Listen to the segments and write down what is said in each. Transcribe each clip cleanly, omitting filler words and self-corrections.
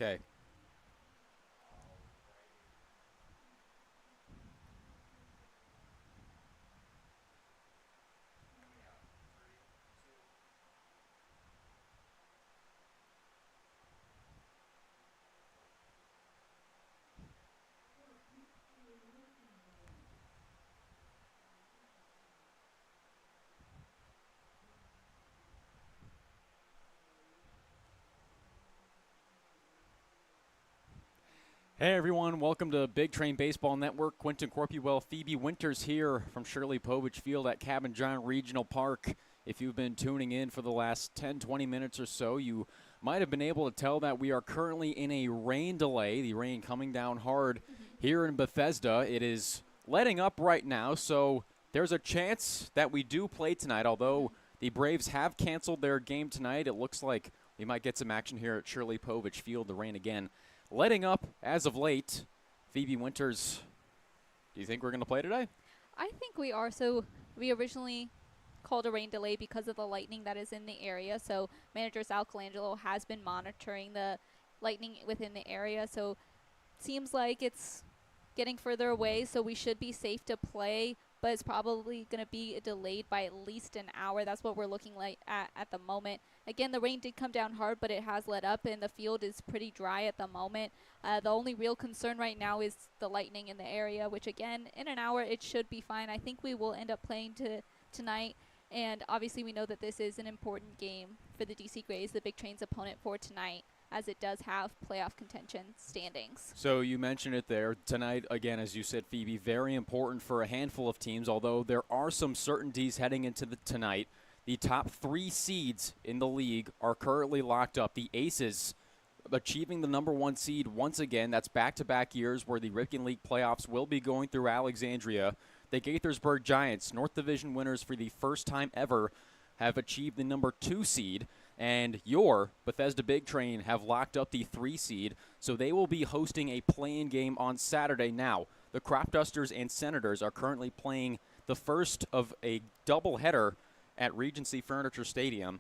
Okay. Hey everyone, welcome to Big Train Baseball Network. Quentin Corpuel, Phoebe Winters here from Shirley Povich Field at Cabin John Regional Park. If you've been tuning in for the last 10-20 minutes or so, you might have been able to tell that we are currently in a rain delay. The rain coming down hard here in Bethesda. It is letting up right now, so there's a chance that we do play tonight. Although the Braves have canceled their game tonight, it looks like we might get some action here at Shirley Povich Field. The rain again letting up as of late. Phoebe Winters, do you think we're going to play today? I think we are. So we originally called a rain delay because of the lightning that is in the area. So manager Sal Colangelo has been monitoring the lightning within the area. So it seems like it's getting further away, so we should be safe to play, but it's probably going to be delayed by at least an hour. That's what we're looking like at the moment. Again, the rain did come down hard, but it has let up, and the field is pretty dry at the moment. The only real concern right now is the lightning in the area, which, again, in an hour, it should be fine. I think we will end up playing tonight, and obviously we know that this is an important game for the DC Grays, the Big Train's opponent for tonight, as it does have playoff contention standings. So you mentioned it there. Tonight, again, as you said, Phoebe, very important for a handful of teams, although there are some certainties heading into tonight. The top 3 seeds in the league are currently locked up. The Aces achieving the number 1 seed once again. That's back-to-back years where the Ripken League playoffs will be going through Alexandria. The Gaithersburg Giants, North Division winners for the first time ever, have achieved the number 2 seed. And your Bethesda Big Train have locked up the 3 seed, so they will be hosting a play-in game on Saturday. Now, the Crop Dusters and Senators are currently playing the first of a doubleheader at Regency Furniture Stadium.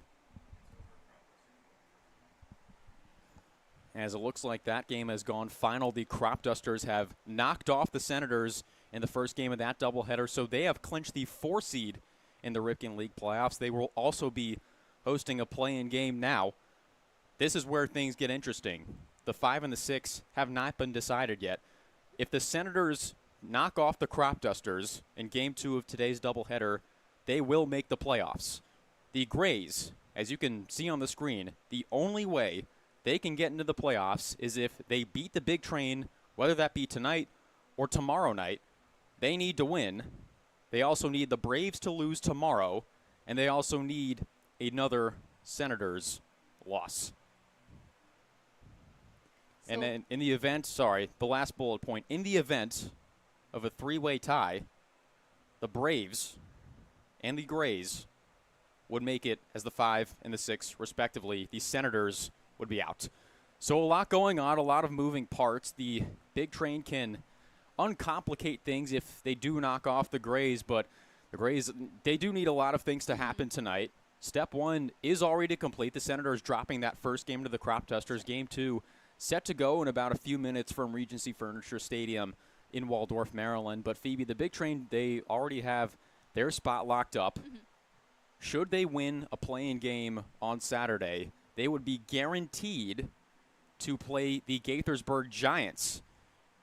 As it looks like that game has gone final, the Crop Dusters have knocked off the Senators in the first game of that doubleheader, so they have clinched the 4 seed in the Ripken League playoffs. They will also be hosting a play-in game now. This is where things get interesting. The 5 and the 6 have not been decided yet. If the Senators knock off the Crop Dusters in Game 2 of today's doubleheader, they will make the playoffs. The Grays, as you can see on the screen, the only way they can get into the playoffs is if they beat the Big Train, whether that be tonight or tomorrow night. They need to win. They also need the Braves to lose tomorrow, and they also need another Senators loss. So And then in the event, the last bullet point, in the event of a 3-way tie, the Braves and the Grays would make it as the 5 and the 6, respectively. The Senators would be out. So a lot going on, a lot of moving parts. The Big Train can uncomplicate things if they do knock off the Grays, but the Grays, they do need a lot of things to happen tonight. Step 1 is already complete. The Senators dropping that first game to the Crop Dusters. Game 2 set to go in about a few minutes from Regency Furniture Stadium in Waldorf, Maryland. But Phoebe, the Big Train, they already have their spot locked up. Should they win a play-in game on Saturday, they would be guaranteed to play the Gaithersburg Giants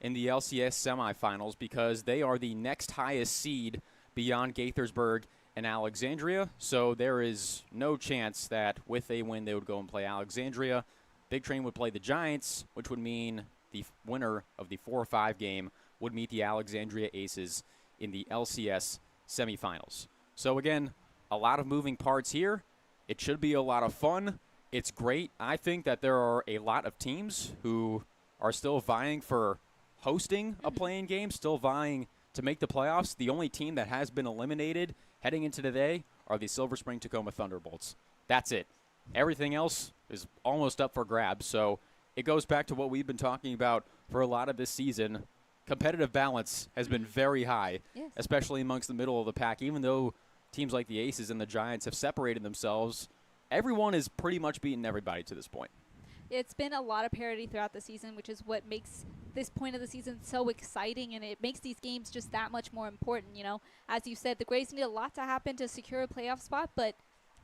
in the LCS semifinals because they are the next highest seed beyond Gaithersburg and Alexandria. So there is no chance that with a win they would go and play Alexandria. Big Train would play the Giants, which would mean the winner of the 4 or 5 game would meet the Alexandria Aces in the LCS semifinals. So again, a lot of moving parts here. It should be a lot of fun. It's great. I think that there are a lot of teams who are still vying for hosting a play-in game, still vying to make the playoffs. The only team that has been eliminated heading into today are the Silver Spring Tacoma Thunderbolts. That's it. Everything else is almost up for grabs. So it goes back to what we've been talking about for a lot of this season. Competitive balance has been very high, Yes. especially amongst the middle of the pack. Even though teams like the Aces and the Giants have separated themselves, everyone is pretty much beating everybody to this point. It's been a lot of parity throughout the season, which is what makes this point of the season so exciting, and it makes these games just that much more important. As you said, the Grays need a lot to happen to secure a playoff spot, but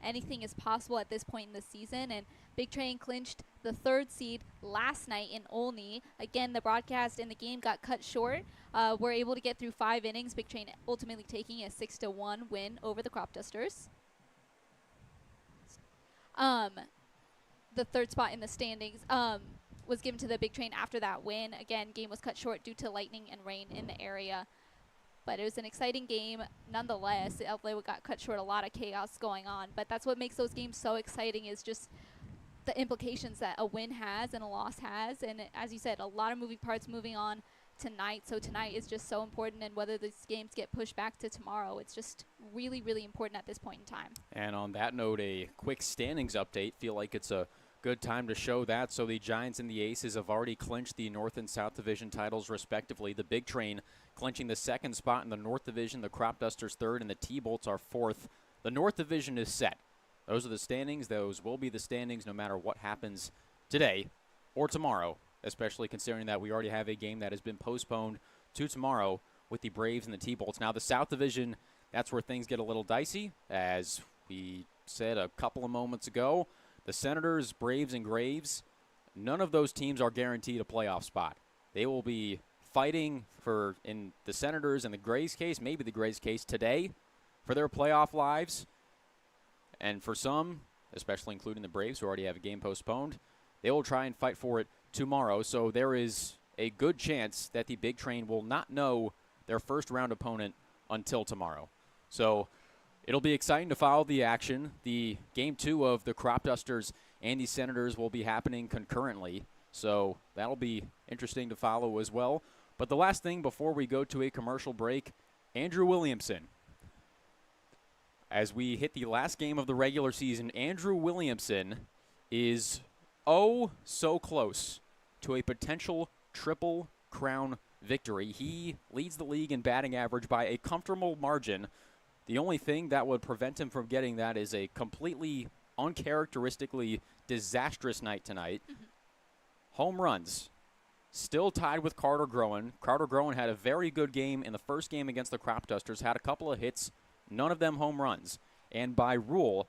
anything is possible at this point in the season. And Big Train clinched the 3rd seed last night in Olney. Again, the broadcast and the game got cut short. We're able to get through 5 innings. Big Train ultimately taking a 6-1 win over the Crop Dusters. The 3rd spot in the standings was given to the Big Train after that win. Again, game was cut short due to lightning and rain in the area. But it was an exciting game nonetheless. It got cut short, a lot of chaos going on. But that's what makes those games so exciting, is just the implications that a win has and a loss has. And as you said, a lot of moving parts moving on tonight. So tonight is just so important, and whether these games get pushed back to tomorrow, it's just really, really important at this point in time. And on that note, a quick standings update. Feel like it's a good time to show that. So the Giants and the Aces have already clinched the North and South Division titles respectively. The Big Train clinching the 2nd spot in the North Division, the Crop Dusters 3rd, and the T-Bolts are 4th. The North Division is set. Those are the standings. Those will be the standings no matter what happens today or tomorrow, especially considering that we already have a game that has been postponed to tomorrow with the Braves and the T-Bolts. Now the South Division, that's where things get a little dicey. As we said a couple of moments ago, the Senators, Braves, and Graves, none of those teams are guaranteed a playoff spot. They will be fighting for, in the Senators and the Grays case, maybe the Grays case today, for their playoff lives. And for some, especially including the Braves, who already have a game postponed, they will try and fight for it tomorrow. So there is a good chance that the Big Train will not know their first round opponent until tomorrow. So it'll be exciting to follow the action. The Game 2 of the Crop Dusters and the Senators will be happening concurrently, so that'll be interesting to follow as well. But the last thing before we go to a commercial break, Andrew Williamson. As we hit the last game of the regular season, Andrew Williamson is so close to a potential Triple Crown victory. He leads the league in batting average by a comfortable margin. The only thing that would prevent him from getting that is a completely uncharacteristically disastrous night tonight. Home runs, still tied with Carter Groen. Carter Groen had a very good game in the first game against the Crop Dusters, had a couple of hits, none of them home runs. And by rule,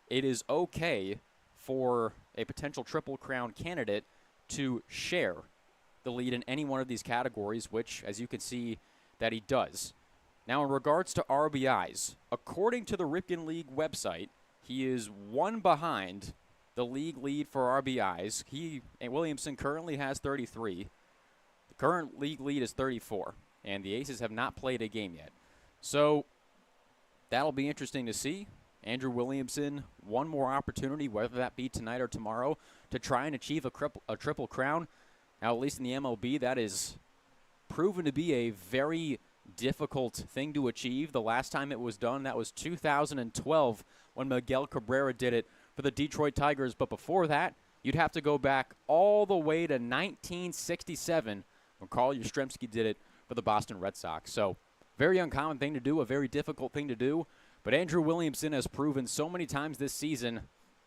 it is okay for a potential Triple Crown candidate to share the lead in any one of these categories, which, as you can see, that he does. Now, in regards to RBIs, according to the Ripken League website, he is 1 behind the league lead for RBIs. Williamson currently has 33. The current league lead is 34, and the Aces have not played a game yet. So that'll be interesting to see. Andrew Williamson, one more opportunity, whether that be tonight or tomorrow, to try and achieve a Triple Crown. Now, at least in the MLB, that is proven to be a very difficult thing to achieve. The last time it was done, that was 2012 when Miguel Cabrera did it for the Detroit Tigers. But before that, you'd have to go back all the way to 1967 when Carl Yastrzemski did it for the Boston Red Sox. So very uncommon thing to do, a very difficult thing to do. But Andrew Williamson has proven so many times this season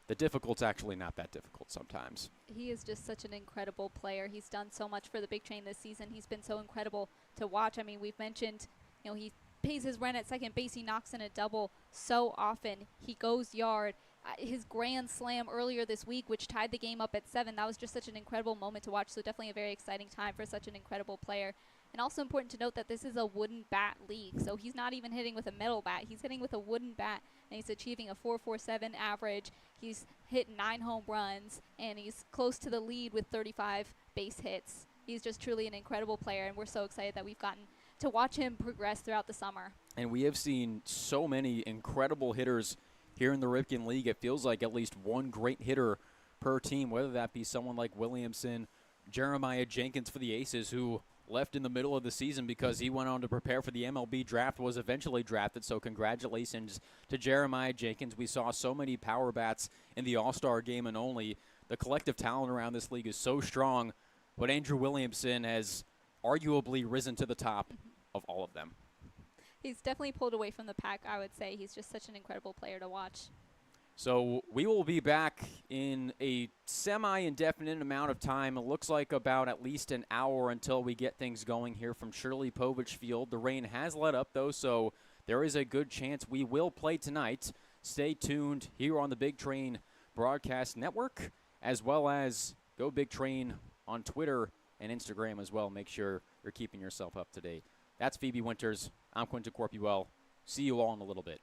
the difficult's actually not that difficult sometimes. He is just such an incredible player. He's done so much for the Big Train this season. He's been so incredible to watch. I mean, we've mentioned, he pays his rent at second base. He knocks in a double so often. He goes yard. His grand slam earlier this week, which tied the game up at 7, that was just such an incredible moment to watch. So definitely a very exciting time for such an incredible player. And also important to note that this is a wooden bat league. So he's not even hitting with a metal bat. He's hitting with a wooden bat, and he's achieving a .447 average. He's hit 9 home runs, and he's close to the lead with 35 base hits. He's just truly an incredible player, and we're so excited that we've gotten to watch him progress throughout the summer. And we have seen so many incredible hitters here in the Ripken League. It feels like at least one great hitter per team, whether that be someone like Williamson, Jeremiah Jenkins for the Aces, who left in the middle of the season because he went on to prepare for the MLB draft, was eventually drafted, so congratulations to Jeremiah Jenkins. We saw so many power bats in the All-Star game, and only the collective talent around this league is so strong, but Andrew Williamson has arguably risen to the top of all of them. He's definitely pulled away from the pack, I would say. He's just such an incredible player to watch. So we will be back in a semi-indefinite amount of time. It looks like about at least an hour until we get things going here from Shirley Povich Field. The rain has let up, though, so there is a good chance we will play tonight. Stay tuned here on the Big Train Broadcast Network, as well as Go Big Train on Twitter and Instagram as well. Make sure you're keeping yourself up to date. That's Phoebe Winters. I'm Quinton Corpuel. See you all in a little bit.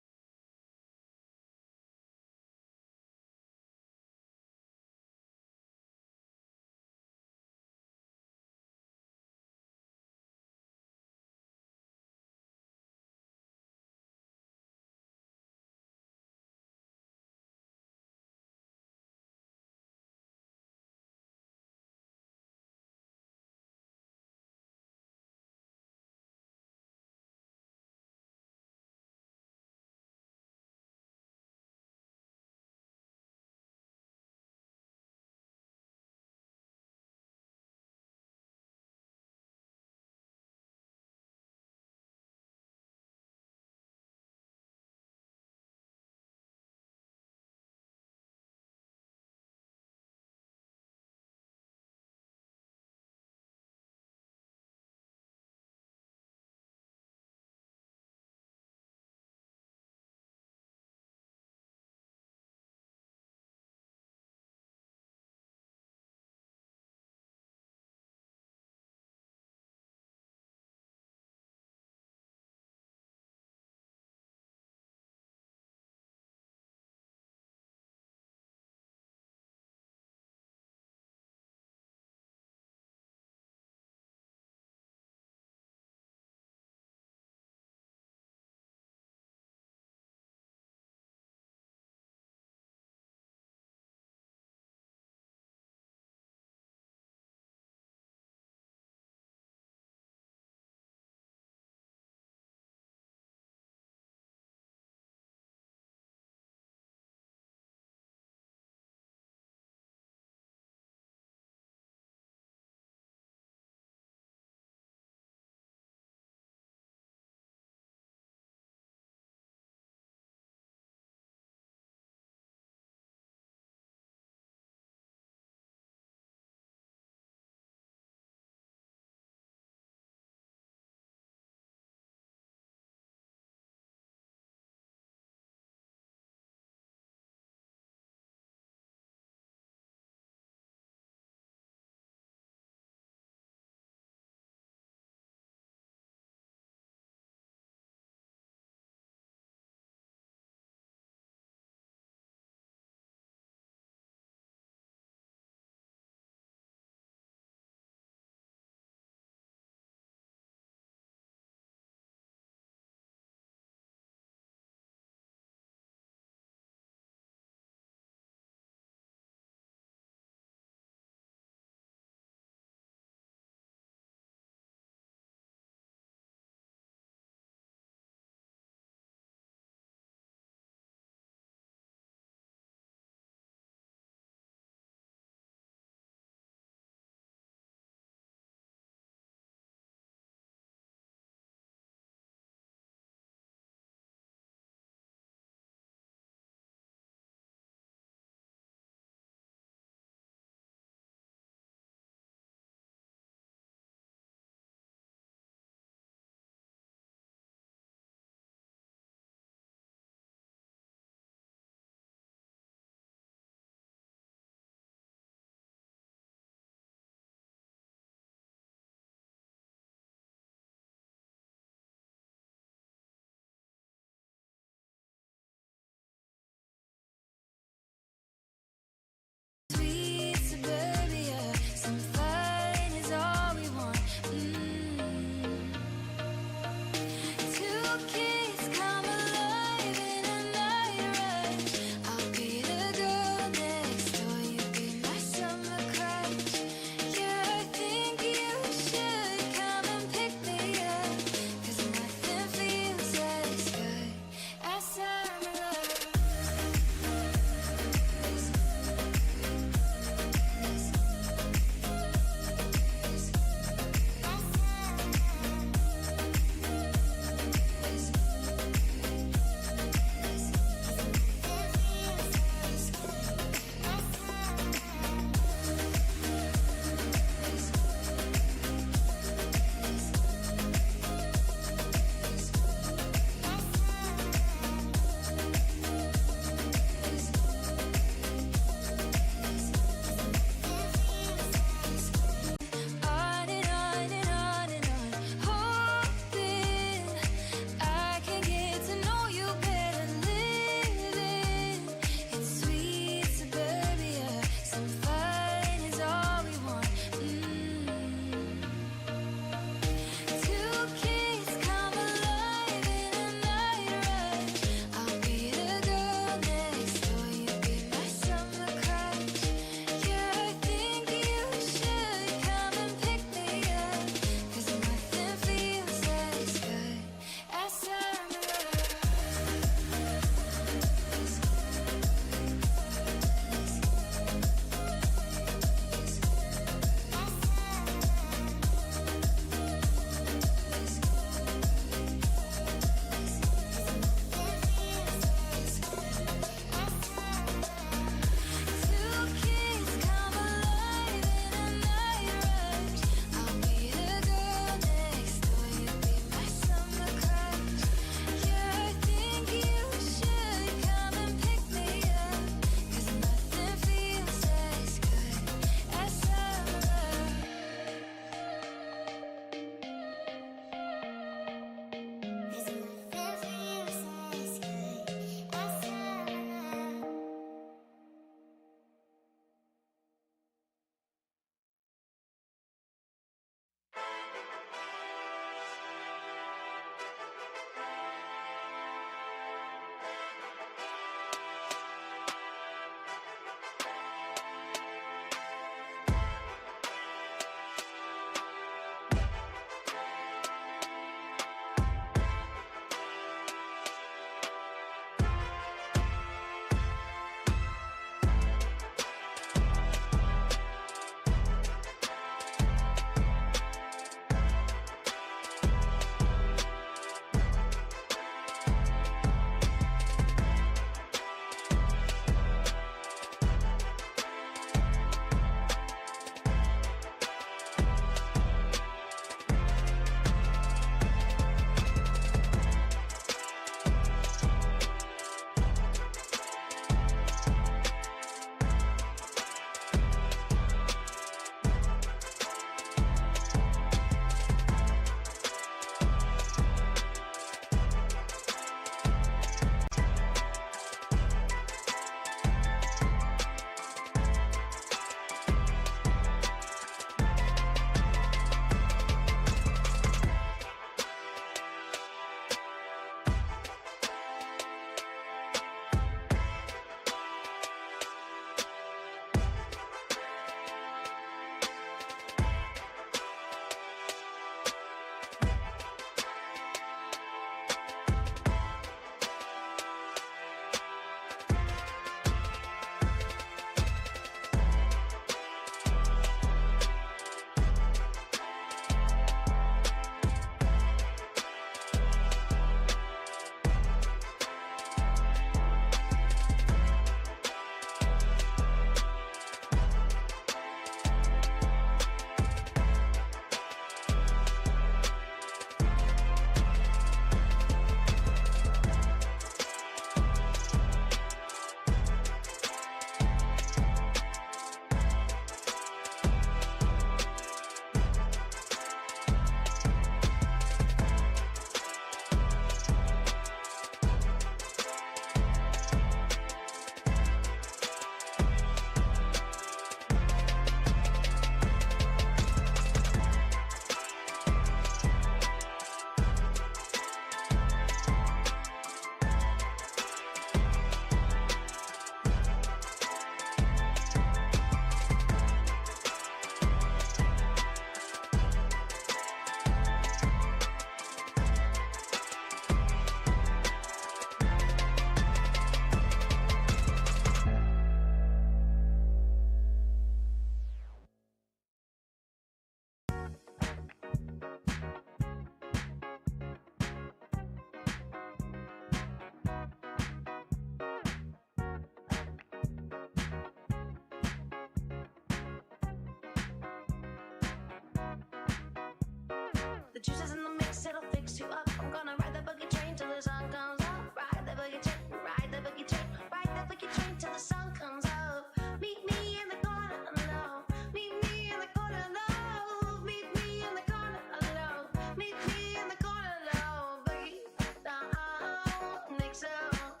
The juice is in the mix, it'll fix you up. I'm gonna ride the boogie train till the sun comes up. Ride the boogie train, ride the boogie train, ride the boogie train till the sun comes up. Meet me in the corner, no. Meet me in the corner, no. Meet me in the corner, no. Meet me in the corner, no. Boogie down, mix up.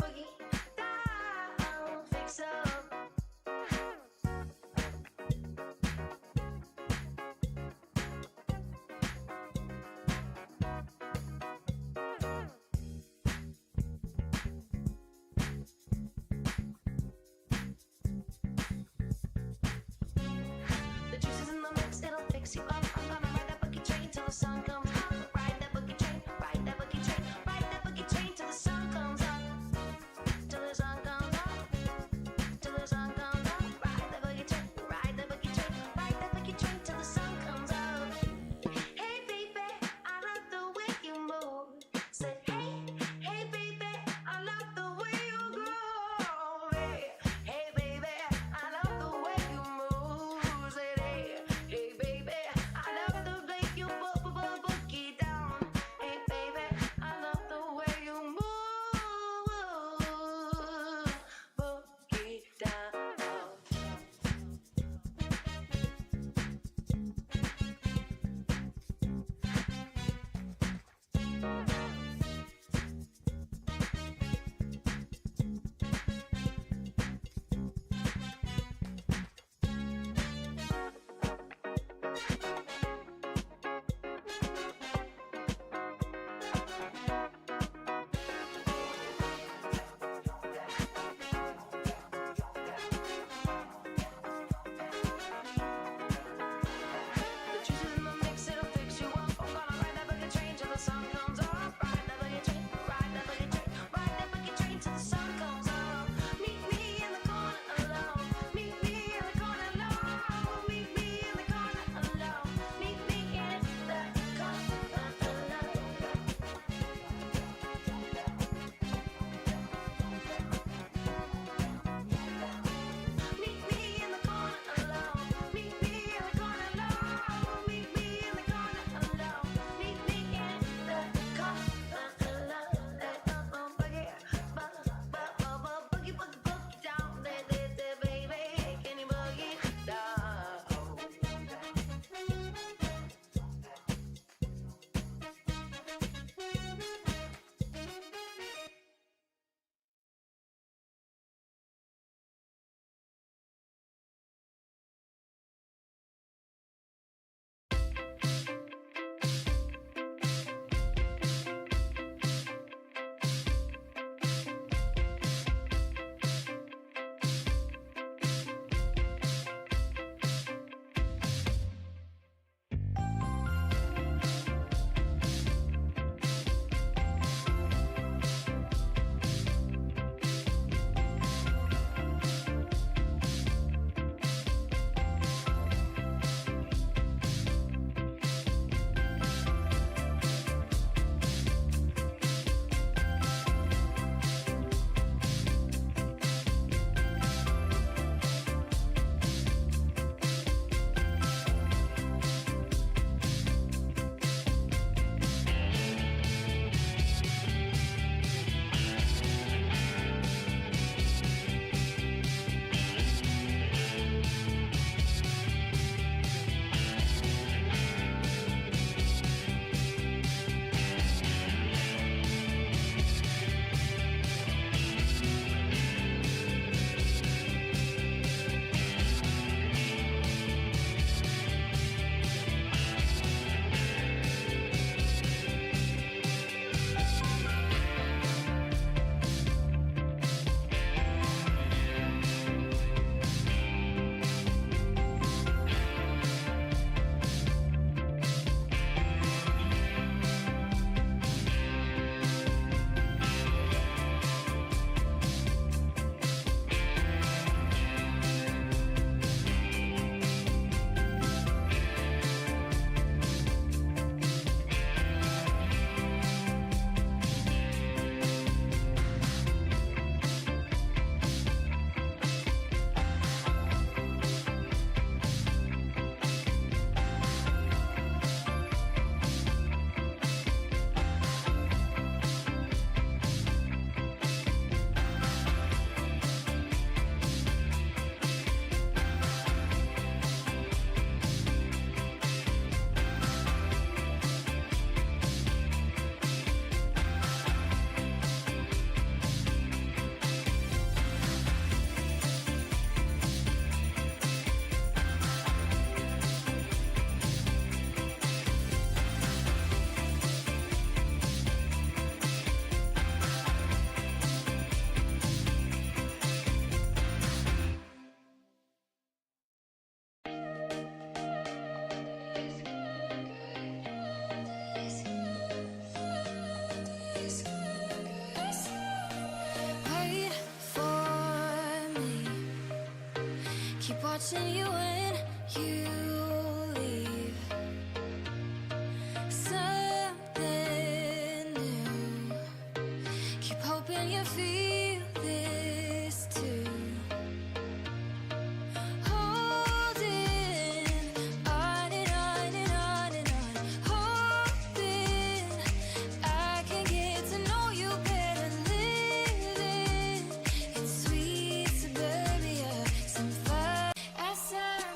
Boogie down, fix up. The juice is in the mix, it'll fix you up. I'm gonna ride that boogie train till the sun comes up. Ride that boogie train, ride that boogie train, ride that boogie train till the sun comes up. Till the sun comes up. Till the sun comes up. Ride that boogie train, ride that boogie train, ride that boogie train till the sun comes up. Hey baby, I love the way you move. Say hey, hey baby, I love the way you groove. Hey baby, I love the way you move. Say hey, hey baby, I love the way you watching you when you leave. Something new. Keep hoping you feel this too. Holding on and on and on and on. Hoping I can get to know you better. Living in sweet suburbia. Some fun. As I'm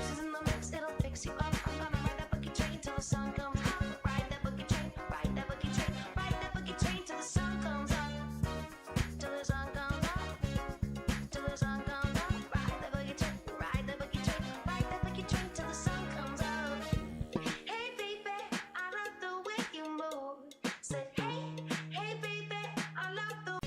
juices in the mix, it'll fix you up. I'm gonna ride that boogie train till the sun comes up. Ride that boogie train, ride that boogie train, ride that boogie train till the sun comes up. Till the sun comes up. Till the sun comes up. Ride that boogie train, ride that boogie train, ride that boogie train till the sun comes up. Hey baby, I love the way you move. Said hey baby, I love the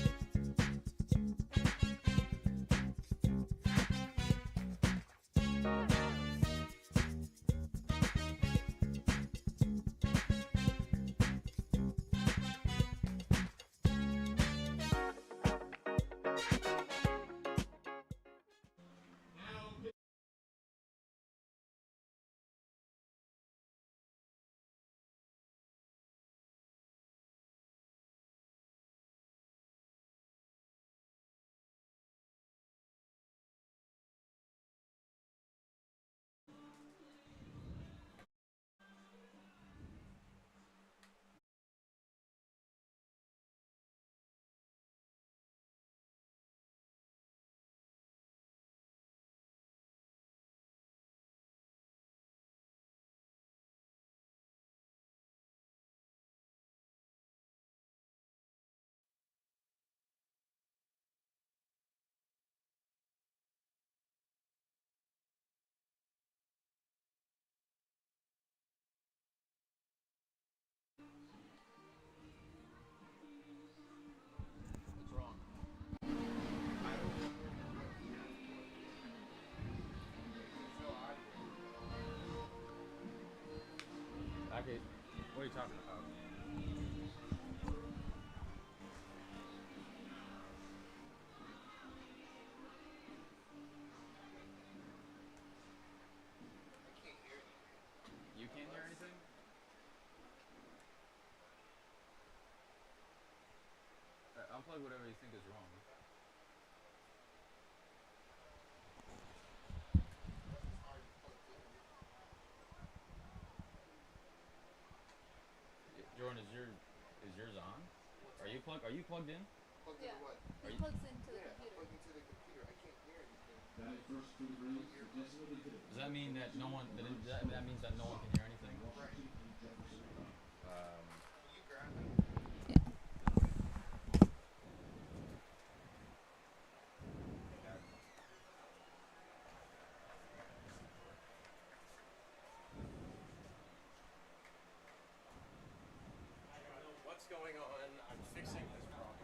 What are you talking about? You can't hear anything? Unplug whatever you think is wrong. Jordan, is yours on? Are you plugged in? Plugged into what? He plugs into the Yeah, computer. plugged into the computer. I can't hear anything. Does that mean that no one that means that no one can hear anything? Right. Can Um, you grab it? I don't know what's going on. I'm fixing this problem.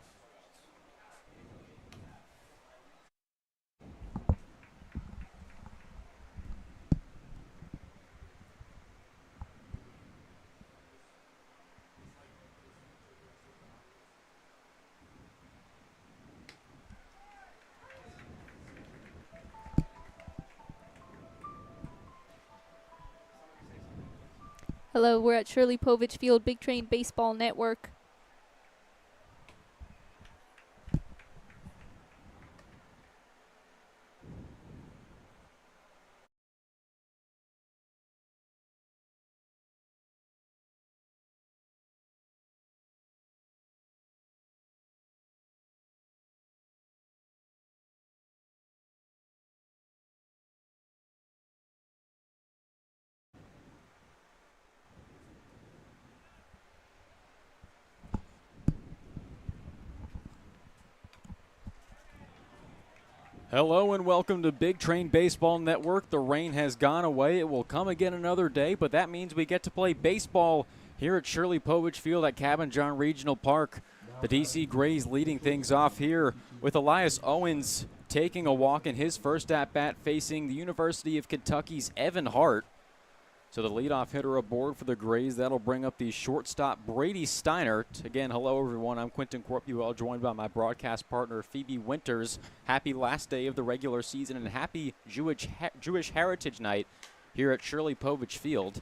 Hello, we're at Shirley Povich Field, Big Train Baseball Network. Hello and welcome to Big Train Baseball Network. The rain has gone away. It will come again another day, but that means we get to play baseball here at Shirley Povich Field at Cabin John Regional Park. The DC Grays leading things off here with Elias Owens taking a walk in his first at-bat facing the University of Kentucky's Evan Hart. So the leadoff hitter aboard for the Grays. That'll bring up the shortstop, Brady Steinert. Again, hello, everyone. I'm Quentin Corpuel, joined by my broadcast partner, Phoebe Winters. Happy last day of the regular season and happy Jewish Heritage Night here at Shirley Povich Field.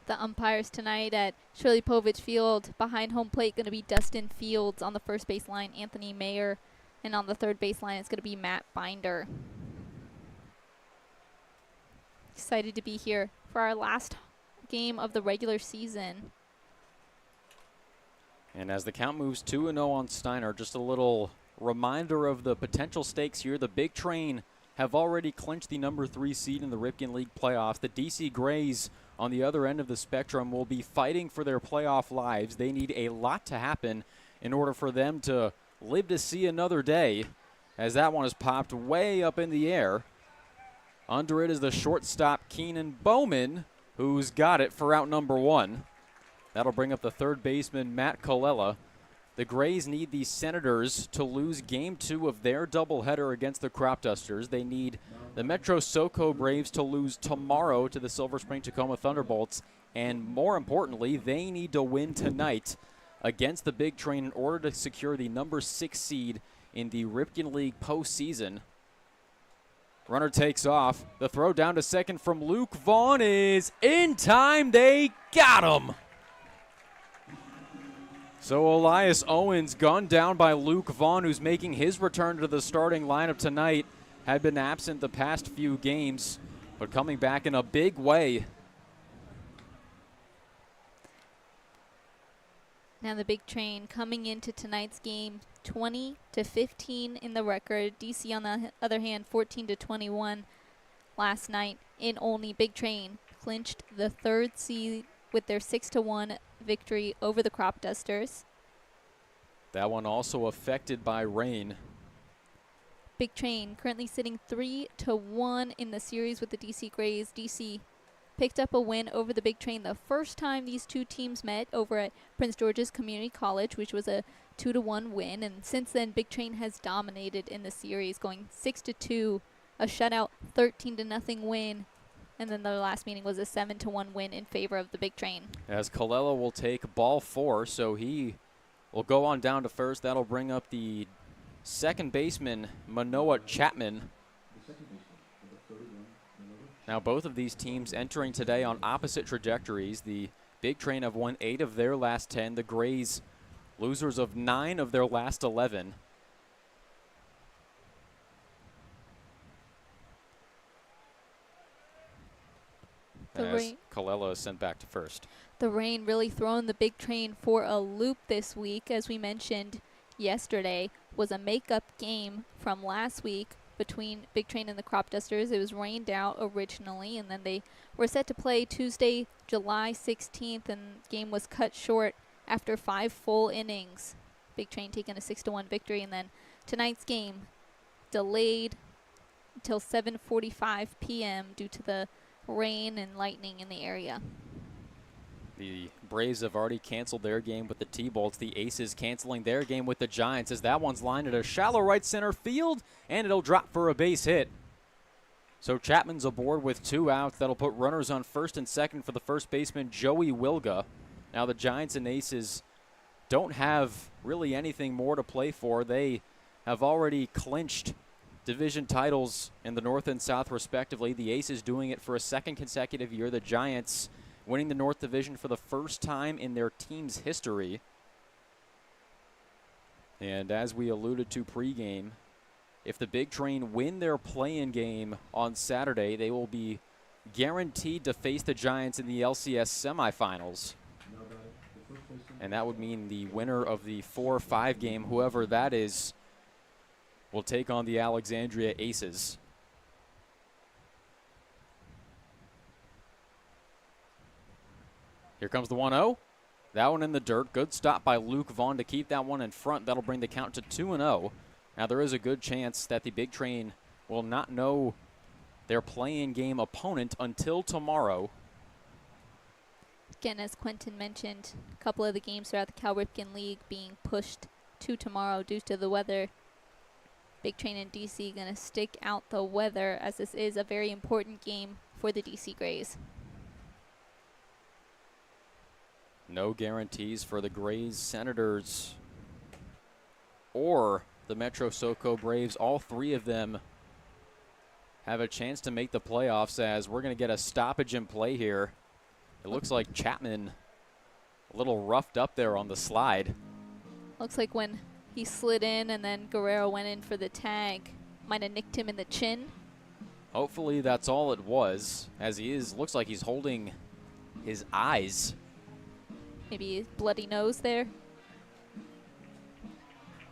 The umpires tonight at Shirley Povich Field, behind home plate, going to be Dustin Fields. On the first base line, Anthony Mayer. And on the third base line, it's going to be Matt Binder. Excited to be here for our last game of the regular season. And as the count moves 2-0 on Steiner, just a little reminder of the potential stakes here. The Big Train have already clinched the number 3 seed in the Ripken League playoffs. The DC Grays on the other end of the spectrum will be fighting for their playoff lives. They need a lot to happen in order for them to live to see another day, as that one is popped way up in the air. Under it is the shortstop Keenan Bowman, who's got it for out number 1. That'll bring up the third baseman Matt Colella. The Grays need the Senators to lose Game 2 of their doubleheader against the Crop Dusters. They need the Metro SoCo Braves to lose tomorrow to the Silver Spring Tacoma Thunderbolts. And more importantly, they need to win tonight against the Big Train in order to secure the number 6 seed in the Ripken League postseason. Runner takes off. The throw down to second from Luke Vaughn is in time. They got him. So Elias Owens gunned down by Luke Vaughn, who's making his return to the starting lineup tonight. Had been absent the past few games, but coming back in a big way. Now the Big Train coming into tonight's game 20-15 in the record. DC on the other hand 14-21 last night in Olney. Big Train clinched the 3rd seed with their 6-1 victory over the Crop Dusters. That one also affected by rain. Big Train currently sitting 3-1 in the series with the DC Grays. DC picked up a win over the Big Train the first time these two teams met over at Prince George's Community College, which was a 2-1 win. And since then, Big Train has dominated in the series, going 6-2, a shutout 13-0 win. And then their last meeting was a 7-1 win in favor of the Big Train. As Colella will take ball 4, so he will go on down to first. That'll bring up the second baseman, Manoa Chapman. Now both of these teams entering today on opposite trajectories. The Big Train have won 8 of their last 10. The Grays, losers of 9 of their last 11. As Colella is sent back to first. The rain really throwing the Big Train for a loop this week. As we mentioned yesterday, was a makeup game from last week between Big Train and the Crop Dusters. It was rained out originally, and then they were set to play Tuesday, July 16th, and the game was cut short after 5 full innings. Big Train taking a 6-1 victory, and then tonight's game delayed until 7:45 p.m. due to the rain and lightning in the area. The Braves have already canceled their game with the T-Bolts. The Aces canceling their game with the Giants, as that one's lined at a shallow right center field, and it'll drop for a base hit. So Chapman's aboard with 2 outs. That'll put runners on first and second for the first baseman, Joey Wilga. Now the Giants and Aces don't have really anything more to play for. They have already clinched division titles in the North and South respectively. The Aces doing it for a 2nd consecutive year. The Giants winning the North Division for the first time in their team's history. And as we alluded to pregame, if the Big Train win their play-in game on Saturday, they will be guaranteed to face the Giants in the LCS semifinals. And that would mean the winner of the 4-5 game, whoever that is, will take on the Alexandria Aces. Here comes the 1-0. That one in the dirt. Good stop by Luke Vaughn to keep that one in front. That'll bring the count to 2-0. Now there is a good chance that the Big Train will not know their play-in game opponent until tomorrow. Again, as Quentin mentioned, a couple of the games throughout the Cal Ripken League being pushed to tomorrow due to the weather. Big Train and DC going to stick out the weather, as this is a very important game for the DC Grays. No guarantees for the Grays, Senators, or the Metro SoCo Braves. All 3 of them have a chance to make the playoffs, as we're going to get a stoppage in play here. It looks like Chapman a little roughed up there on the slide. Looks like when he slid in and then Guerrero went in for the tag, might have nicked him in the chin. Hopefully that's all it was, as looks like he's holding his eyes. Maybe a bloody nose there.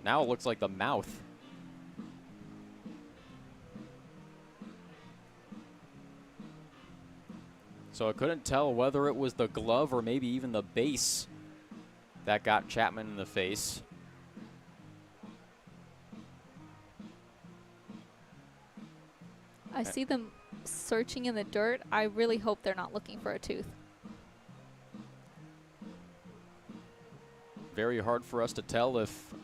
Now it looks like the mouth. So I couldn't tell whether it was the glove or maybe even the base that got Chapman in the face. I see them searching in the dirt. I really hope they're not looking for a tooth. Very hard for us to tell if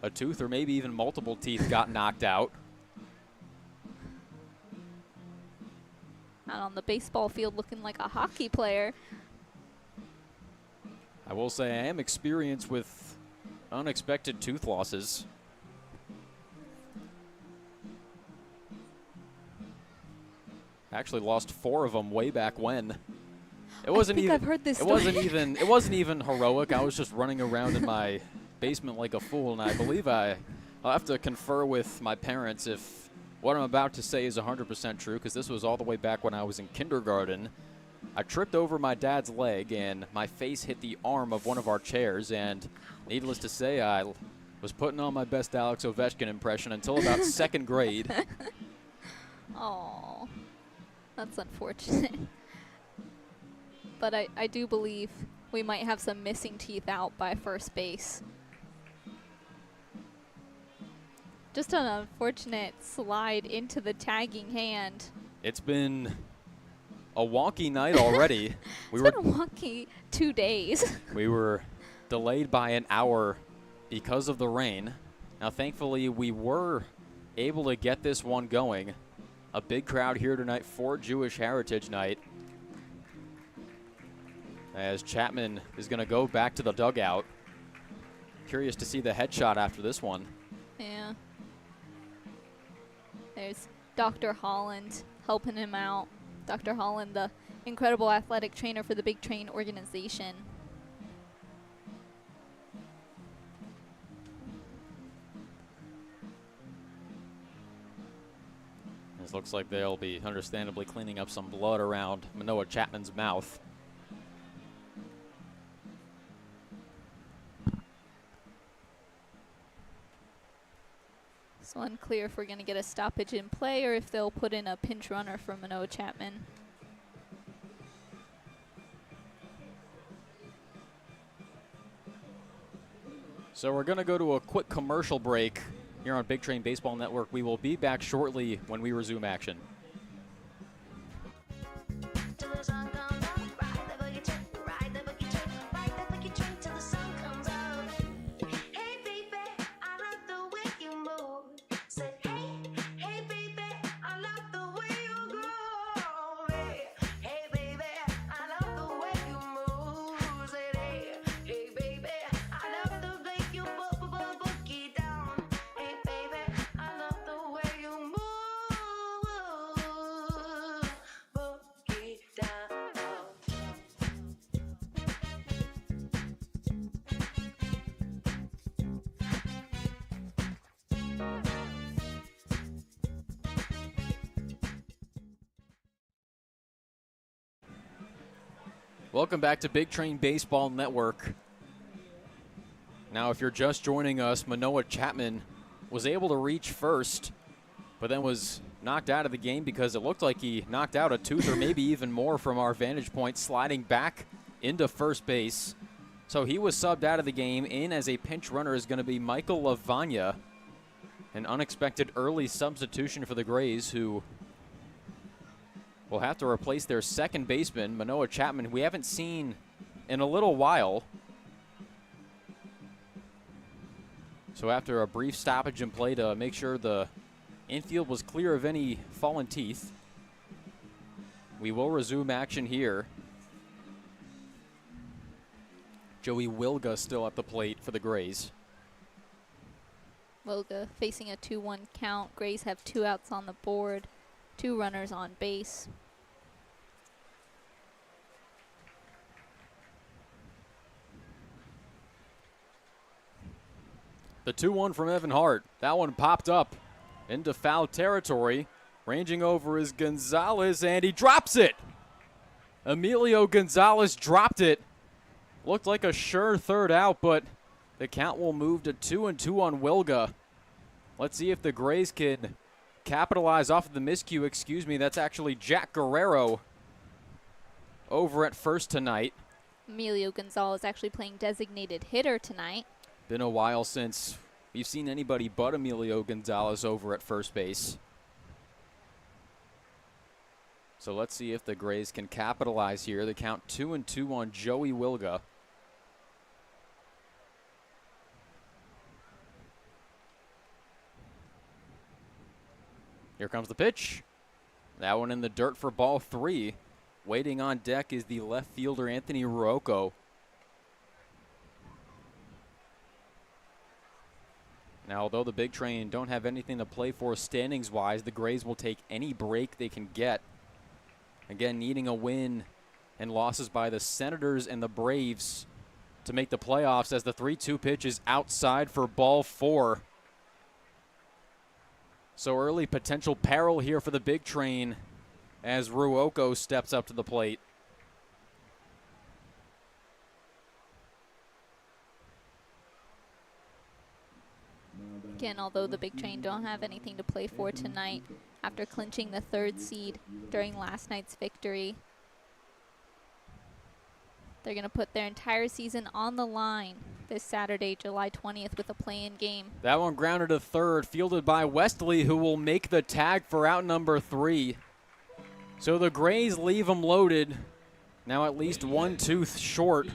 a tooth or maybe even multiple teeth got knocked out. Out on the baseball field looking like a hockey player. I will say I am experienced with unexpected tooth losses. I actually lost 4 of them way back when. It wasn't I think even. I've heard this it story. wasn't even heroic. I was just running around in my basement like a fool, and I believe I'll have to confer with my parents if what I'm about to say is 100% true, because this was all the way back when I was in kindergarten. I tripped over my dad's leg, and my face hit the arm of one of our chairs, and needless to say, I was putting on my best Alex Ovechkin impression until about 2nd grade. Oh, that's unfortunate. But I do believe we might have some missing teeth out by first base. Just an unfortunate slide into the tagging hand. It's been a wonky night already. It's been a wonky 2 days. We were delayed by an hour because of the rain. Now, thankfully, we were able to get this one going. A big crowd here tonight for Jewish Heritage Night, as Chapman is going to go back to the dugout. Curious to see the headshot after this one. Yeah. There's Dr. Holland helping him out. Dr. Holland, the incredible athletic trainer for the Big Train organization. This looks like they'll be understandably cleaning up some blood around Manoah Chapman's mouth. So unclear if we're going to get a stoppage in play or if they'll put in a pinch runner for Manoah Chapman. So we're going to go to a quick commercial break here on Big Train Baseball Network. We will be back shortly when we resume action. Till the sun comes up, ride the boogie train, ride the boogie train, ride the boogie train till the sun comes up. Hey baby, I love the way you move. Say hey baby, I love the way you go. Hey baby, I love the way you move. Say hey baby, I love the way you boogie down. Hey baby, I love the way you move. Boogie down. Welcome back to Big Train Baseball Network. Now, if you're just joining us, Manoah Chapman was able to reach first, but then was knocked out of the game because it looked like he knocked out a tooth or maybe even more from our vantage point, sliding back into first base. So he was subbed out of the game. In as a pinch runner is going to be Michael Lavagna, an unexpected early substitution for the Grays, who will have to replace their second baseman, Manoah Chapman, who we haven't seen in a little while. So after a brief stoppage in play to make sure the infield was clear of any fallen teeth, we will resume action here. Joey Wilga still at the plate for the Grays. Wilga facing a 2-1 count. Grays have 2 outs on the board, 2 runners on base. The 2-1 from Evan Hart. That one popped up into foul territory. Ranging over is Gonzalez, and he drops it. Emilio Gonzalez dropped it. Looked like a sure third out, but the count will move to 2-2 on Wilga. Let's see if the Grays can capitalize off of the miscue. Excuse me, that's actually Jack Guerrero over at first tonight. Emilio Gonzalez actually playing designated hitter tonight. Been a while since we've seen anybody but Emilio Gonzalez over at first base. So let's see if the Grays can capitalize here. They count 2-2 on Joey Wilga. Here comes the pitch. That one in the dirt for ball 3. Waiting on deck is the left fielder Anthony Ruocco. Now, although the Big Train don't have anything to play for standings-wise, the Grays will take any break they can get. Again, needing a win and losses by the Senators and the Braves to make the playoffs, as the 3-2 pitch is outside for ball 4. So early potential peril here for the Big Train as Ruocco steps up to the plate. Again, although the Big Train don't have anything to play for tonight after clinching the 3rd seed during last night's victory, they're going to put their entire season on the line this Saturday, July 20th, with a play-in game. That one grounded to third, fielded by Westley, who will make the tag for out number 3. So the Grays leave them loaded, now at least one tooth short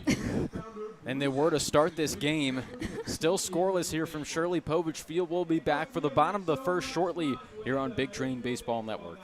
than they were to start this game. Still scoreless here from Shirley Povich Field. We'll be back for the bottom of the first shortly here on Big Train Baseball Network.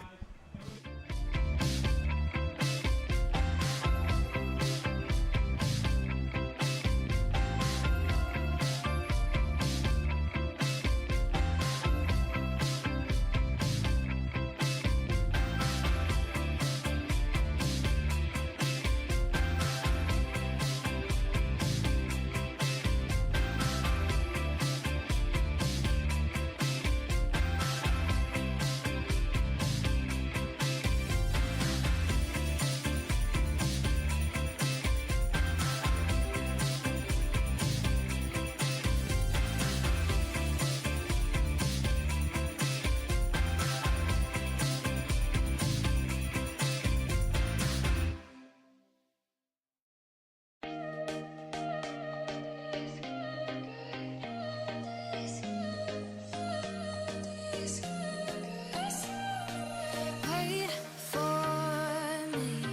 Wait for me.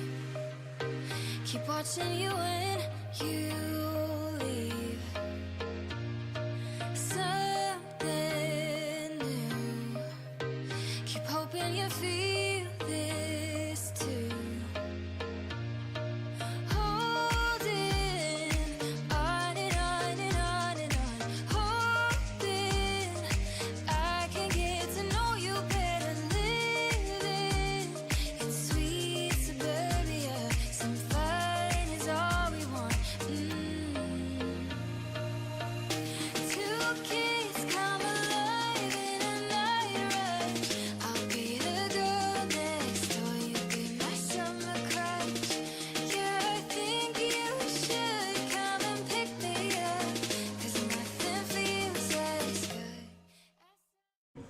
Keep watching you when you leave. Something new. Keep hoping you feel this too. Holding on and on and on and on. Hoping I can get to know you better. Living in sweet suburbia. Some fun is all we want. Two kids come alive in a night rush. I'll be the girl next door. You be my summer crush. Yeah, I think you should come and pick me up. 'Cause nothing feels as good.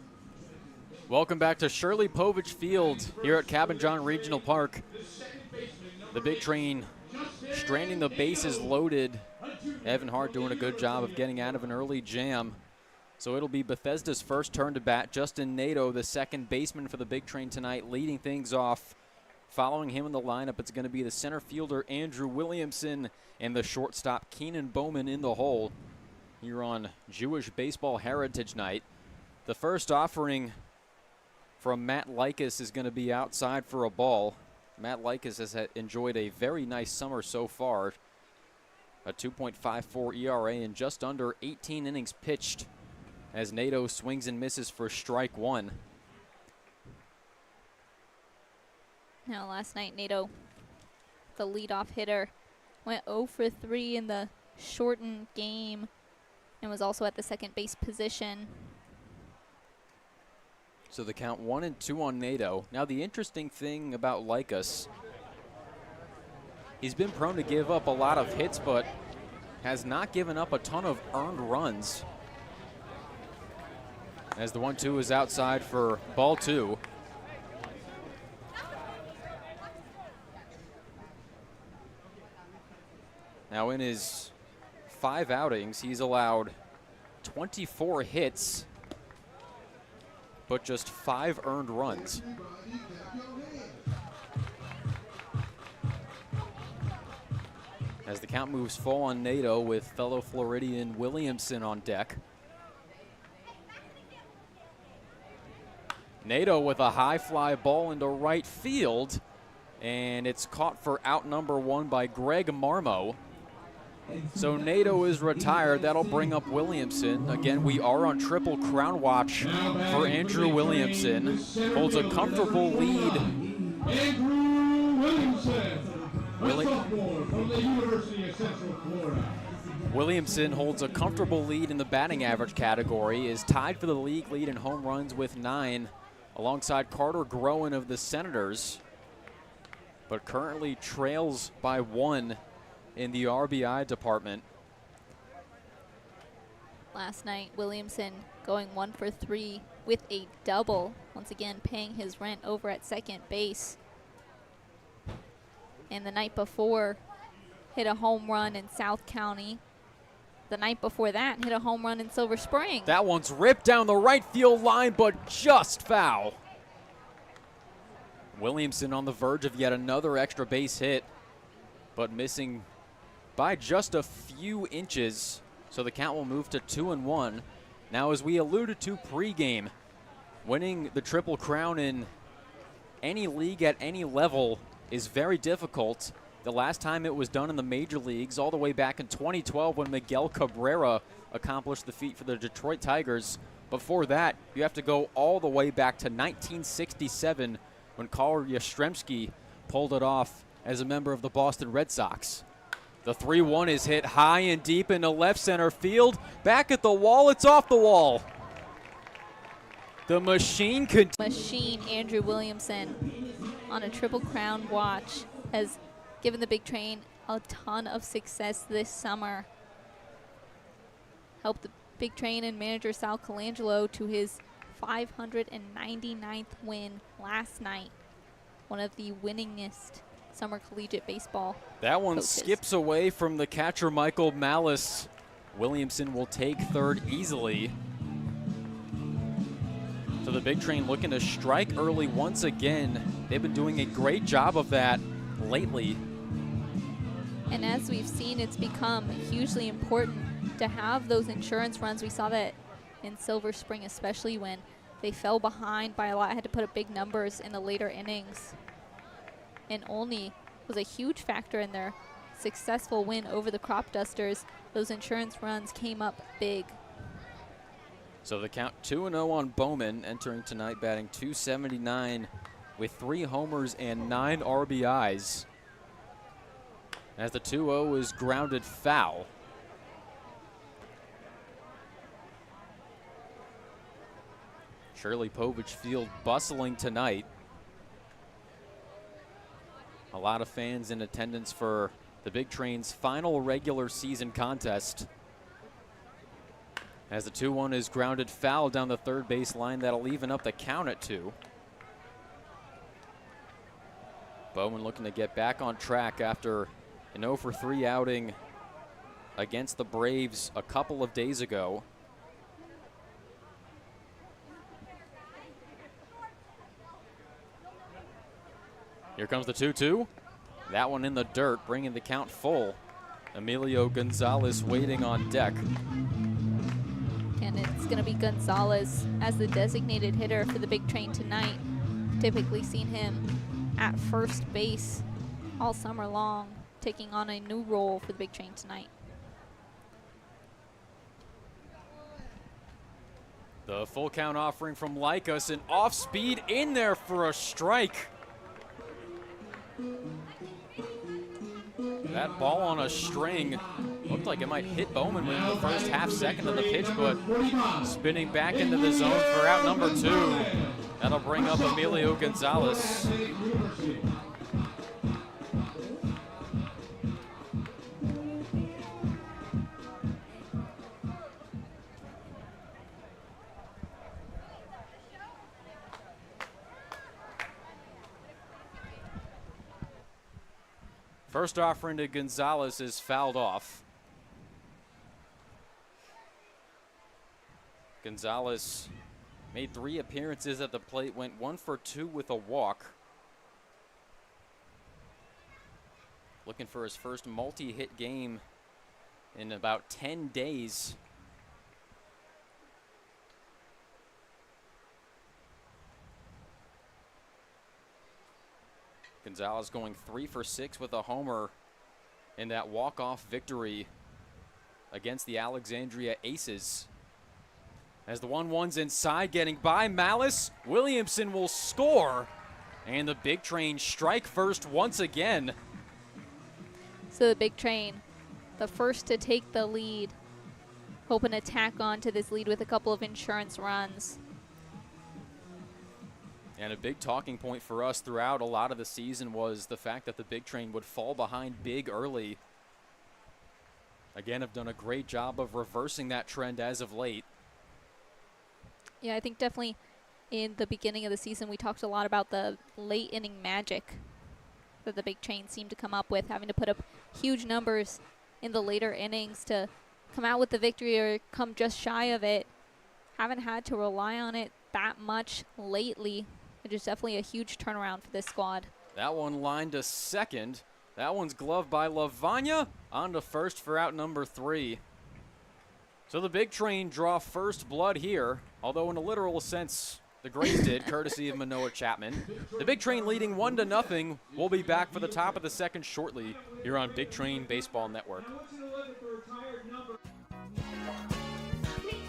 Welcome back to Shirley Povich Field here at Cabin John Regional Park. The Big Train stranding the bases loaded. Evan Hart doing a good job of getting out of an early jam. So it'll be Bethesda's first turn to bat. Justin Nato, the second baseman for the Big Train tonight, leading things off. Following him in the lineup, it's going to be the center fielder Andrew Williamson and the shortstop Keenan Bowman in the hole here on Jewish Baseball Heritage Night. The first offering from Matt Likas is going to be outside for a ball. Matt Likas has enjoyed a very nice summer so far. A 2.54 ERA in just under 18 innings pitched as Nato swings and misses for strike 1. Now, last night, Nato, the leadoff hitter, went 0 for 3 in the shortened game and was also at the second base position. So the count 1-2 on Nato. Now the interesting thing about Likas, he's been prone to give up a lot of hits, but has not given up a ton of earned runs. As the 1-2 is outside for ball 2. Now in his 5 outings, he's allowed 24 hits, but just 5 earned runs. As the count moves full on Nato with fellow Floridian Williamson on deck. Nato with a high fly ball into right field, and it's caught for out number 1 by Greg Marmo. So Nato is retired. That'll bring up Williamson. Again, we are on Triple Crown watch for Andrew Williamson. Holds a comfortable lead. Andrew Williamson, a sophomore from the University of Central Florida. Williamson holds a comfortable lead in the batting average category, is tied for the league lead in home runs with 9, alongside Carter Groen of the Senators, but currently trails by 1 in the RBI department. Last night, Williamson going 1 for 3 with a double, once again paying his rent over at second base. And the night before, hit a home run in South County. The night before that, hit a home run in Silver Spring. That one's ripped down the right field line, but just foul. Williamson on the verge of yet another extra base hit, but missing by just a few inches. So the count will move to 2-1. Now, as we alluded to pregame, winning the Triple Crown in any league at any level is very difficult. The last time it was done in the major leagues, all the way back in 2012 when Miguel Cabrera accomplished the feat for the Detroit Tigers. Before that, you have to go all the way back to 1967 when Carl Yastrzemski pulled it off as a member of the Boston Red Sox. The 3-1 is hit high and deep into left center field. Back at the wall, it's off the wall. The machine Andrew Williamson on a Triple Crown watch has given the Big Train a ton of success this summer. Helped the Big Train and manager Sal Colangelo to his 599th win last night. One of the winningest summer collegiate baseball That one coaches. skips away from the catcher Michael Malice. Williamson will take third easily. So the Big Train looking to strike early once again. They've been doing a great job of that lately. And as we've seen, it's become hugely important to have those insurance runs. We saw that in Silver Spring, especially when they fell behind by a lot, had to put up big numbers in the later innings. And Olney was a huge factor in their successful win over the Crop Dusters. Those insurance runs came up big. So the count 2-0 on Bowman, entering tonight batting .279 with 3 homers and 9 RBIs. As the 2-0 is grounded foul. Shirley Povich Field bustling tonight. A lot of fans in attendance for the Big Train's final regular season contest. As the 2-1 is grounded foul down the third base line, that'll even up the count at 2. Bowman looking to get back on track after an 0 for 3 outing against the Braves a couple of days ago. Here comes the 2-2. That one in the dirt, bringing the count full. Emilio Gonzalez waiting on deck. And it's going to be Gonzalez as the designated hitter for the Big Train tonight. Typically seen him at first base all summer long, taking on a new role for the Big Train tonight. The full count offering from Lycus, and off speed in there for a strike. That ball on a string looked like it might hit Bowman within the first half second of the pitch, but spinning back into the zone for out number 2. That'll bring up Emilio Gonzalez. First offering to Gonzalez is fouled off. Gonzalez made 3 appearances at the plate, went 1 for 2 with a walk. Looking for his first multi-hit game in about 10 days. Gonzalez going 3 for 6 with a homer in that walk-off victory against the Alexandria Aces. As the 1-1's inside, getting by Malice, Williamson will score, and the Big Train strike first once again. So the Big Train, the first to take the lead, hoping to tack on to this lead with a couple of insurance runs. And a big talking point for us throughout a lot of the season was the fact that the Big Train would fall behind big early. Again, have done a great job of reversing that trend as of late. Yeah, I think definitely in the beginning of the season we talked a lot about the late inning magic that the Big Train seemed to come up with, having to put up huge numbers in the later innings to come out with the victory or come just shy of it. Haven't had to rely on it that much lately, which is definitely a huge turnaround for this squad. That one lined to second. That one's gloved by Lavagna. On to first for out number 3. So the Big Train draw first blood here, although in a literal sense, the Grays did, courtesy of Manoa Chapman. The Big Train leading 1-0. We'll be back for the top of the second shortly here on Big Train Baseball Network. Meet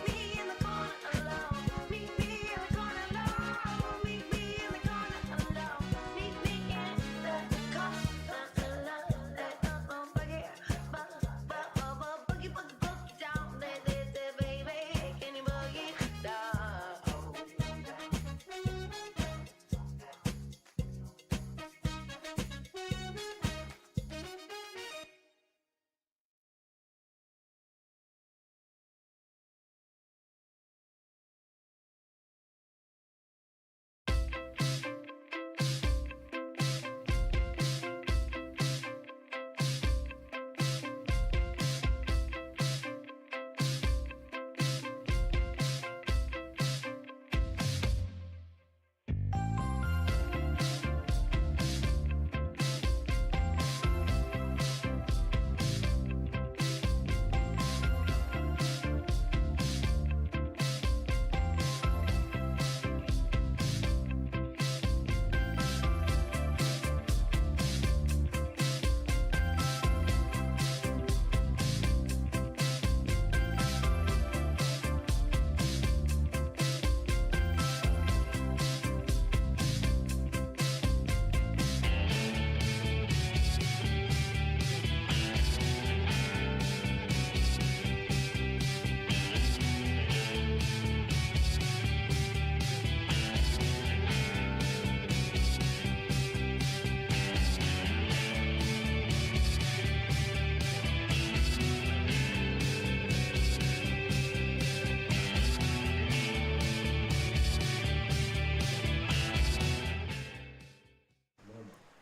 me in the corner alone. Meet me in the corner alone. Meet me in the corner alone. Meet me in the corner alone. Boogie, boogie, boogie down. Baby, can you boogie down?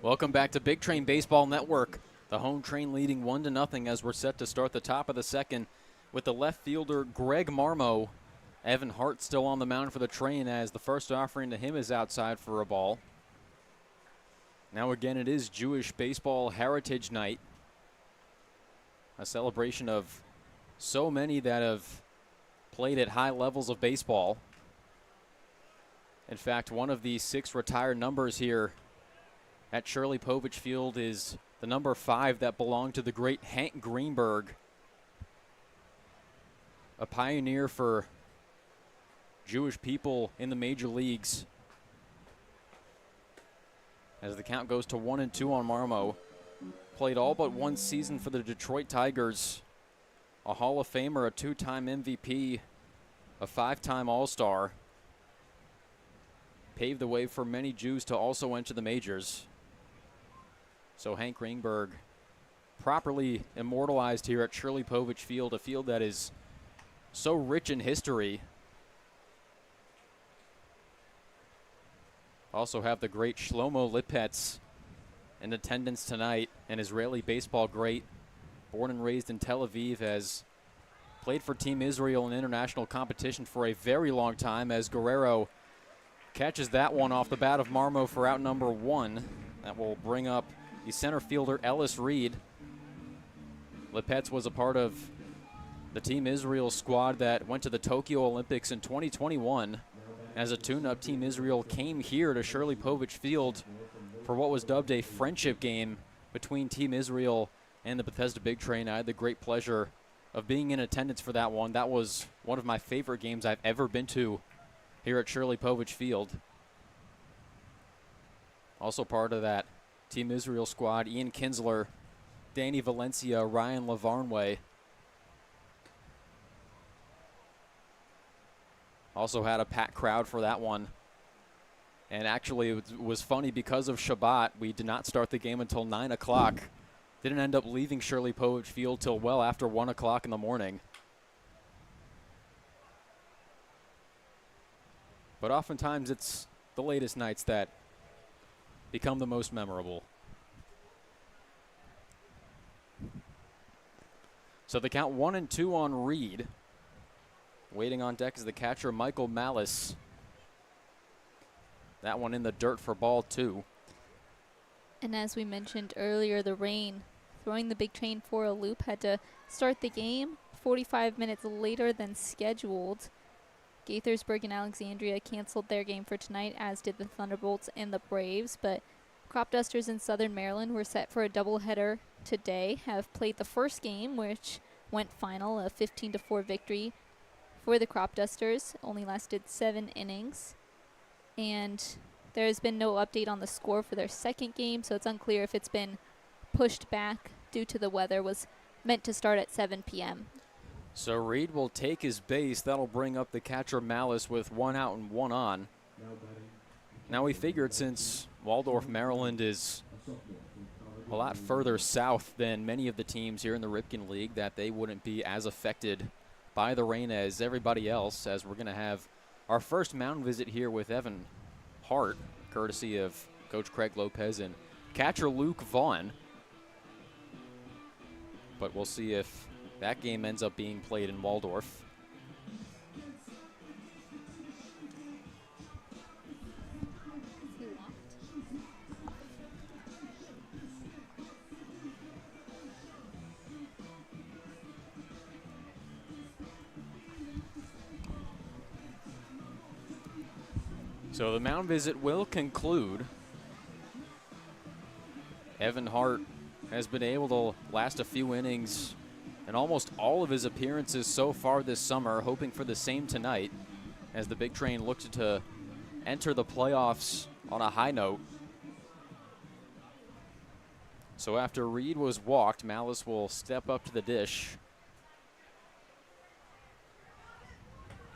Welcome back to Big Train Baseball Network. The home train leading 1-0 as we're set to start the top of the second with the left fielder Greg Marmo. Evan Hart still on the mound for the Train as the first offering to him is outside for a ball. Now again, it is Jewish Baseball Heritage Night, a celebration of so many that have played at high levels of baseball. In fact, one of the 6 retired numbers here at Shirley Povich Field is the number 5 that belonged to the great Hank Greenberg, a pioneer for Jewish people in the major leagues. As the count goes to 1-2 on Marmo, played all but 1 season for the Detroit Tigers, a Hall of Famer, a 2-time MVP, a 5-time All-Star, paved the way for many Jews to also enter the majors. So Hank Greenberg properly immortalized here at Shirley Povich Field, a field that is so rich in history. Also have the great Shlomo Lipetz in attendance tonight, an Israeli baseball great, born and raised in Tel Aviv, has played for Team Israel in international competition for a very long time, as Guerrero catches that one off the bat of Marmo for out number 1. That will bring up the center fielder Ellis Reed. Lipetz was a part of the Team Israel squad that went to the Tokyo Olympics in 2021. As a tune-up, Team Israel came here to Shirley Povich Field for what was dubbed a friendship game between Team Israel and the Bethesda Big Train. I had the great pleasure of being in attendance for that one. That was one of my favorite games I've ever been to here at Shirley Povich Field. Also part of that Team Israel squad, Ian Kinsler, Danny Valencia, Ryan Lavarnway. Also had a packed crowd for that one. And actually, it was funny because of Shabbat. We did not start the game until 9 o'clock. Didn't end up leaving Shirley Povich Field till well after 1 o'clock in the morning. But oftentimes, it's the latest nights that become the most memorable. So the count 1-2 on Reed. Waiting on deck is the catcher, Michael Malice. That one in the dirt for ball 2. And as we mentioned earlier, the rain throwing the Big Train for a loop, had to start the game 45 minutes later than scheduled. Gaithersburg and Alexandria canceled their game for tonight, as did the Thunderbolts and the Braves. But Crop Dusters in Southern Maryland were set for a doubleheader today, have played the first game, which went final, a 15-4 victory for the Crop Dusters. Only lasted 7 innings. And there has been no update on the score for their second game, so it's unclear if it's been pushed back due to the weather. Was meant to start at 7 p.m. So Reed will take his base. That'll bring up the catcher Malice with 1 out and 1 on. Now we figured, since Waldorf, Maryland is a lot further south than many of the teams here in the Ripken League, that they wouldn't be as affected by the rain as everybody else, as we're going to have our first mound visit here with Evan Hart, courtesy of Coach Craig Lopez and catcher Luke Vaughn. But we'll see if that game ends up being played in Waldorf. So the mound visit will conclude. Evan Hart has been able to last a few innings in almost all of his appearances so far this summer, hoping for the same tonight as the Big Train looks to enter the playoffs on a high note. So after Reed was walked, Malice will step up to the dish.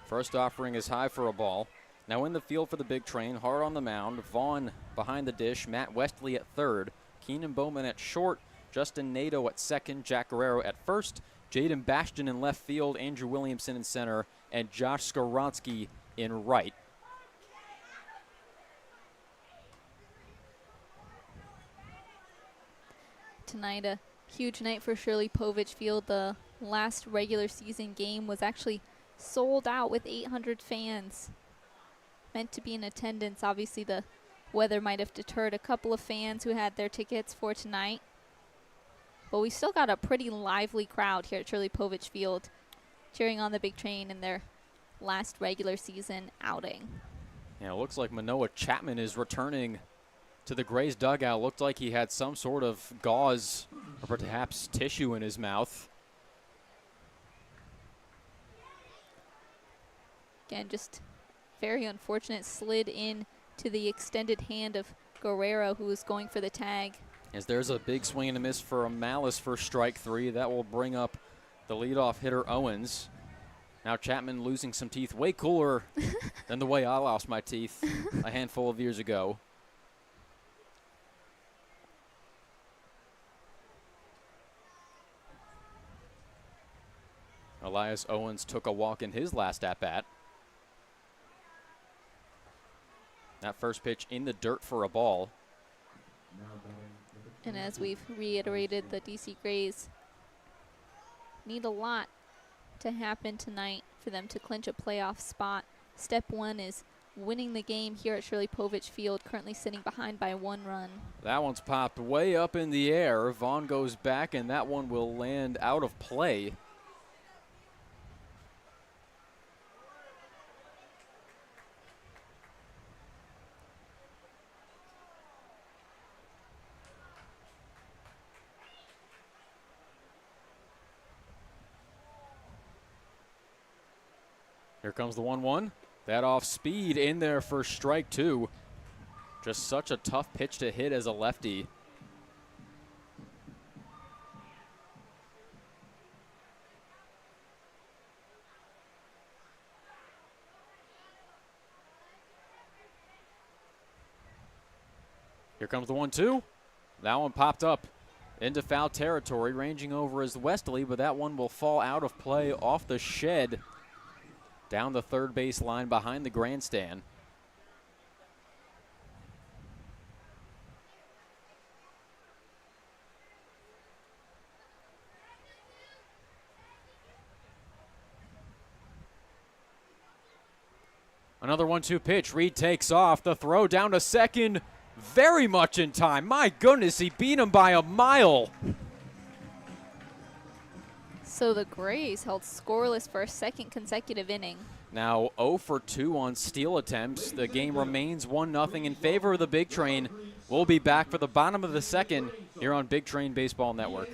First offering is high for a ball. Now in the field for the Big Train, Hart on the mound, Vaughn behind the dish, Matt Westley at third, Keenan Bowman at short, Justin Nato at second, Jack Guerrero at first, Jaden Bastion in left field, Andrew Williamson in center, and Josh Skoronsky in right. Tonight, a huge night for Shirley Povich Field. The last regular season game was actually sold out with 800 fans meant to be in attendance. Obviously, the weather might have deterred a couple of fans who had their tickets for tonight. But we still got a pretty lively crowd here at Shirley Povich Field cheering on the Big Train in their last regular season outing. Yeah, it looks like Manoah Chapman is returning to the Grays dugout. Looked like he had some sort of gauze or perhaps tissue in his mouth. Again, just very unfortunate, slid in to the extended hand of Guerrero, who was going for the tag. As there's a big swing and a miss for a Malice for strike 3. That will bring up the leadoff hitter Owens. Now Chapman losing some teeth, way cooler than the way I lost my teeth a handful of years ago. Elias Owens took a walk in his last at-bat. That first pitch in the dirt for a ball. And as we've reiterated, the DC Grays need a lot to happen tonight for them to clinch a playoff spot. Step one is winning the game here at Shirley Povich Field, currently sitting behind by 1 run. That one's popped way up in the air. Vaughn goes back, and that one will land out of play. Here comes the 1-1. That off speed in there for strike 2. Just such a tough pitch to hit as a lefty. Here comes the 1-2. That one popped up into foul territory, ranging over as Wesley, but that one will fall out of play off the shed down the third base line behind the grandstand. Another 1-2 pitch. Reed takes off. The throw down to second. Very much in time. My goodness, he beat him by a mile. So the Grays held scoreless for a second consecutive inning. Now 0 for 2 on steal attempts. The game remains 1-0 in favor of the Big Train. We'll be back for the bottom of the second here on Big Train Baseball Network.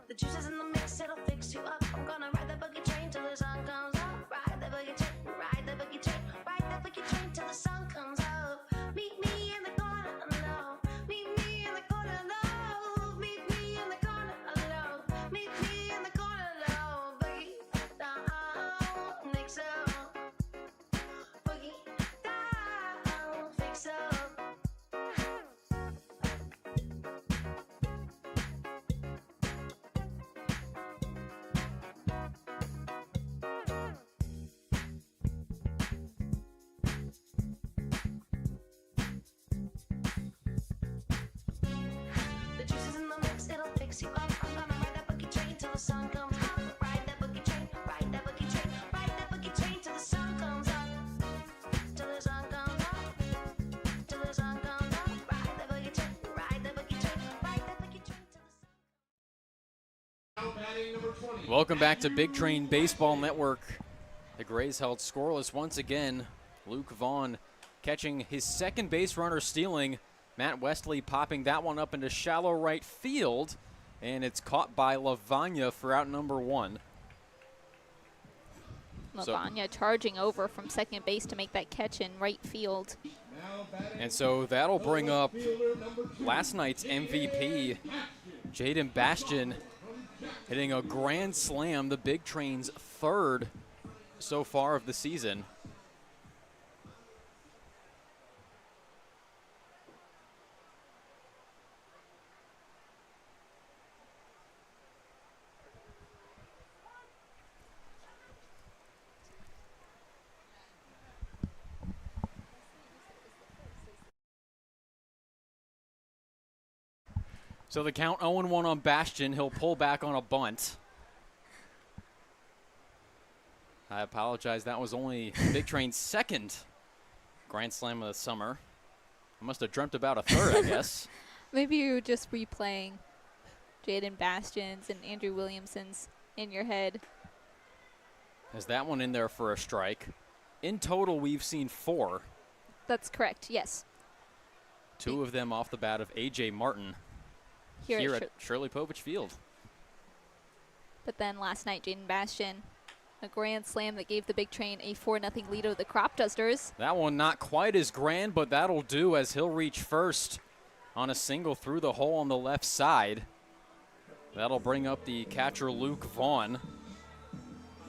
The juice is in the mix, it'll fix you up. I'm gonna ride the boogie train till the sun comes up. Ride the boogie train, ride the boogie train, ride the boogie train till the sun comes up. Meet me in the corner, no. Meet me in the corner, no. Meet me in the corner, no. Meet me in the corner, no. Boogie down, mix up. Boogie down, fix up. The juice is in the mix, it'll fix you up. I'm gonna ride that boogie train till the sun comes up. Ride that boogie train, ride that boogie train, ride that boogie train till the sun comes up. Till the sun comes up. Till the sun comes up. Ride that boogie train, ride that boogie train, ride that boogie train till the sun. Now batting number 20. Welcome back to Big Train Baseball Network. The Grays held scoreless once again. Luke Vaughn catching his second base runner stealing. Matt Wesley popping that one up into shallow right field, and it's caught by Lavagna for out number 1. Lavagna charging over from second base to make that catch in right field. Now batting And so that'll bring up fielder number 2. last night's MVP, Jaden Bastian, hitting a grand slam, the Big Train's third so far of the season. So the count 0-1 on Bastian. He'll pull back on a bunt. I apologize. That was only Big Train's second grand slam of the summer. I must have dreamt about a third, I guess. Maybe you were just replaying Jaden Bastian's and Andrew Williamson's in your head. Has that one in there for a strike. In total, we've seen 4. That's correct, yes. 2 of them off the bat of A.J. Martin here at Shirley Povich Field. But then last night, Jaden Bastian A grand slam that gave the Big Train a 4-0 lead over the Crop Dusters. That one not quite as grand, but that'll do as he'll reach first on a single through the hole on the left side. That'll bring up the catcher, Luke Vaughn.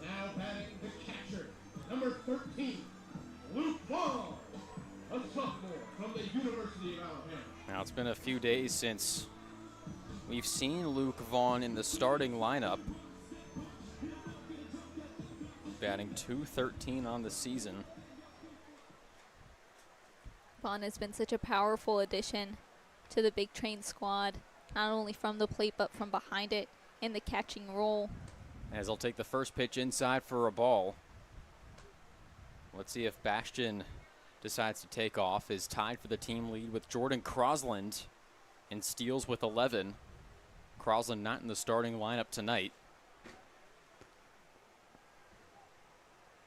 Now batting the catcher, number 13, Luke Vaughn, a sophomore from the University of Alabama. Now, it's been a few days since we've seen Luke Vaughn in the starting lineup. Batting .213 on the season. Vaughn has been such a powerful addition to the Big Train squad, not only from the plate but from behind it in the catching role. As he'll take the first pitch inside for a ball. Let's see if Bastion decides to take off. Is tied for the team lead with Jordan Crosland in steals with 11. Crosland not in the starting lineup tonight,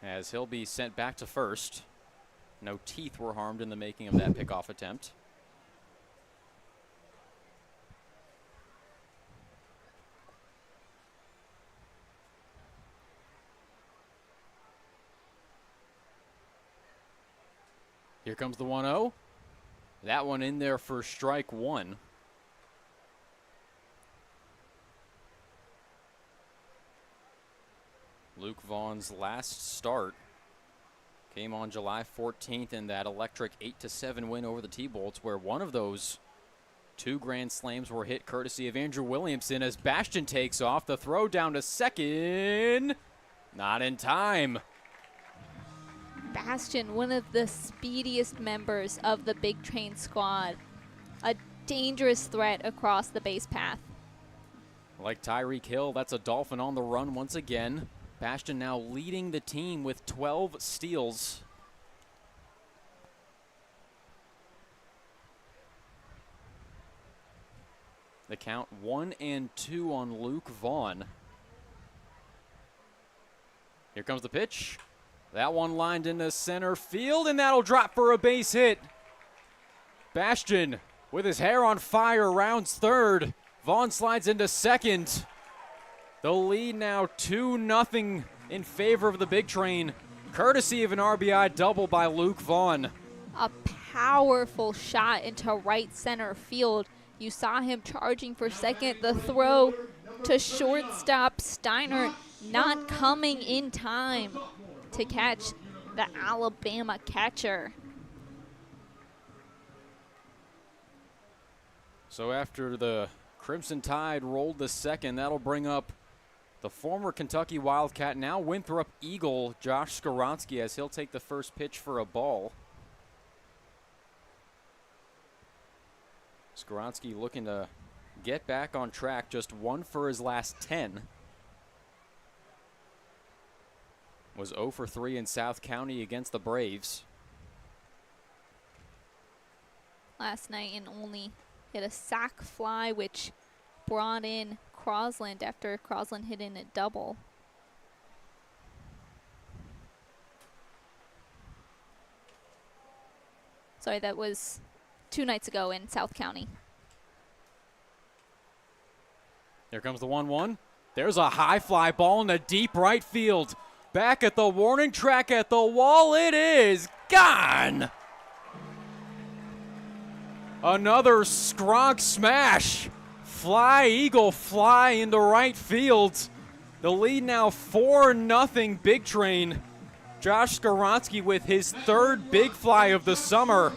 as he'll be sent back to first. No teeth were harmed in the making of that pickoff attempt. Here comes the 1-0. That one in there for strike one. Luke Vaughn's last start came on July 14th in that electric 8-7 win over the T-Bolts, where one of those two grand slams were hit courtesy of Andrew Williamson. As Bastion takes off, the throw down to second. Not in time. Bastion, one of the speediest members of the Big Train squad. A dangerous threat across the base path. Like Tyreek Hill, that's a Dolphin on the run once again. Bastion now leading the team with 12 steals. The count 1-2 on Luke Vaughn. Here comes the pitch. That one lined into center field, and that'll drop for a base hit. Bastion, with his hair on fire, rounds third. Vaughn slides into second. The lead now 2-0 in favor of the Big Train, courtesy of an RBI double by Luke Vaughn. A powerful shot into right center field. You saw him charging for second. The throw to shortstop Steiner not coming in time to catch the Alabama catcher. So after the Crimson Tide rolled the second, that'll bring up the former Kentucky Wildcat, now Winthrop Eagle, Josh Skoronsky, as he'll take the first pitch for a ball. Skoronsky looking to get back on track, just 1 for his last 10. Was 0 for 3 in South County against the Braves. Last night and only hit a sac fly, which brought in Crosland after Crosland hit in a double. Sorry, that was 2 nights ago in South County. Here comes the 1-1. There's a high fly ball in the deep right field. Back at the warning track at the wall, it is gone. Another Skronk smash. Fly, Eagle fly into right field. The lead now 4-0 Big Train. Josh Skoronsky with his third big fly of the summer.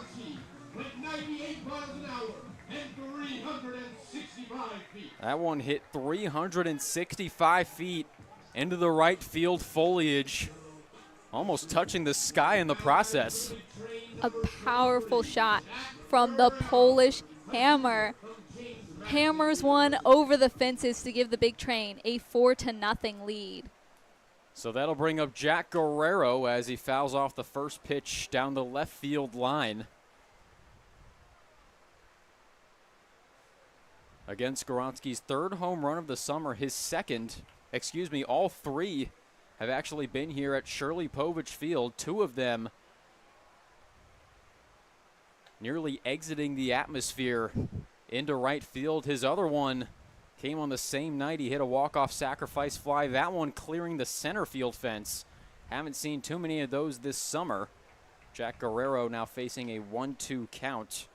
With 98 miles an hour and 365 feet. That one hit 365 feet into the right field foliage, almost touching the sky in the process. A powerful shot from the Polish Hammer. Hammers one over the fences to give the Big Train a 4-0 lead. So that'll bring up Jack Guerrero as he fouls off the first pitch down the left field line. Again, Skoronsky's third home run of the summer, his second. All three have actually been here at Shirley Povich Field. 2 of them nearly exiting the atmosphere into right field. His other one came on the same night. He hit a walk-off sacrifice fly. That one clearing the center field fence. Haven't seen too many of those this summer. Jack Guerrero now facing a 1-2 count.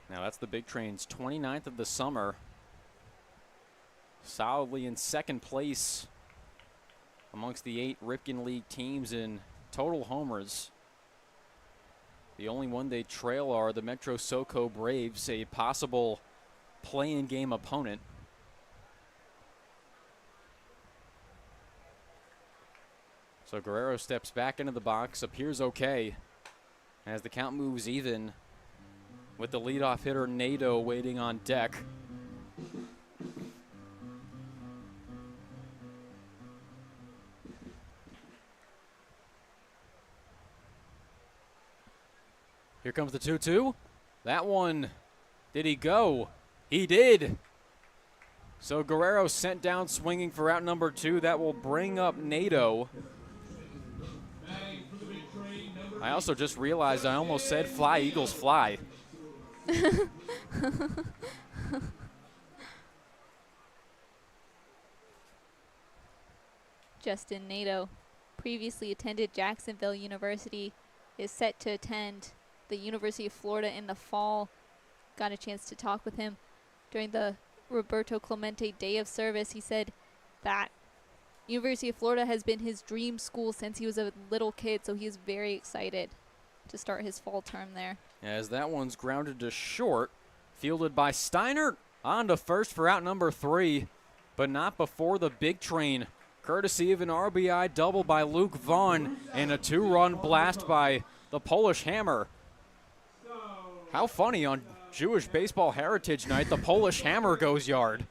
Now that's the Big Train's 29th of the summer. Solidly in second place amongst the 8 Ripken League teams in total homers. The only one they trail are the Metro SoCo Braves, a possible play-in game opponent. So Guerrero steps back into the box, appears okay as the count moves even with the leadoff hitter Nadeau waiting on deck. Here comes the 2-2. That one, did he go? He did. So Guerrero sent down swinging for out number 2. That will bring up Nadeau. I also just realized I almost said fly, Eagles fly. Justin Nadeau previously attended Jacksonville University, is set to attend the University of Florida in the fall. Got a chance to talk with him during the Roberto Clemente Day of Service. He said that University of Florida has been his dream school since he was a little kid, so he is very excited to start his fall term there. As that one's grounded to short, fielded by Steiner, on to first for out number 3, but not before the Big Train, courtesy of an RBI double by Luke Vaughn and a 2-run blast by the Polish Hammer. How funny, on Jewish Baseball Heritage Night, the Polish Hammer goes yard.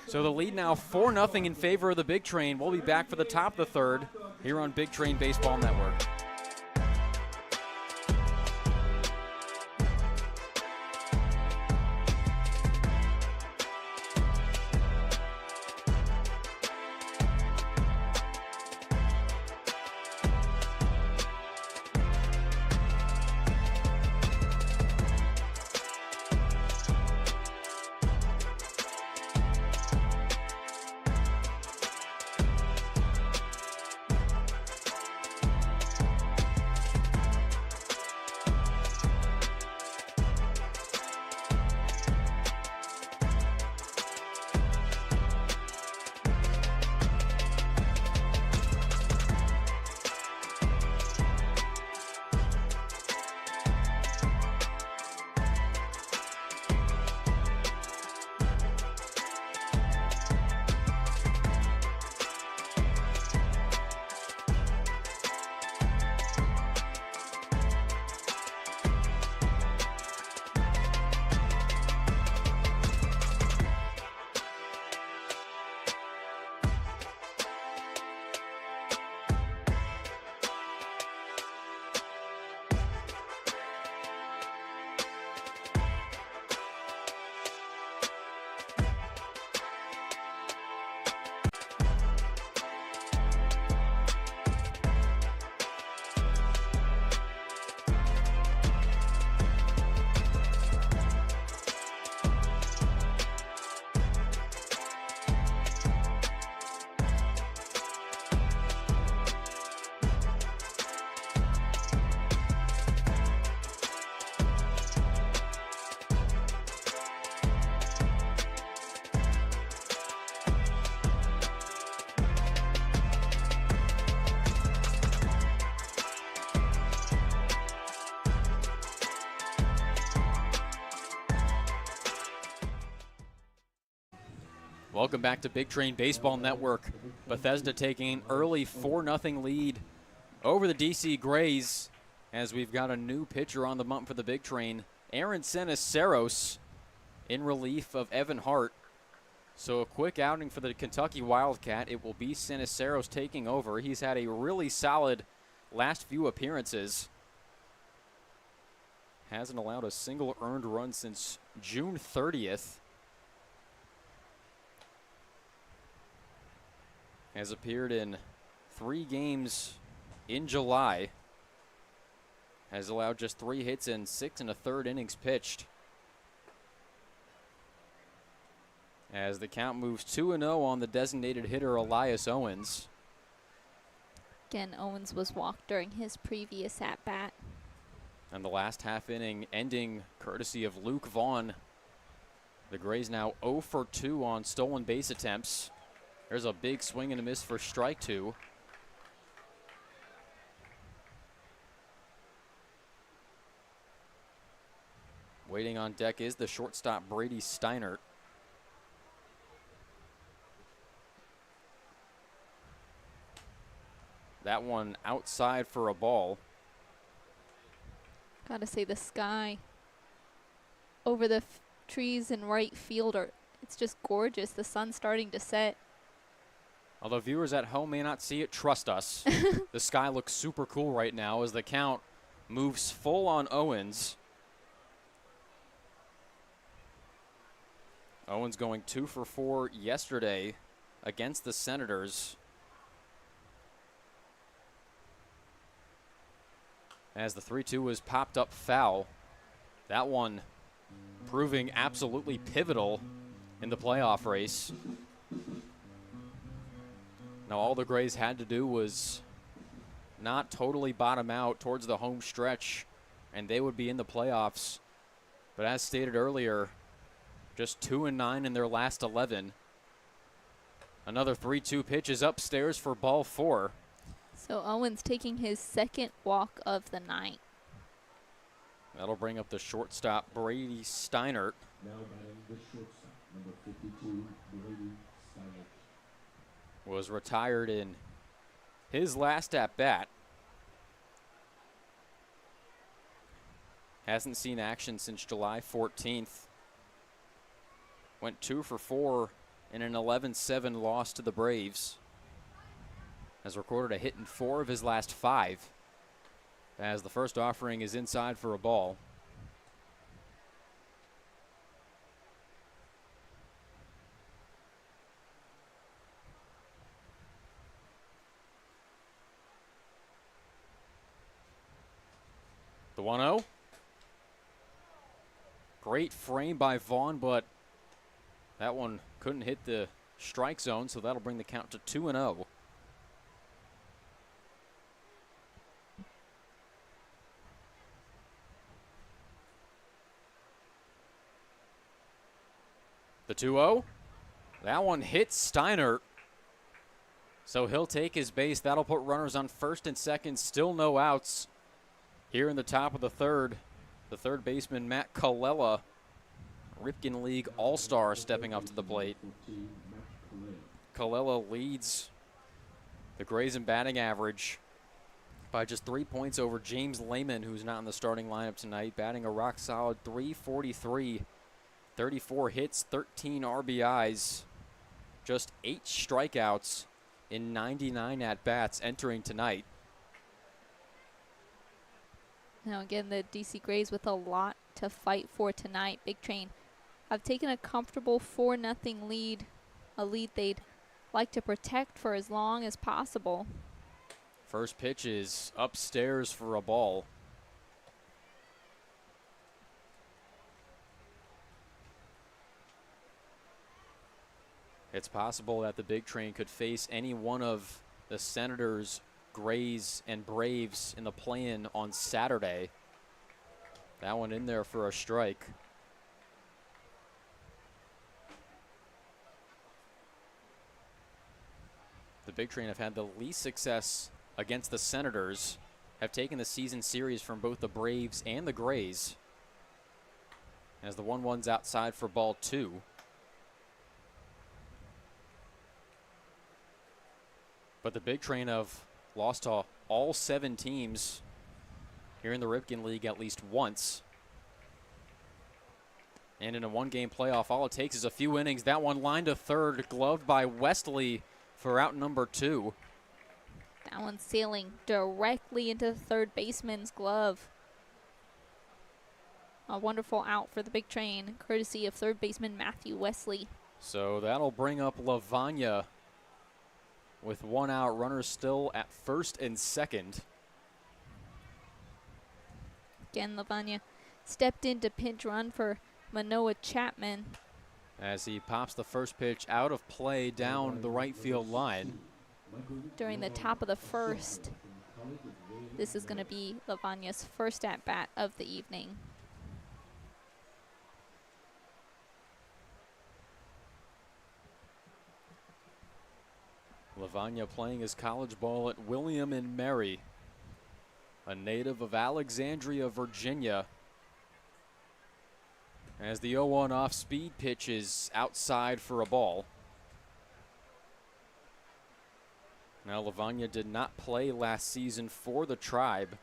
So the lead now 4-0 in favor of the Big Train. We'll be back for the top of the third here on Big Train Baseball Network. Welcome back to Big Train Baseball Network. Bethesda taking an early 4-0 lead over the DC Grays as we've got a new pitcher on the mound for the Big Train, Aaron Seniceros, in relief of Evan Hart. So a quick outing for the Kentucky Wildcat. It will be Seniceros taking over. He's had a really solid last few appearances. Hasn't allowed a single earned run since June 30th. has appeared in 3 games in July. Has allowed just 3 hits in 6 1/3 innings pitched. As the count moves 2-0 on the designated hitter Elias Owens. Again, Owens was walked during his previous at-bat. And the last half inning ending courtesy of Luke Vaughn. The Grays now 0 for 2 on stolen base attempts. There's a big swing and a miss for strike 2. Waiting on deck is the shortstop Brady Steinert. That one outside for a ball. Gotta say, the sky over the trees in right field it's just gorgeous. The sun's starting to set. Although viewers at home may not see it, trust us. The sky looks super cool right now as the count moves full on Owens. Owens going 2 for 4 yesterday against the Senators. As the 3-2 was popped up foul. That one proving absolutely pivotal in the playoff race. Now all the Grays had to do was not totally bottom out towards the home stretch, and they would be in the playoffs. But as stated earlier, just 2-9 in their last 11. Another 3-2 pitch is upstairs for ball 4. So Owens taking his second walk of the night. That'll bring up the shortstop, Brady Steinert. Now batting the shortstop, number 52, Brady Steinert. Was retired in his last at-bat. Hasn't seen action since July 14th. Went 2 for 4 in an 11-7 loss to the Braves. Has recorded a hit in 4 of his last 5. As the first offering is inside for a ball. The 1-0. Great frame by Vaughn, but that one couldn't hit the strike zone, so that'll bring the count to 2-0. The 2-0. That one hits Steinert. So he'll take his base. That'll put runners on first and second. Still no outs. Here in the top of the third, the third baseman, Matt Colella, Ripken League All-Star, stepping up to the plate. Colella leads the Grays in batting average by just 3 points over James Lehman, who's not in the starting lineup tonight, batting a rock-solid .343. 34 hits, 13 RBIs, just 8 strikeouts in 99 at-bats entering tonight. Now again, the DC Grays with a lot to fight for tonight. Big Train have taken a comfortable 4-0 lead, a lead they'd like to protect for as long as possible. First pitch is upstairs for a ball. It's possible that the Big Train could face any one of the Senators, Grays, and Braves in the play-in on Saturday. That one in there for a strike. The Big Train have had the least success against the Senators, have taken the season series from both the Braves and the Grays. As the 1-1's outside for ball 2. But the Big Train have lost to all 7 teams here in the Ripken League at least once. And in a 1-game playoff, all it takes is a few innings. That one lined to third, gloved by Wesley for out number 2. That one sailing directly into the third baseman's glove. A wonderful out for the Big Train, courtesy of third baseman Matthew Wesley. So that'll bring up Lavagna with 1 out, runners still at first and second. Again, Lavanya stepped in to pinch run for Manoa Chapman. As he pops the first pitch out of play down the right field line. During the top of the first. This is going to be Lavanya's first at-bat of the evening. Lavanya playing his college ball at William and Mary, a native of Alexandria, Virginia. As the 0-1 off-speed pitch is outside for a ball. Now, Lavanya did not play last season for the Tribe,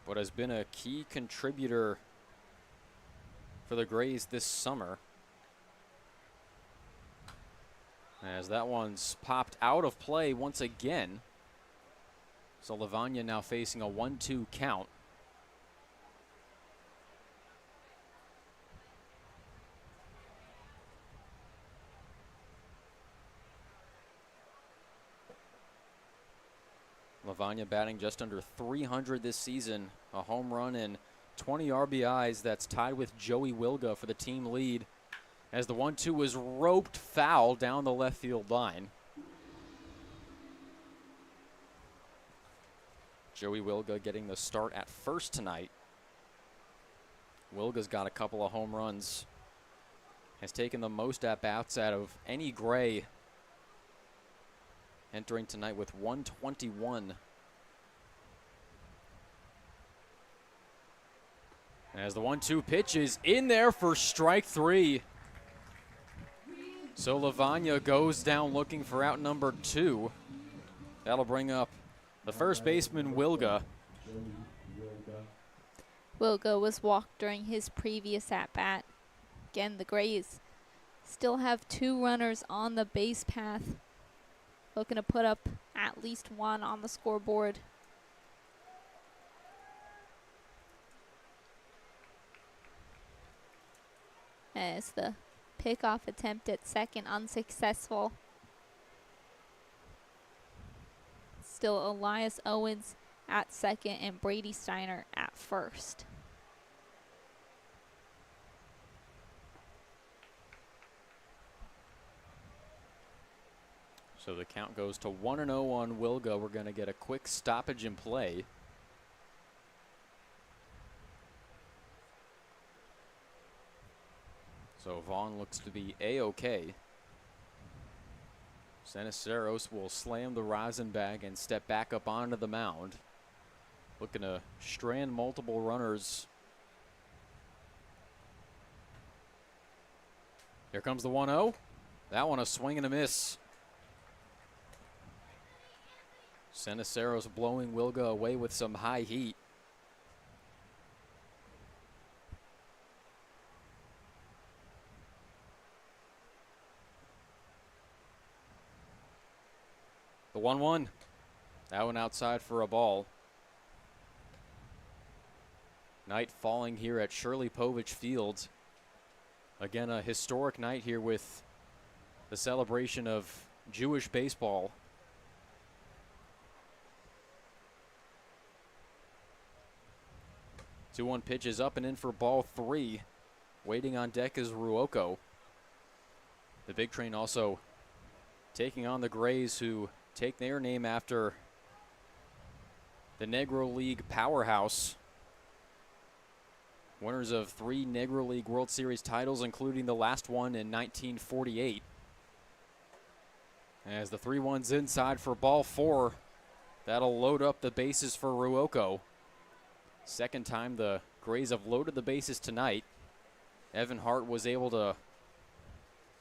but has been a key contributor for the Grays this summer. As that one's popped out of play once again. So Lavanya now facing a 1-2 count. Lavanya batting just under 300 this season. A home run and 20 RBIs. That's tied with Joey Wilga for the team lead. As the 1-2 was roped foul down the left field line. Joey Wilga getting the start at first tonight. Wilga's got a couple of home runs. Has taken the most at-bats out of any Gray. Entering tonight with 121. As the 1-2 pitch is in there for strike 3. So Lavanya goes down looking for out number 2. That'll bring up the first baseman, Wilga. Wilga was walked during his previous at-bat. Again, the Grays still have 2 runners on the base path. Looking to put up at least 1 on the scoreboard. As the pickoff attempt at second unsuccessful. Still Elias Owens at second and Brady Steiner at first. So the count goes to 1-0 on Wilga. We're going to get a quick stoppage in play. So Vaughn looks to be A-OK. Ceniceros will slam the rosin bag and step back up onto the mound. Looking to strand multiple runners. Here comes the 1-0. That one a swing and a miss. Ceniceros blowing Wilga away with some high heat. The 1-1. That one outside for a ball. Night falling here at Shirley Povich Field. Again, a historic night here with the celebration of Jewish baseball. 2-1 pitch is up and in for ball 3. Waiting on deck is Ruoko. The Big Train also taking on the Grays, who take their name after the Negro League powerhouse. Winners of 3 Negro League World Series titles, including the last one in 1948. As the 3-1's inside for ball 4, that'll load up the bases for Ruoko. Second time the Grays have loaded the bases tonight. Evan Hart was able to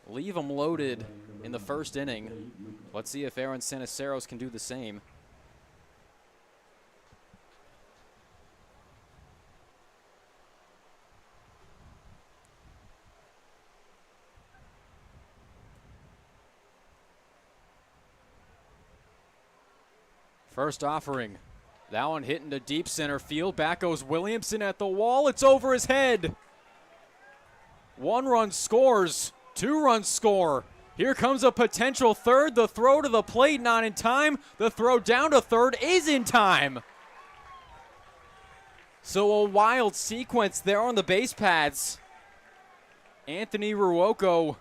leave them loaded in the first inning. Let's see if Aaron Ceniceros can do the same. First offering. That one hit into deep center field. Back goes Williamson at the wall. It's over his head. 1 run scores. 2 runs score. Here comes a potential third. The throw to the plate, not in time. The throw down to third is in time. So a wild sequence there on the base pads. Anthony Ruocco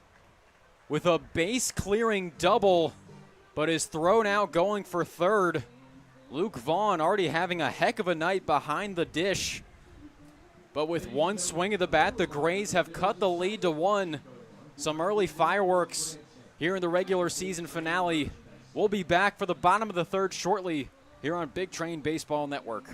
with a base-clearing double, but is thrown out going for third. Luke Vaughn already having a heck of a night behind the dish. But with one swing of the bat, the Grays have cut the lead to 1. Some early fireworks here in the regular season finale. We'll be back for the bottom of the third shortly here on Big Train Baseball Network.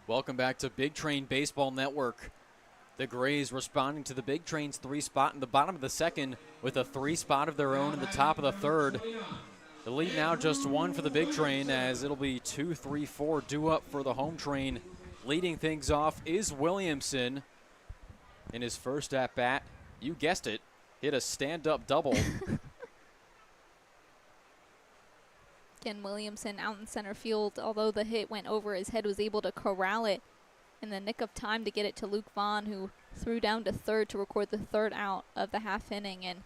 Welcome back to Big Train Baseball Network. The Grays responding to the Big Train's 3 spot in the bottom of the second with a 3 spot of their own in the top of the third. The lead now just 1 for the Big Train, as it'll be 2, 3, 4 due up for the home train. Leading things off is Williamson in his first at-bat. You guessed it, hit a stand-up double. Ken Williamson out in center field, although the hit went over his head, was able to corral it in the nick of time to get it to Luke Vaughn, who threw down to third to record the third out of the half inning and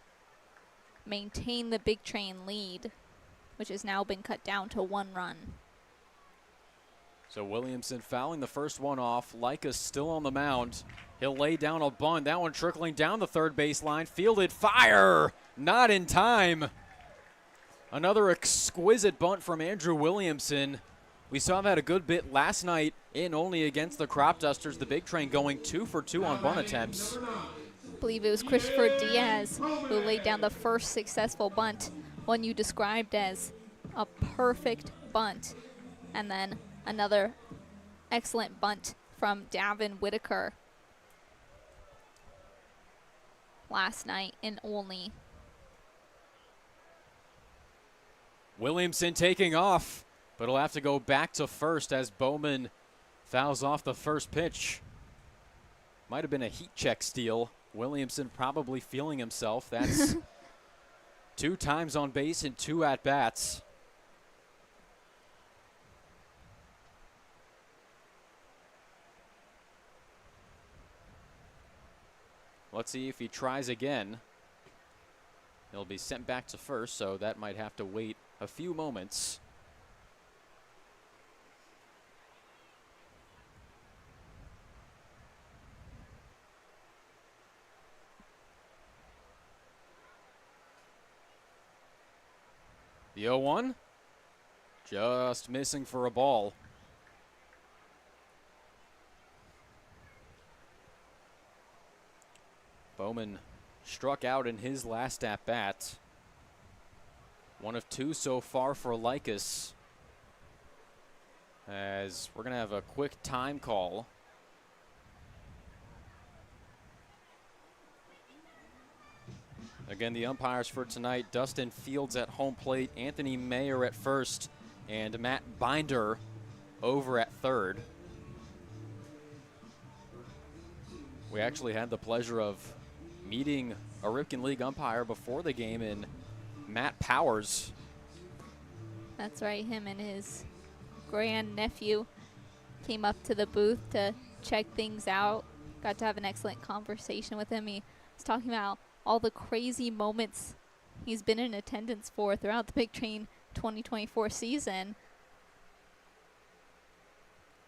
maintain the Big Train lead, which has now been cut down to 1 run. So Williamson fouling the first one off. Leica's still on the mound. He'll lay down a bunt. That one trickling down the third baseline. Fielded, fire! Not in time. Another exquisite bunt from Andrew Williamson. We saw that a good bit last night in only against the Crop Dusters. The Big Train going 2 for 2 on bunt attempts. I believe it was Christopher Diaz who laid down the first successful bunt, one you described as a perfect bunt. And then another excellent bunt from Davin Whitaker last night in Olney. Williamson taking off, but he'll have to go back to first as Bowman fouls off the first pitch. Might have been a heat check steal. Williamson probably feeling himself. That's 2 times on base and 2 at-bats. Let's see if he tries again. He'll be sent back to first, so that might have to wait a few moments. The 0-1, just missing for a ball. Bowman struck out in his last at-bat. 1 of 2 so far for Lycus. As we're going to have a quick time call. Again, the umpires for tonight, Dustin Fields at home plate, Anthony Mayer at first, and Matt Binder over at third. We actually had the pleasure of meeting a Ripken League umpire before the game in Matt Powers, That's right. Him and his grandnephew came up to the booth to check things out. Got to have an excellent conversation with him. He was talking about all the crazy moments he's been in attendance for throughout the Big Train 2024 season.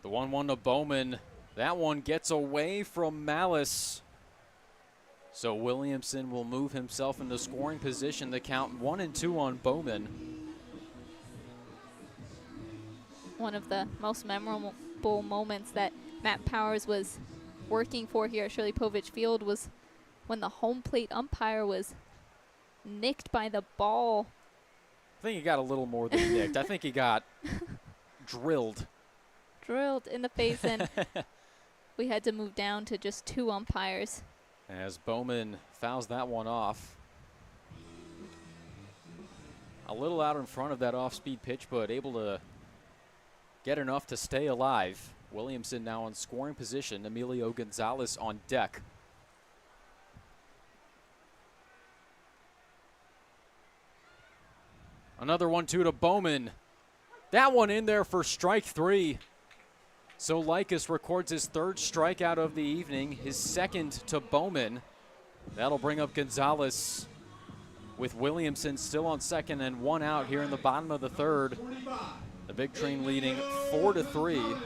The 1-1 to Bowman. That one gets away from Malice. So Williamson will move himself into scoring position. The count 1-2 on Bowman. One of the most memorable moments that Matt Powers was working for here at Shirley Povich Field was when the home plate umpire was nicked by the ball. I think he got a little more than nicked. I think he got drilled. Drilled in the face, and we had to move down to just 2 umpires. As Bowman fouls that one off. A little out in front of that off-speed pitch, but able to get enough to stay alive. Williamson now in scoring position. Emilio Gonzalez on deck. Another 1-2 to Bowman. That one in there for strike 3. So Likas records his 3rd strikeout of the evening, his 2nd to Bowman. That'll bring up Gonzalez with Williamson still on 2nd and 1 out here in the bottom of the 3rd. The Big Train leading 4-3.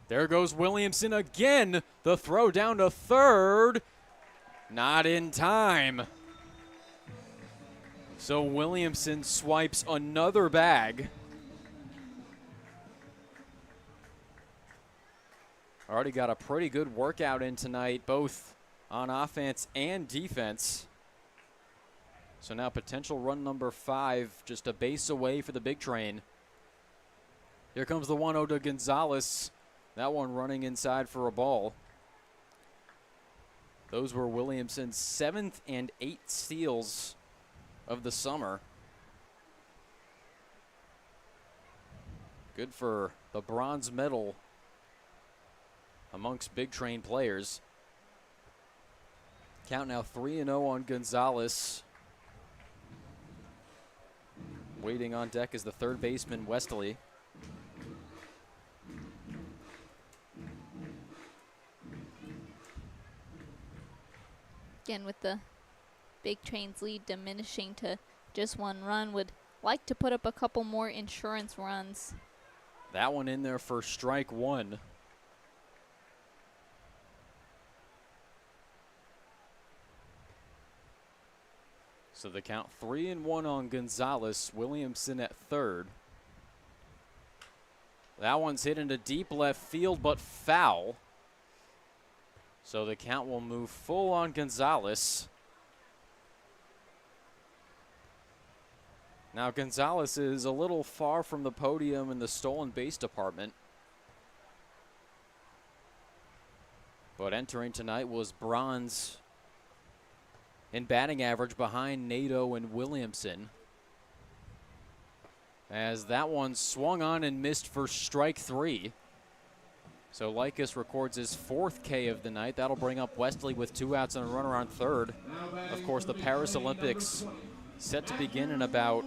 There goes Williamson again. The throw down to 3rd. Not in time. So Williamson swipes another bag. Already got a pretty good workout in tonight, both on offense and defense. So now potential run number 5, just a base away for the Big Train. Here comes the 1-0 to Gonzalez. That one running inside for a ball. Those were Williamson's 7th and 8th steals of the summer. Good for the bronze medal amongst Big Train players. Count now 3-0 on Gonzalez. Waiting on deck is the 3rd baseman, Wesley. Again, with the Big Train's lead diminishing to just 1 run, would like to put up a couple more insurance runs. That one in there for strike 1. So the count 3-1 on Gonzalez. Williamson at 3rd. That one's hit into deep left field, but foul. So the count will move full on Gonzalez. Now Gonzalez is a little far from the podium in the stolen base department. But entering tonight was bronze in batting average behind Nato and Williamson. As that one swung on and missed for strike 3. So Likas records his 4th K of the night. That'll bring up Wesley with 2 outs and a runner on 3rd. Of course, the Paris Olympics set to begin in about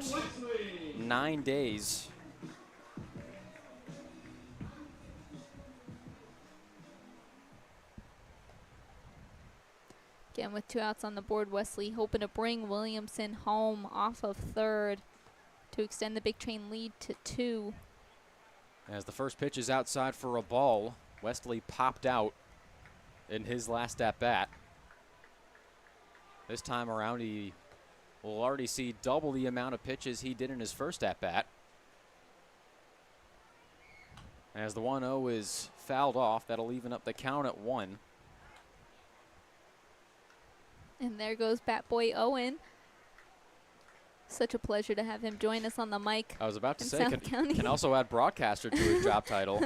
9 days. Again, with 2 outs on the board, Wesley hoping to bring Williamson home off of 3rd to extend the Big Train lead to 2. As the first pitch is outside for a ball, Wesley popped out in his last at-bat. This time around, he will already see double the amount of pitches he did in his first at-bat. As the 1-0 is fouled off, that'll even up the count at 1. And there goes Bat Boy Owen. Such a pleasure to have him join us on the mic. I was about to in say, South County. can also add broadcaster to his job title.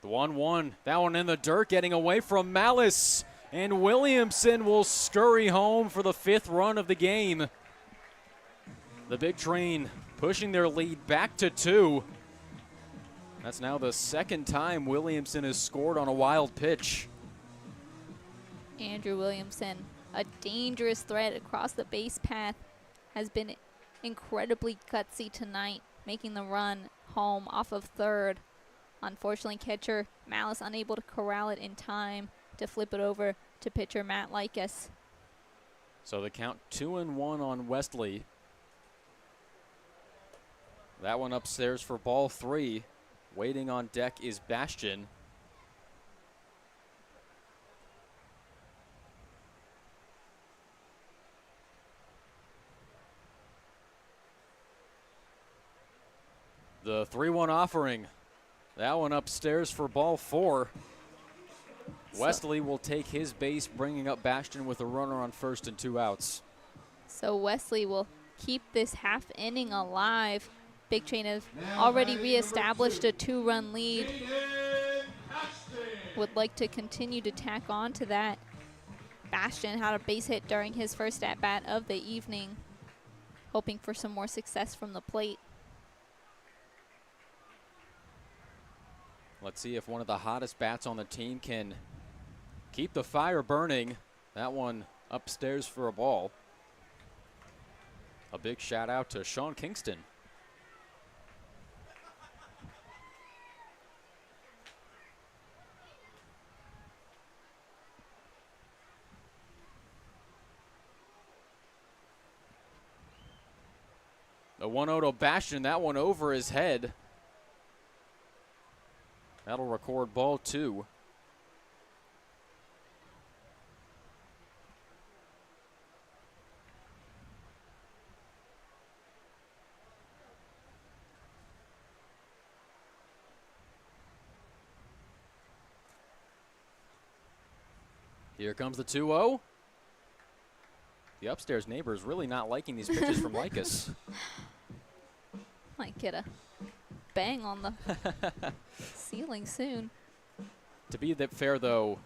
The 1-1, that one in the dirt, getting away from Malice. And Williamson will scurry home for the 5th run of the game. The Big Train pushing their lead back to 2. That's now the 2nd time Williamson has scored on a wild pitch. Andrew Williamson, a dangerous threat across the base path, has been incredibly gutsy tonight, making the run home off of 3rd. Unfortunately, catcher Malice unable to corral it in time to flip it over to pitcher Matt Likas. So the count 2-1 on Wesley. That one upstairs for ball 3. Waiting on deck is Bastion. The 3-1 offering. That one upstairs for ball 4. Wesley will take his base, bringing up Bastion with a runner on 1st and 2 outs. So Wesley will keep this half inning alive. Big Train has already reestablished a 2-run lead. Would like to continue to tack on to that. Bastion had a base hit during his first at-bat of the evening, hoping for some more success from the plate. Let's see if one of the hottest bats on the team can keep the fire burning. That one upstairs for a ball. A big shout out to Sean Kingston. The 1-0 to Bastion, that one over his head. That'll record ball 2. Here comes the 2-0. The upstairs neighbor is really not liking these pitches from Likas. Might get a bang on the ceiling soon. To be that fair, though,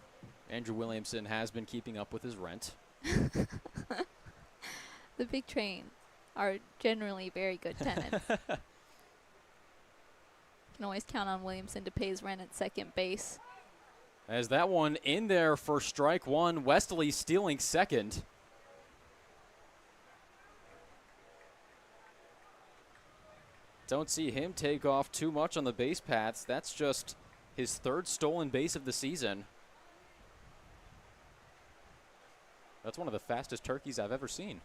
Andrew Williamson has been keeping up with his rent. The Big Train are generally very good tenants. Can always count on Williamson to pay his rent at second base. As that one in there for strike 1, Wesley stealing second. Don't see him take off too much on the base paths. That's just his 3rd stolen base of the season. That's one of the fastest turkeys I've ever seen.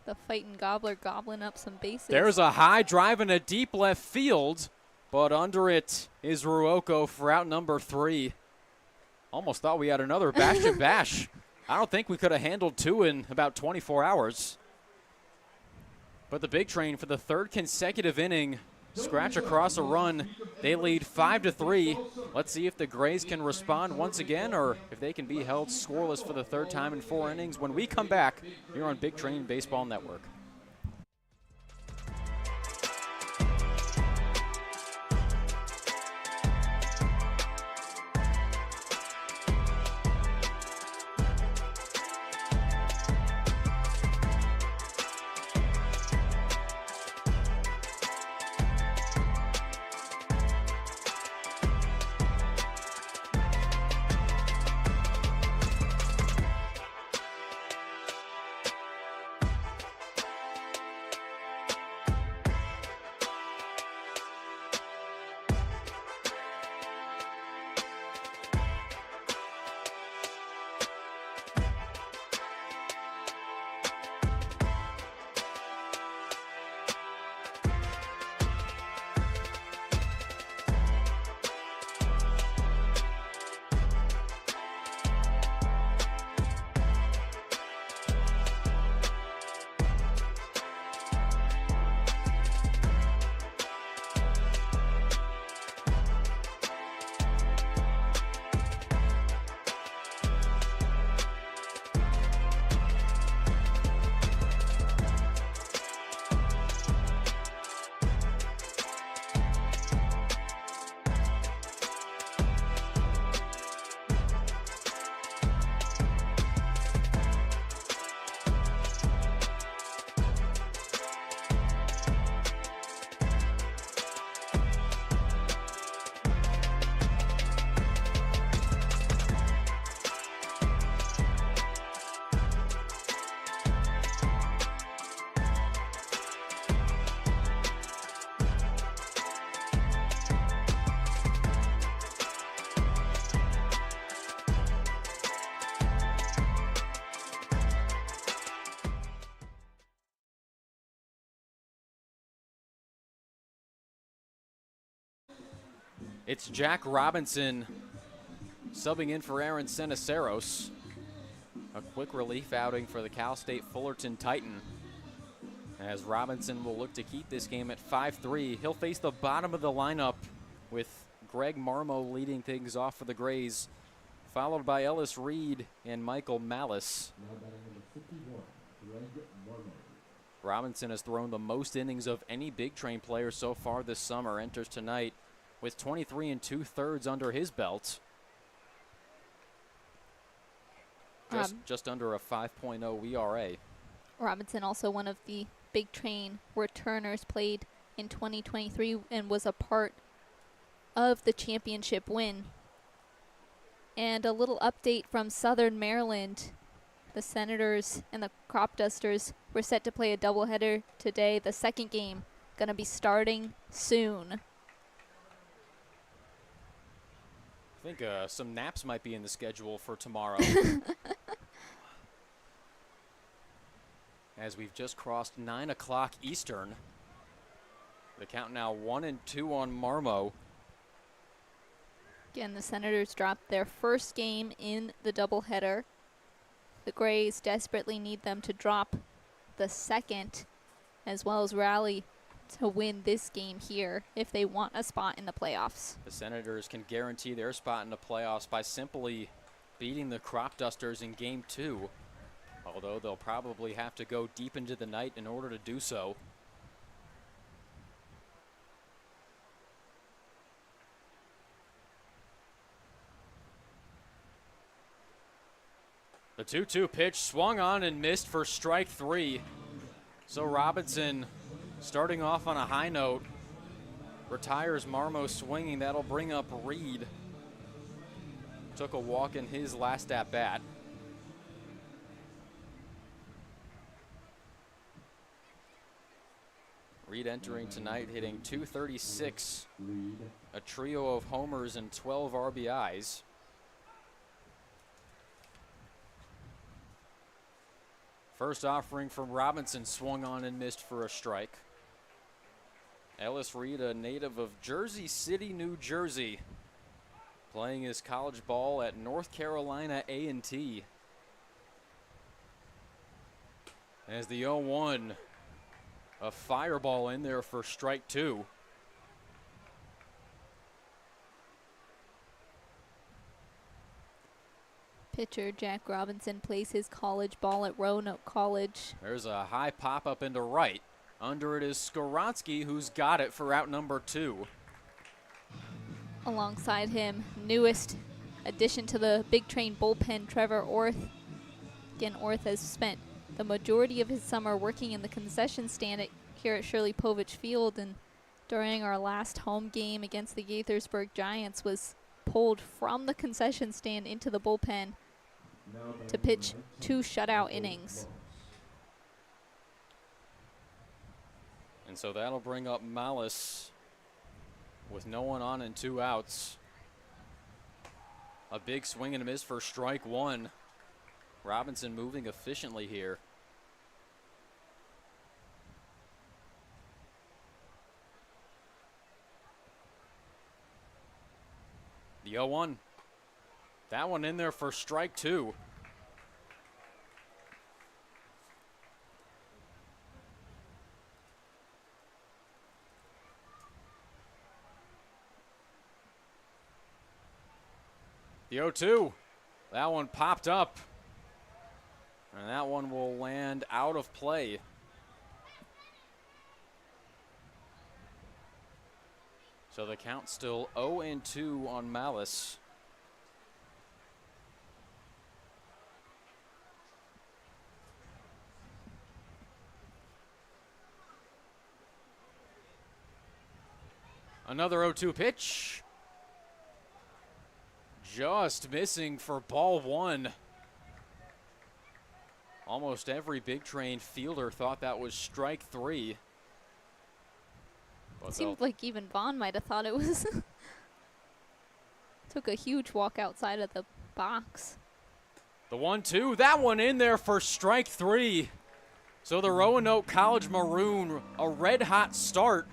The fighting gobbler gobbling up some bases. There's a high drive in a deep left field, but under it is Ruoko for out number 3. Almost thought we had another Bastion bash. I don't think we could have handled 2 in about 24 hours. But the Big Train, for the 3rd consecutive inning, scratch across a run. They lead 5-3. Let's see if the Grays can respond once again, or if they can be held scoreless for the 3rd time in 4 innings when we come back here on Big Train Baseball Network. It's Jack Robinson subbing in for Aaron Seniceros. A quick relief outing for the Cal State Fullerton Titan, as Robinson will look to keep this game at 5-3. He'll face the bottom of the lineup with Greg Marmo leading things off for the Grays, followed by Ellis Reed and Michael Malice. Now batting number 51, Greg Marmo. Robinson has thrown the most innings of any Big Train player so far this summer. Enters tonight with 23 2/3 under his belt. Just under a 5.0 ERA. Robinson also one of the Big Train returners, played in 2023 and was a part of the championship win. And a little update from Southern Maryland. The Senators and the Crop Dusters were set to play a doubleheader today. The second game going to be starting soon. I think some naps might be in the schedule for tomorrow. As we've just crossed 9 o'clock Eastern. The count now 1-2 on Marmo. Again, the Senators dropped their first game in the doubleheader. The Grays desperately need them to drop the second, as well as rally to win this game here if they want a spot in the playoffs. The Senators can guarantee their spot in the playoffs by simply beating the Crop Dusters in Game 2, although they'll probably have to go deep into the night in order to do so. The 2-2 pitch swung on and missed for strike 3. So Robinson, starting off on a high note, retires Marmo swinging. That'll bring up Reed. Took a walk in his last at bat. Reed entering tonight, hitting .236, Reed. a trio of homers and 12 RBIs. First offering from Robinson swung on and missed for a strike. Ellis Reed, a native of Jersey City, New Jersey, playing his college ball at North Carolina A&T. As the 0-1, a fireball in there for strike 2. Pitcher Jack Robinson plays his college ball at Roanoke College. There's a high pop up into right. Under it is Skowronski, who's got it for out number 2. Alongside him, newest addition to the Big Train bullpen, Trevor Orth. Again, Orth has spent the majority of his summer working in the concession stand here at Shirley Povich Field, and during our last home game against the Gaithersburg Giants was pulled from the concession stand into the bullpen to pitch 2 shutout innings. And so that'll bring up Malice with no one on and 2 outs. A big swing and a miss for strike 1. Robinson moving efficiently here. The 0-1. That one in there for strike 2. The 0-2. That one popped up. And that one will land out of play. So the count's still 0-2 on Malice. Another 0-2 pitch. Just missing for ball 1. Almost every Big Train fielder thought that was strike 3. It seemed like even Vaughn might have thought it was. Took a huge walk outside of the box. The 1-2, that one in there for strike 3. So the Roanoke College Maroon, a red-hot start,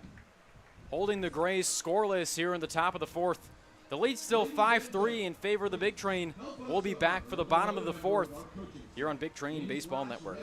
holding the Grays scoreless here in the top of the fourth. The lead's still 5-3 in favor of the Big Train. We'll be back for the bottom of the fourth here on Big Train Baseball Network.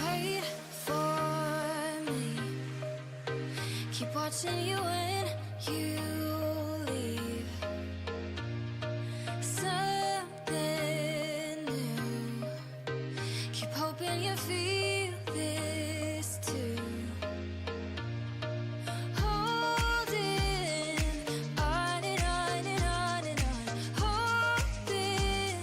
Wait for me. Keep watching you when you leave. Something new. Keep hoping you feel this too. Holding on and on and on and on. Hoping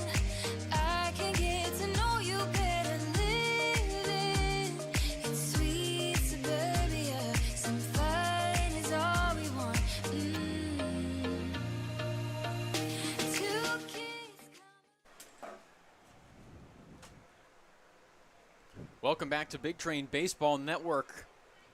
I can get to know you better. Living in sweet suburbia. Some fun is all we want. Two kids. Welcome back to Big Train Baseball Network.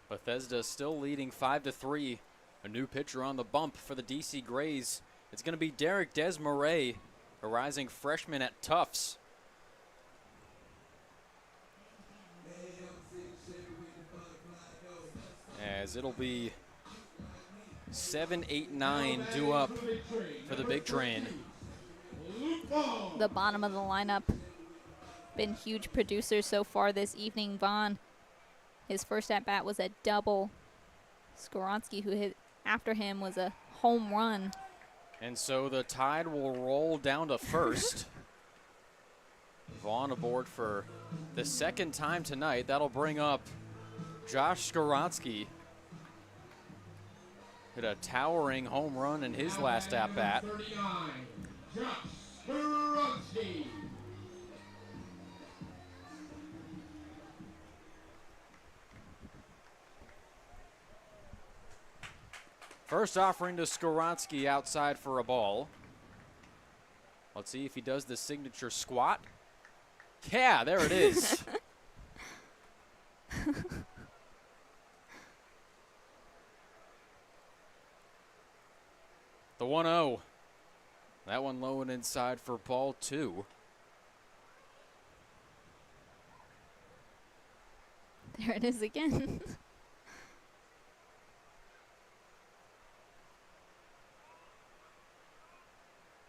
Bethesda still leading 5-3. A new pitcher on the bump for the DC Grays. It's going to be Derek Desmarais, a rising freshman at Tufts. As it'll be 7, 8, 9 due up for the Big Train. The bottom of the lineup. Been huge producers so far this evening. Vaughn, his first at-bat was a double. Skoronski, who hit after him, was a home run. And so the Tide will roll down to first. Vaughn aboard for the second time tonight. That'll bring up Josh Skoronski. Hit a towering home run in his last at-bat. 39, Josh Skoronski. First offering to Skoronski outside for a ball. Let's see if he does the signature squat. Yeah, there it is. The 1-0. That one low and inside for ball 2. There it is again.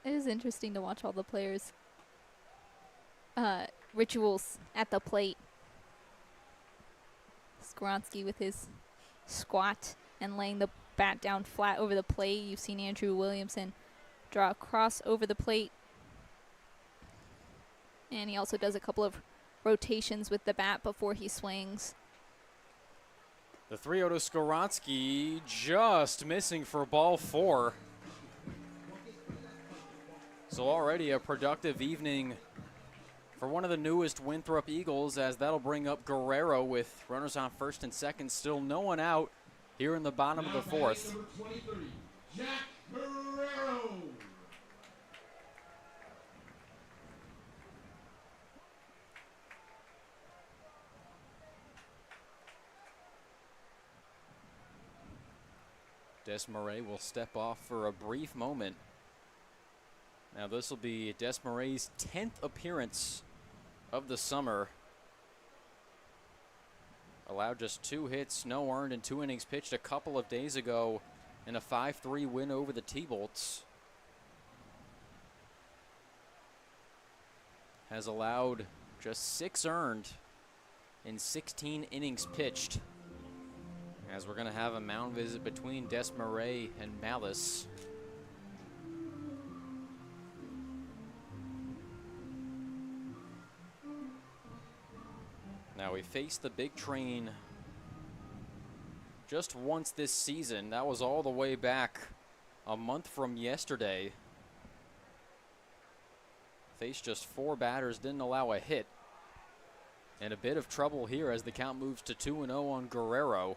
It is interesting to watch all the players' rituals at the plate. Skoronski with his squat and laying the bat down flat over the plate. You've seen Andrew Williamson draw a cross over the plate. And he also does a couple of rotations with the bat before he swings. The 3-0 to Skoronski, just missing for ball 4. So already a productive evening for one of the newest Winthrop Eagles, as that'll bring up Guerrero with runners on first and second. Still no one out here in the bottom of the fourth. Number 23, Jack Guerrero. Desmarais will step off for a brief moment. Now this will be Desmarais' 10th appearance of the summer. Allowed just 2 hits, no earned, and 2 innings pitched a couple of days ago in a 5-3 win over the T-Bolts. Has allowed just 6 earned in 16 innings pitched. As we're going to have a mound visit between Desmarais and Malice. Now we faced the Big Train just once this season. That was all the way back a month from yesterday, faced just 4 batters, didn't allow a hit. And a bit of trouble here as the count moves to 2-0 on Guerrero.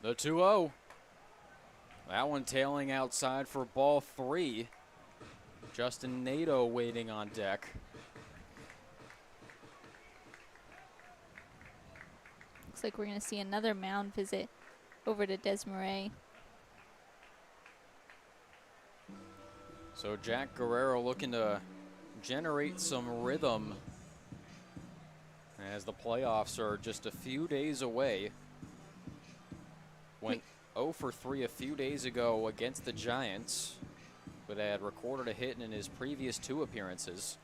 The 2-0. That one tailing outside for ball 3. Justin Nato waiting on deck. Looks like we're going to see another mound visit over to Desmarais. So Jack Guerrero looking to generate some rhythm as the playoffs are just a few days away. Went 0 for 3 a few days ago against the Giants, but had recorded a hit in his previous 2 appearances.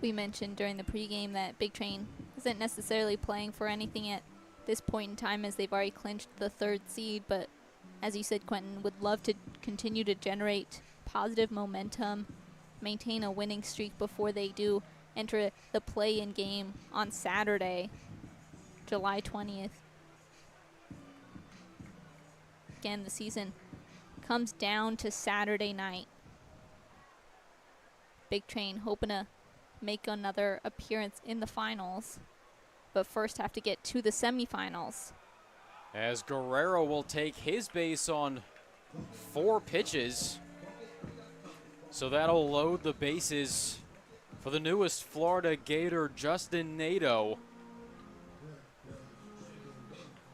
We mentioned during the pregame that Big Train isn't necessarily playing for anything at this point in time as they've already clinched the 3rd seed, but as you said, Quentin, would love to continue to generate positive momentum, maintain a winning streak before they do enter the play-in game on Saturday, July 20th. Again, the season comes down to Saturday night. Big Train hoping to make another appearance in the finals, but first have to get to the semifinals. As Guerrero will take his base on 4 pitches. So that'll load the bases for the newest Florida Gator, Justin Nato.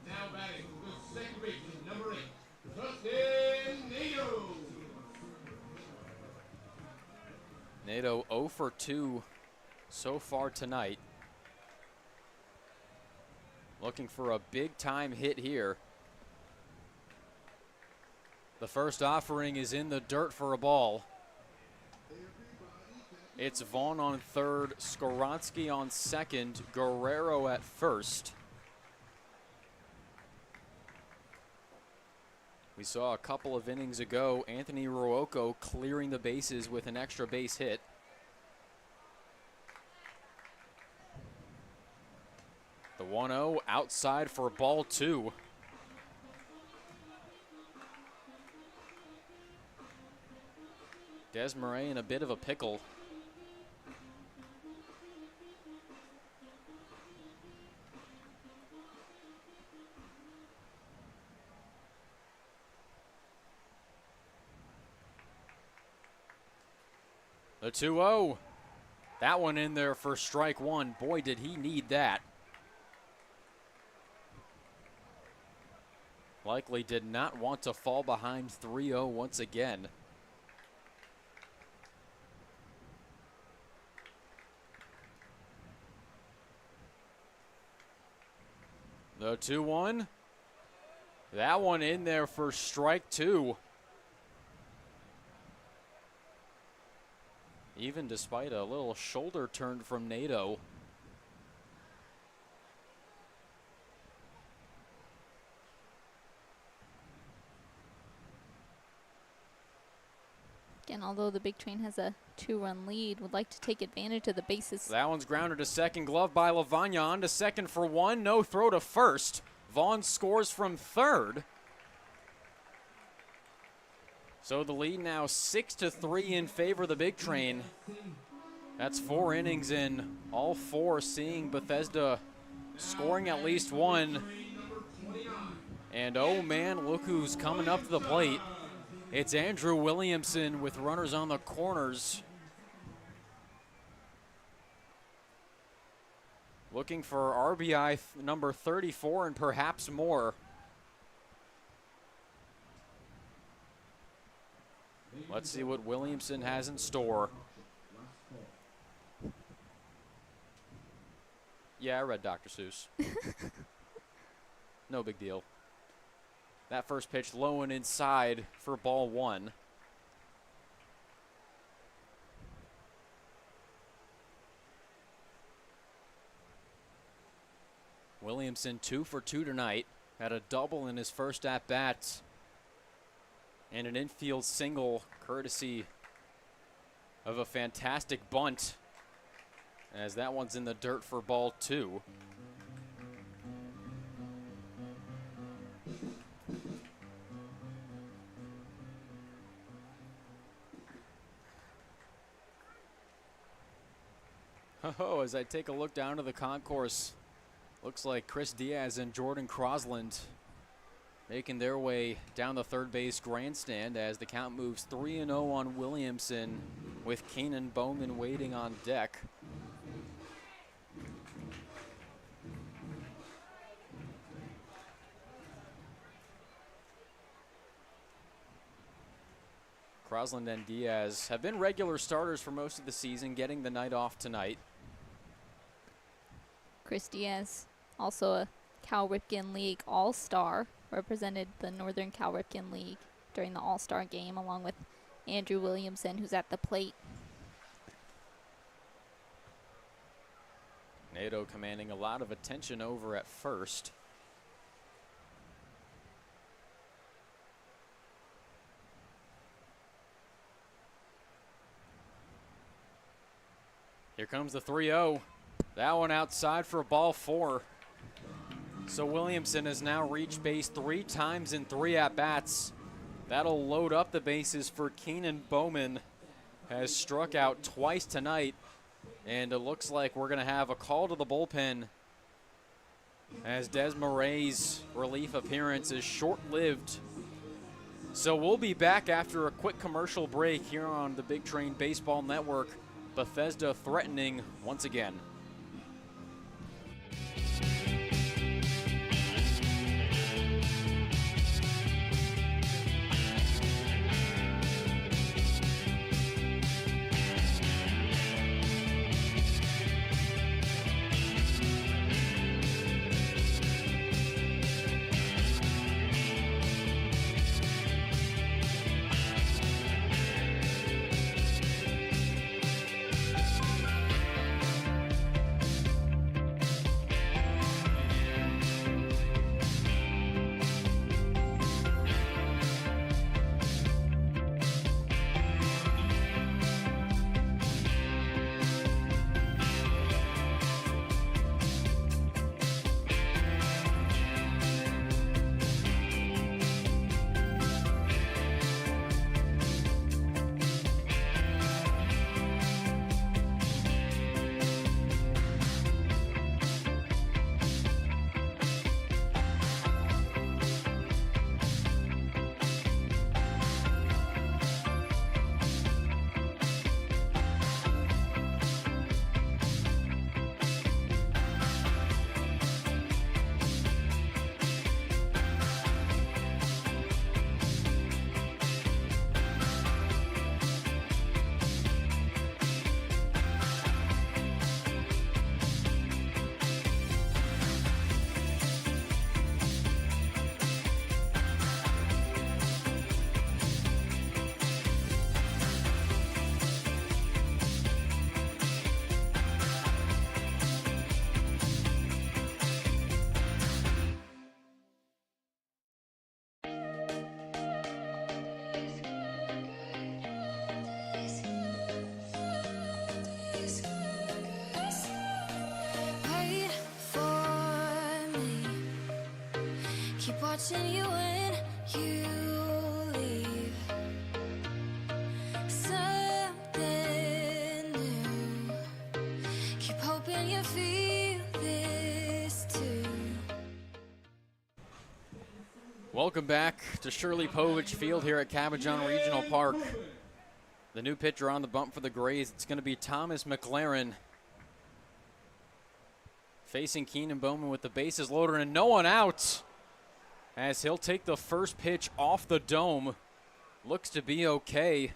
Now batting the second baseman, number 8, Justin Nato. Nato 0 for 2 so far tonight. Looking for a big-time hit here. The first offering is in the dirt for a ball. It's Vaughn on third, Skowronski on second, Guerrero at first. We saw a couple of innings ago Anthony Ruocco clearing the bases with an extra base hit. The 1-0 outside for ball 2. Desmarais in a bit of a pickle. The 2-0. That one in there for strike 1. Boy, did he need that. Likely did not want to fall behind 3-0 once again. The 2-1. That one in there for strike 2. Even despite a little shoulder turn from Nato. Again, although the Big Train has a 2-run lead, would like to take advantage of the bases. That one's grounded to second, glove by Lavagna, on to second for 1, no throw to first. Vaughn scores from third. So the lead now 6-3 in favor of the Big Train. That's 4 innings in, all 4 seeing Bethesda scoring at least 1. And oh man, look who's coming up to the plate. It's Andrew Williamson with runners on the corners. Looking for RBI number 34 and perhaps more. Let's see what Williamson has in store. Yeah, I read Dr. Seuss. No big deal. That first pitch low and inside for ball 1. Williamson 2 for 2 tonight. Had a double in his first at-bat. And an infield single courtesy of a fantastic bunt, as that one's in the dirt for ball 2. Oh, as I take a look down to the concourse, looks like Chris Diaz and Jordan Crosland making their way down the third base grandstand as the count moves 3-0 on Williamson, with Keenan Bowman waiting on deck. Crosland and Diaz have been regular starters for most of the season, getting the night off tonight. Chris Diaz, also a Cal Ripken League All-Star, represented the Northern Cal Ripken League during the All-Star game, along with Andrew Williamson, who's at the plate. Nato commanding a lot of attention over at first. Here comes the 3-0. That one outside for ball 4. So Williamson has now reached base 3 times in 3 at-bats. That'll load up the bases for Keenan Bowman. Has struck out twice tonight. And it looks like we're going to have a call to the bullpen, as Des Murray's relief appearance is short-lived. So we'll be back after a quick commercial break here on the Big Train Baseball Network. Bethesda threatening once again. Wait for me. Keep watching you when you leave. Something new. Keep hoping you feel this too. Welcome back to Shirley Povich Field here at Cabot-John Regional Park. The new pitcher on the bump for the Grays, it's going to be Thomas McLaren, facing Keenan Bowman with the bases loaded and no one out, as he'll take the first pitch off the dome. Looks to be okay.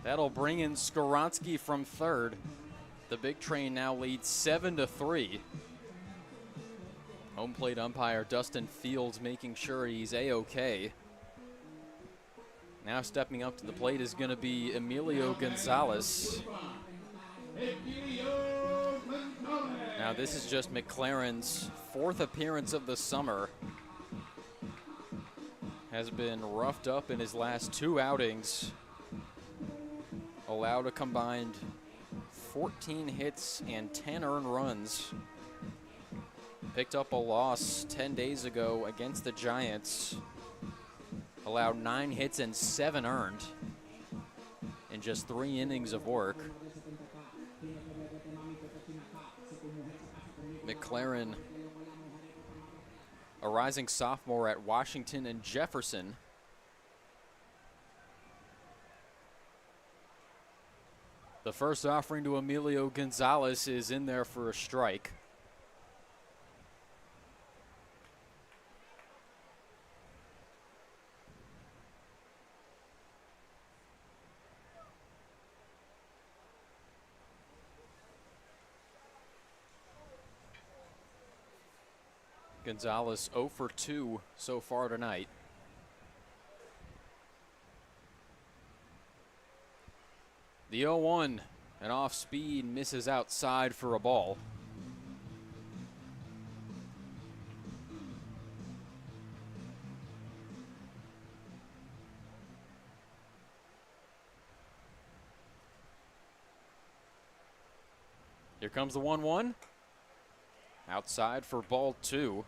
That'll bring in Skoronsky from third. The Big Train now leads 7-3. Home plate umpire Dustin Fields making sure he's A-okay. Now stepping up to the plate is going to be Emilio Gonzalez. Now this is just McLaren's 4th appearance of the summer. has been roughed up in his last 2 outings. Allowed a combined 14 hits and 10 earned runs. Picked up a loss 10 days ago against the Giants. Allowed 9 hits and 7 earned in just 3 innings of work. McLaren, a rising sophomore at Washington and Jefferson. The first offering to Emilio Gonzalez is in there for a strike. Gonzalez 0 for 2 so far tonight. The 0-1, and off speed, misses outside for a ball. Here comes the 1-1. Outside for ball 2.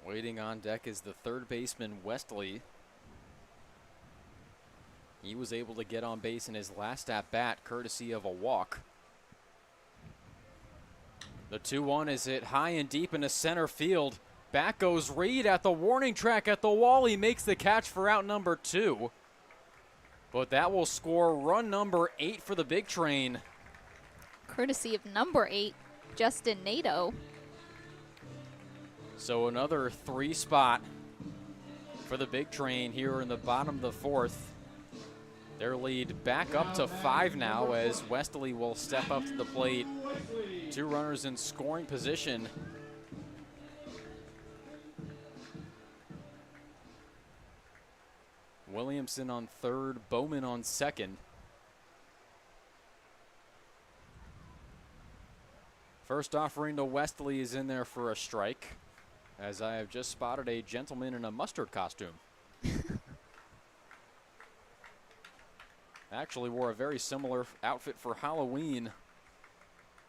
Waiting on deck is the third baseman, Westley. He was able to get on base in his last at-bat, courtesy of a walk. The 2-1 is hit high and deep into center field. Back goes Reed at the warning track at the wall. He makes the catch for out number 2. But that will score run number 8 for the Big Train. Courtesy of number 8, Justin Nato. So another 3 spot for the Big Train here in the bottom of the 4th. Their lead back up to 5 now as Westley will step up to the plate. 2 runners in scoring position. Williamson on third, Bowman on second. First offering to Westley is in there for a strike, as I have just spotted a gentleman in a mustard costume. Actually wore a very similar outfit for Halloween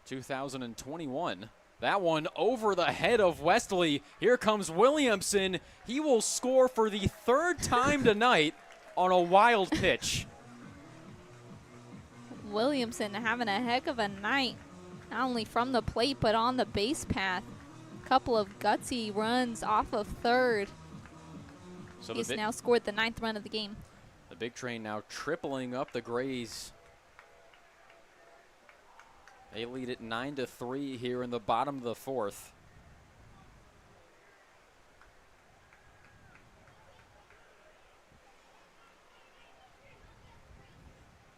2021. That one over the head of Westley. Here comes Williamson. He will score for the 3rd time tonight on a wild pitch. Williamson having a heck of a night, not only from the plate but on the base path. Couple of gutsy runs off of third. So He's now scored the 9th run of the game. The Big Train now tripling up the Grays. They lead it 9-3 here in the bottom of the 4th.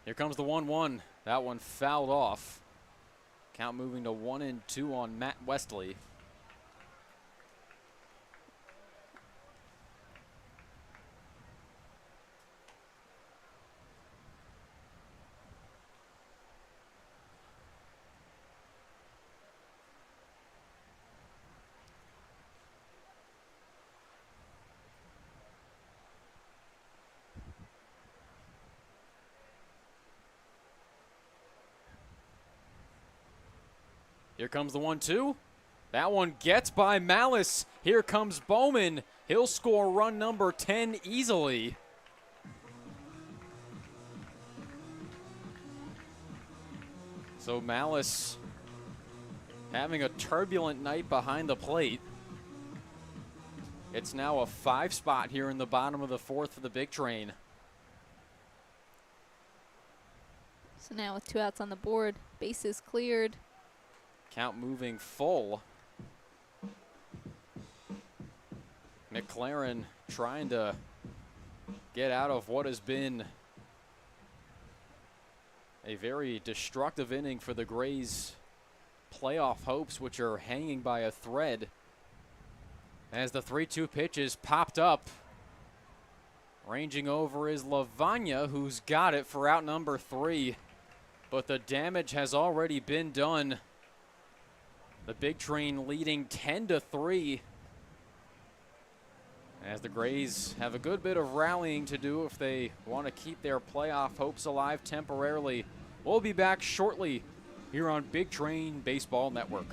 Here comes the 1-1. That one fouled off. Count moving to 1-2 on Matt Westley. Here comes the 1-2. That one gets by Malice. Here comes Bowman. He'll score run number 10 easily. So Malice having a turbulent night behind the plate. It's now a 5 spot here in the bottom of the 4th for the Big Train. So now with 2 outs on the board, bases cleared. Count moving full. McLaren trying to get out of what has been a very destructive inning for the Grays' playoff hopes, which are hanging by a thread. As the 3-2 pitch is popped up. Ranging over is Lavagna, who's got it for out number 3. But the damage has already been done The Big Train leading 10-3. As the Grays have a good bit of rallying to do if they want to keep their playoff hopes alive temporarily. We'll be back shortly here on Big Train Baseball Network.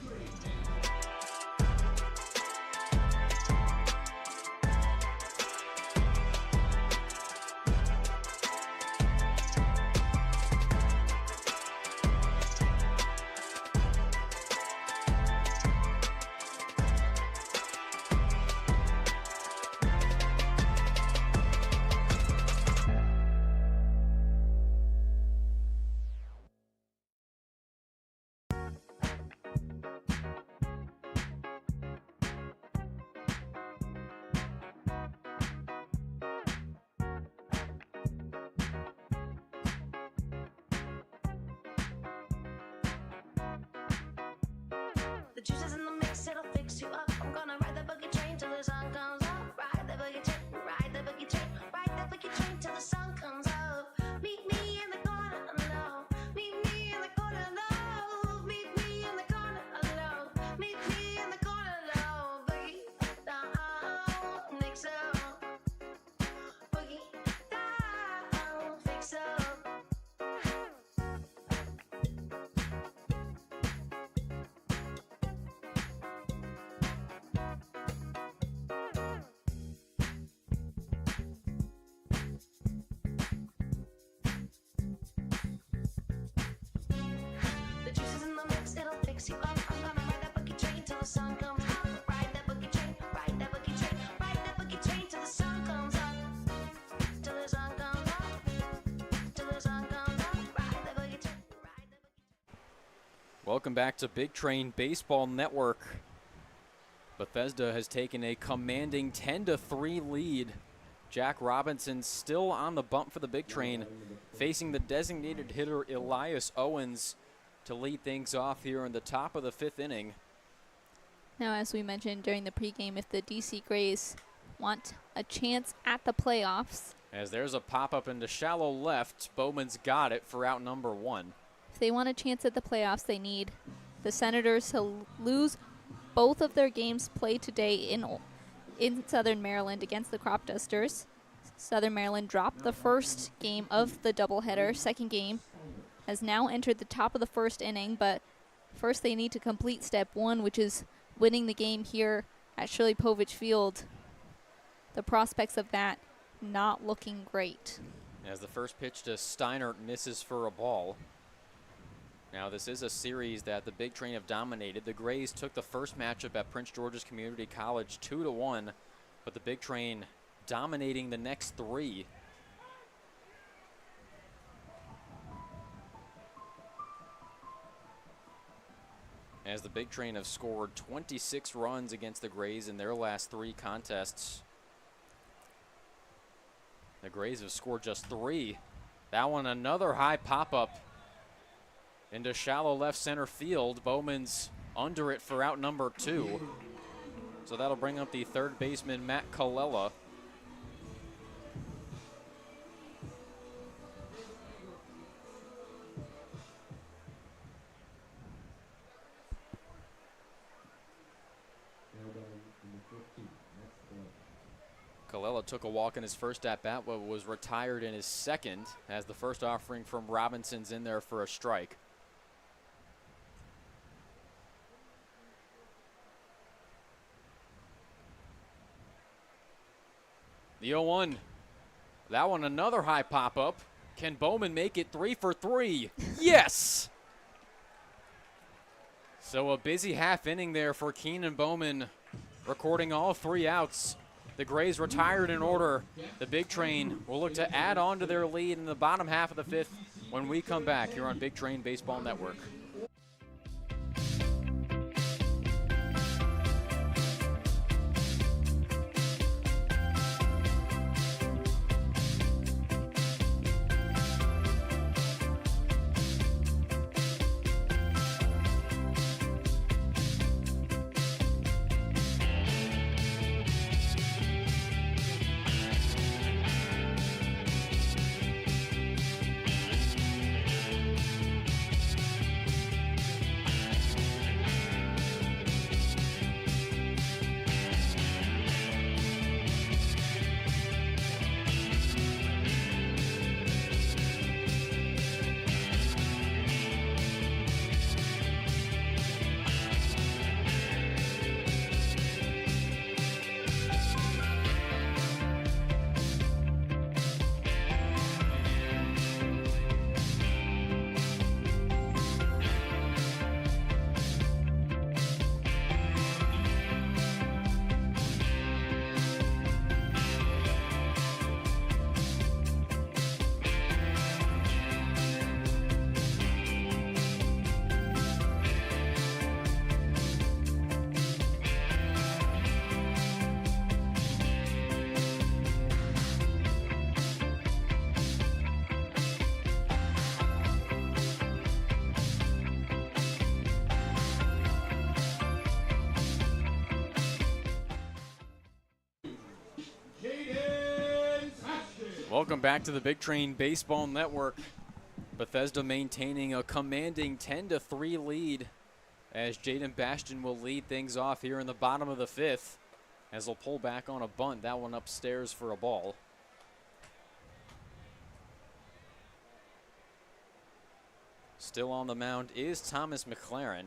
The juice is in the mix, it'll fix you up. I'm gonna ride the boogie train till the sun comes up. Ride the boogie train, ride the boogie train, ride the boogie train till the sun comes up. Meet me in the corner, no. Meet me in the corner, no. Meet me in the corner, no. Meet me in the corner, no. Boogie down, mix up. Boogie down, fix up. The juice is in the mix, it'll fix you up. I'm gonna ride that boogie train till the sun comes up. Ride that boogie train, ride that boogie train, ride that boogie train till the sun comes up. Till the sun comes up. Till the sun comes up. Ride that boogie train, ride that boogie train. Welcome back to Big Train Baseball Network. Bethesda has taken a commanding 10-3 lead. Jack Robinson still on the bump for the Big Train, facing the designated hitter Elias Owens to lead things off here in the top of the 5th inning. Now, as we mentioned during the pregame, if the DC Grays want a chance at the playoffs, As there's a pop-up into shallow left, Bowman's got it for out number 1. if they want a chance at the playoffs, they need the Senators to lose both of their games played today in Southern Maryland against the Crop Dusters. Southern Maryland dropped the first game of the doubleheader. Second game has now entered the top of the 1st inning, but first they need to complete step 1, which is winning the game here at Shirley Povich Field. The prospects of that not looking great. As the first pitch to Steinert misses for a ball. Now this is a series that the Big Train have dominated. The Grays took the first matchup at Prince George's Community College 2-1, but the Big Train dominating the next 3. As the Big Train have scored 26 runs against the Grays in their last 3 contests. The Grays have scored just 3. That one another high pop-up into shallow left center field. Bowman's under it for out number 2. So that'll bring up the third baseman, Matt Colella. Colella took a walk in his first at-bat, but was retired in his second, as the first offering from Robinson's in there for a strike. The 0-1. That one another high pop-up. Can Bowman make it 3 for 3? Yes! So a busy half inning there for Keenan Bowman, recording all 3 outs. The Grays retired in order. The Big Train will look to add on to their lead in the bottom half of the 5th when we come back here on Big Train Baseball Network. Welcome back to the Big Train Baseball Network. Bethesda maintaining a commanding 10-3 lead as Jaden Bastion will lead things off here in the bottom of the 5th as they'll pull back on a bunt. That one upstairs for a ball. Still on the mound is Thomas McLaren.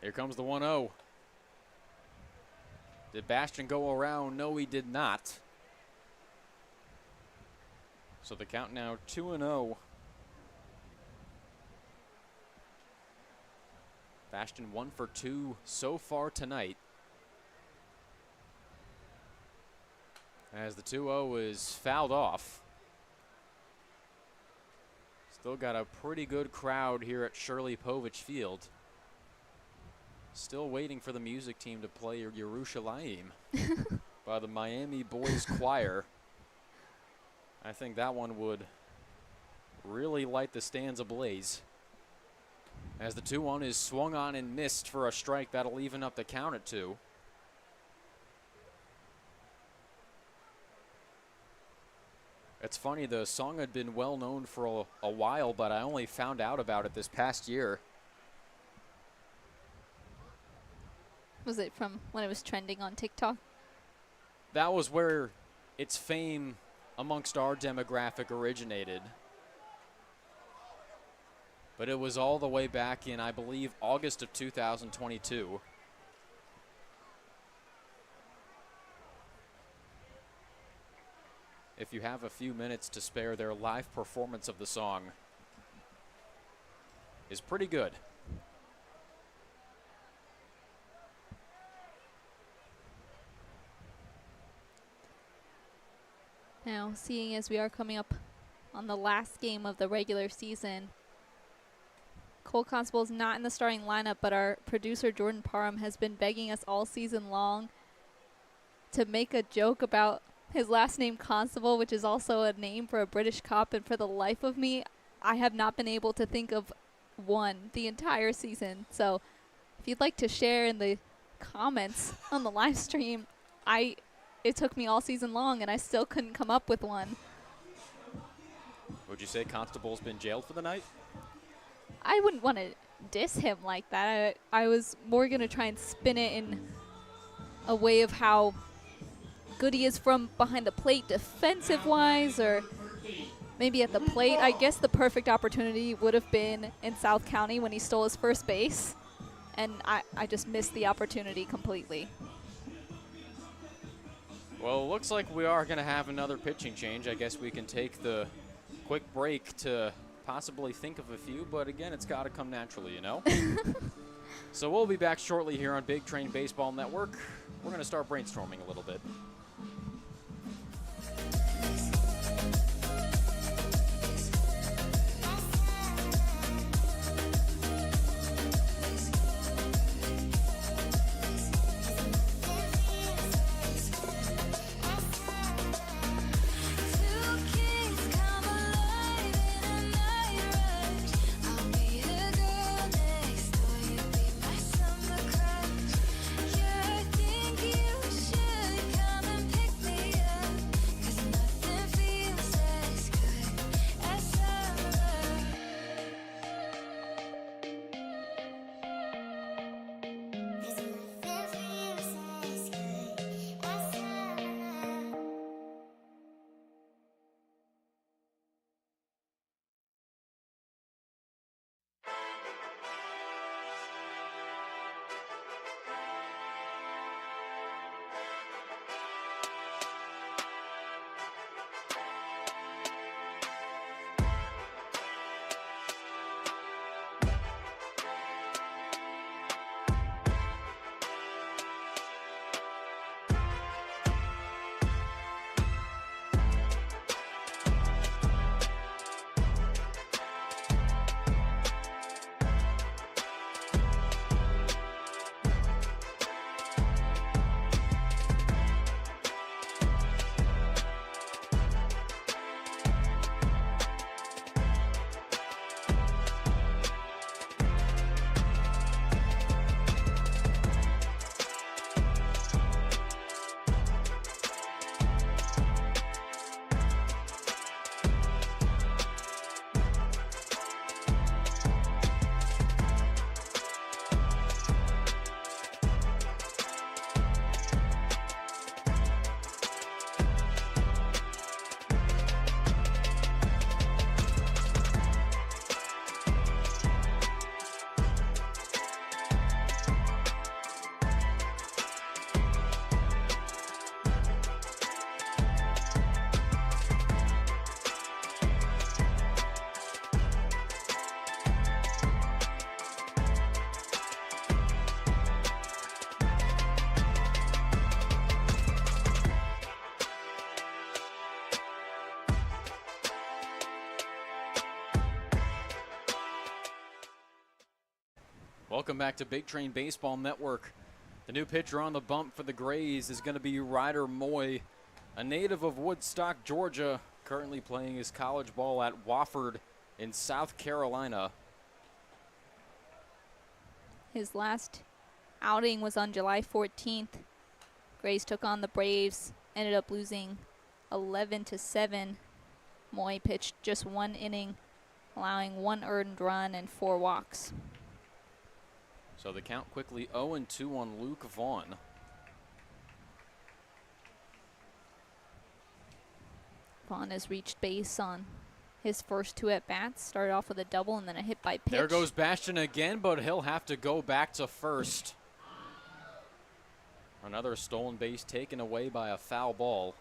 Here comes the 1-0. Did Bastion go around? No, he did not. So the count now 2-0. Bastion 1 for 2 so far tonight. As the 2-0 is fouled off. Still got a pretty good crowd here at Shirley Povich Field. Still waiting for the music team to play Yerushalayim by the Miami Boys Choir. I think that one would really light the stands ablaze. As the 2-1 is swung on and missed for a strike, that'll even up the count at 2. It's funny, the song had been well known for a while, but I only found out about it this past year. Was it from when it was trending on TikTok? That was where its fame amongst our demographic originated. But it was all the way back in, I believe, August of 2022. If you have a few minutes to spare, their live performance of the song is pretty good. Now, seeing as we are coming up on the last game of the regular season, Cole Constable is not in the starting lineup, but our producer Jordan Parham has been begging us all season long to make a joke about his last name Constable, which is also a name for a British cop, and for the life of me, I have not been able to think of one the entire season. So if you'd like to share in the comments on the live stream, it took me all season long, and I still couldn't come up with one. Would you say Constable's been jailed for the night? I wouldn't want to diss him like that. I was more going to try and spin it in a way of how good he is from behind the plate defensive-wise, or maybe at the plate. I guess the perfect opportunity would have been in South County when he stole his first base, and I just missed the opportunity completely. Well, it looks like we are going to have another pitching change. I guess we can take the quick break to possibly think of a few, but again, it's got to come naturally, you know? So we'll be back shortly here on Big Train Baseball Network. We're going to start brainstorming a little bit. You're thinking you should come Welcome back to Big Train Baseball Network. The new pitcher on the bump for the Grays is going to be Ryder Moy, a native of Woodstock, Georgia, currently playing his college ball at Wofford in South Carolina. His last outing was on July 14th. Grays took on the Braves, ended up losing 11-7. Moy pitched just 1 inning, allowing 1 earned run and 4 walks. So the count quickly 0-2 on Luke Vaughn. Vaughn has reached base on his first 2 at-bats. Started off with a double and then a hit by pitch. There goes Bastian again, but he'll have to go back to first. Another stolen base taken away by a foul ball.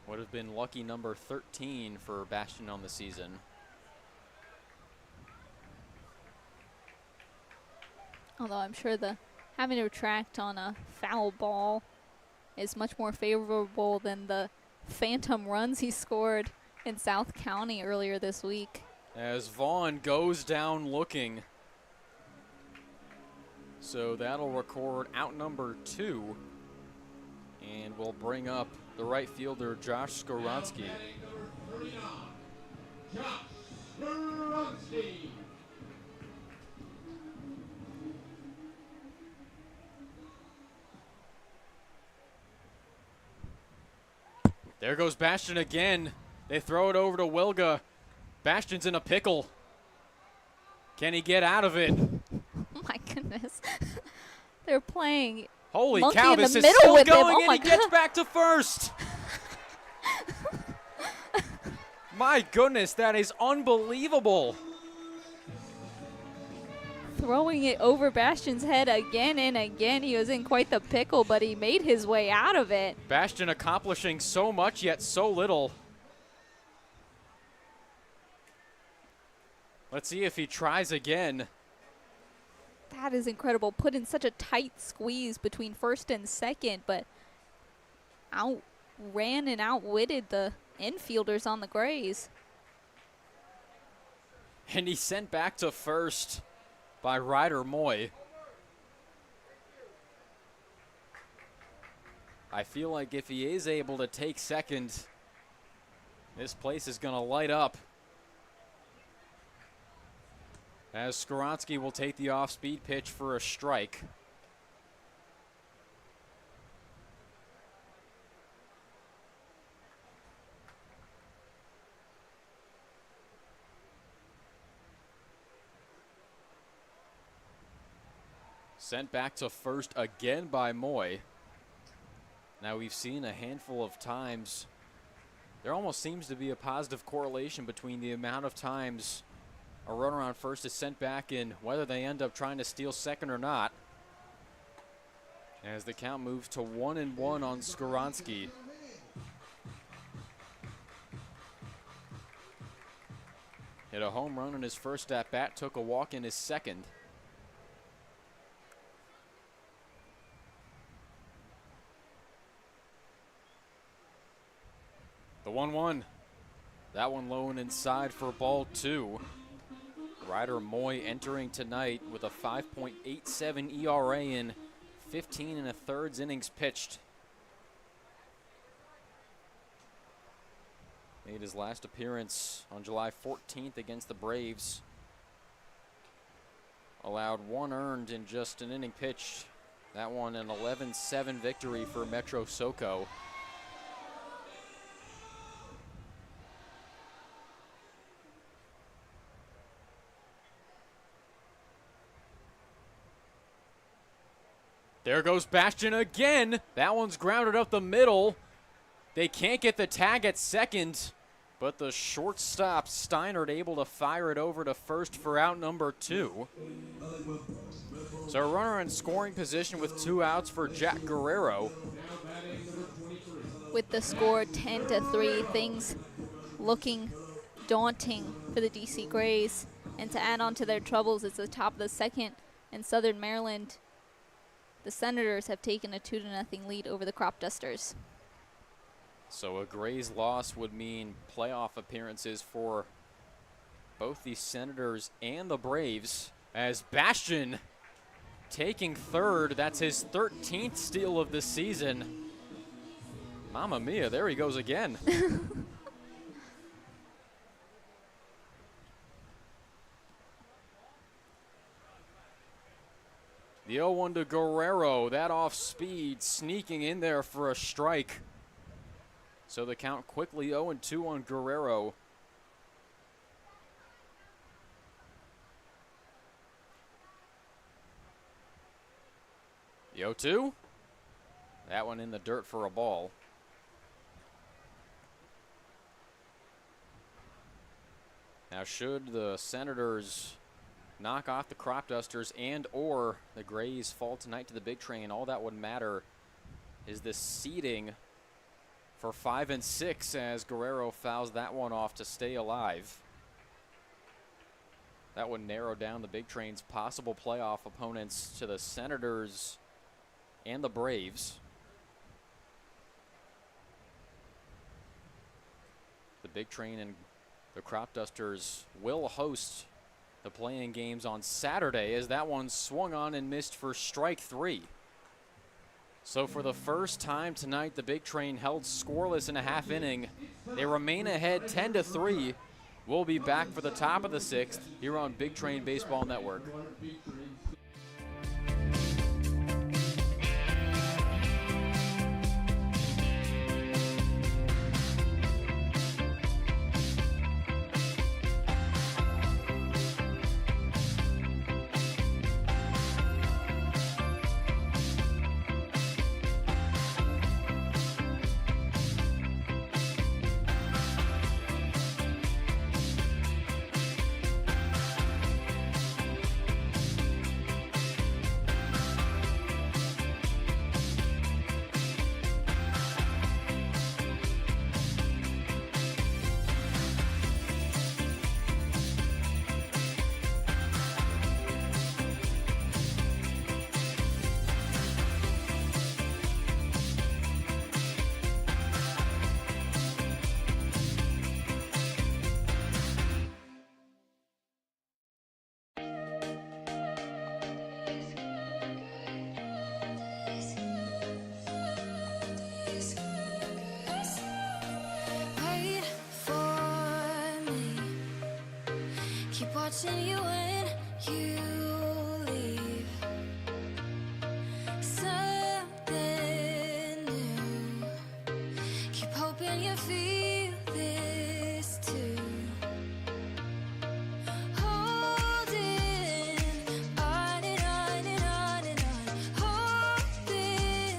Would have been lucky number 13 for Bastian on the season. Although I'm sure the having to retract on a foul ball is much more favorable than the phantom runs he scored in South County earlier this week. As Vaughn goes down looking. So that'll record out number 2. And we'll bring up the right fielder, Josh Skowronski. Josh Skowronski. There goes Bastian again. They throw it over to Wilga. Bastian's in a pickle. Can he get out of it? Oh my goodness. They're playing Holy monkey cow, in the this is middle still with him. going, Oh and my he gets God. back to first. My goodness, that is unbelievable. Throwing it over Bastian's head again and again. He was in quite the pickle, but he made his way out of it. Bastian accomplishing so much, yet so little. Let's see if he tries again. That is incredible. Put in such a tight squeeze between first and second, but outran and outwitted the infielders on the Grays. And he's sent back to first by Ryder Moy. I feel like if he is able to take second, this place is going to light up. As Skowronski will take the off-speed pitch for a strike. Sent back to first again by Moy. Now we've seen a handful of times. There almost seems to be a positive correlation between the amount of times a runner on first is sent back and whether they end up trying to steal second or not. As the count moves to 1-1 on Skowronski. Hit a home run in his first at-bat, took a walk in his second. The 1-1. That one low and inside for ball 2. Ryder Moy entering tonight with a 5.87 ERA in 15 1/3 innings pitched. Made his last appearance on July 14th against the Braves. Allowed 1 earned in just an inning pitched. That one an 11-7 victory for Metro SoCo. There goes Bastian again. That one's grounded up the middle. They can't get the tag at second, but the shortstop Steinert able to fire it over to first for out number 2. So a runner in scoring position with 2 outs for Jack Guerrero. With the score 10-3, things looking daunting for the DC Grays. And to add on to their troubles, it's the top of the second in Southern Maryland. The Senators have taken a 2-0 lead over the Crop Dusters. So a Grays loss would mean playoff appearances for both the Senators and the Braves, as Bastion taking third. That's his 13th steal of the season. Mamma mia, there he goes again. The 0-1 to Guerrero, that off speed, sneaking in there for a strike. So the count quickly 0-2 on Guerrero. The 0-2, that one in the dirt for a ball. Now should the Senators knock off the Crop Dusters and or the Grays fall tonight to the Big Train, all that would matter is the seeding for 5 and 6 as Guerrero fouls that one off to stay alive. That would narrow down the Big Train's possible playoff opponents to the Senators and the Braves. The Big Train and the Crop Dusters will host the play-in games on Saturday, as that one swung on and missed for strike 3. So for the first time tonight, the Big Train held scoreless in a half inning. They remain ahead 10-3. We'll be back for the top of the 6th here on Big Train Baseball Network. Wait for me. Keep watching you when you leave. Something new. Keep hoping you feel this too. Holding on and on and on and on. Hoping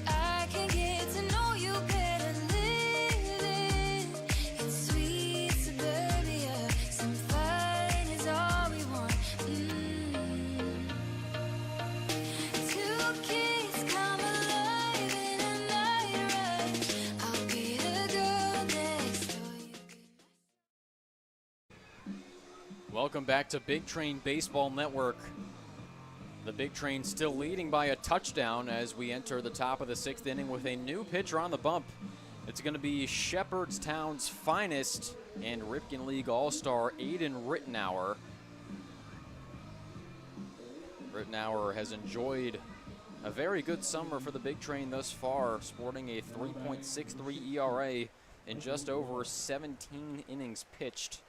I can get to know you better. Living in sweet suburbia. Some fun is all we want. Two kids come alive in a night rush. I'll be the girl next door. Welcome back to Big Train Baseball Network. The Big Train still leading by a touchdown as we enter the top of the 6th inning with a new pitcher on the bump. It's going to be Shepherdstown's finest and Ripken League All-Star Aiden Rittenauer. Rittenauer has enjoyed a very good summer for the Big Train thus far, sporting a 3.63 ERA in just over 17 innings pitched.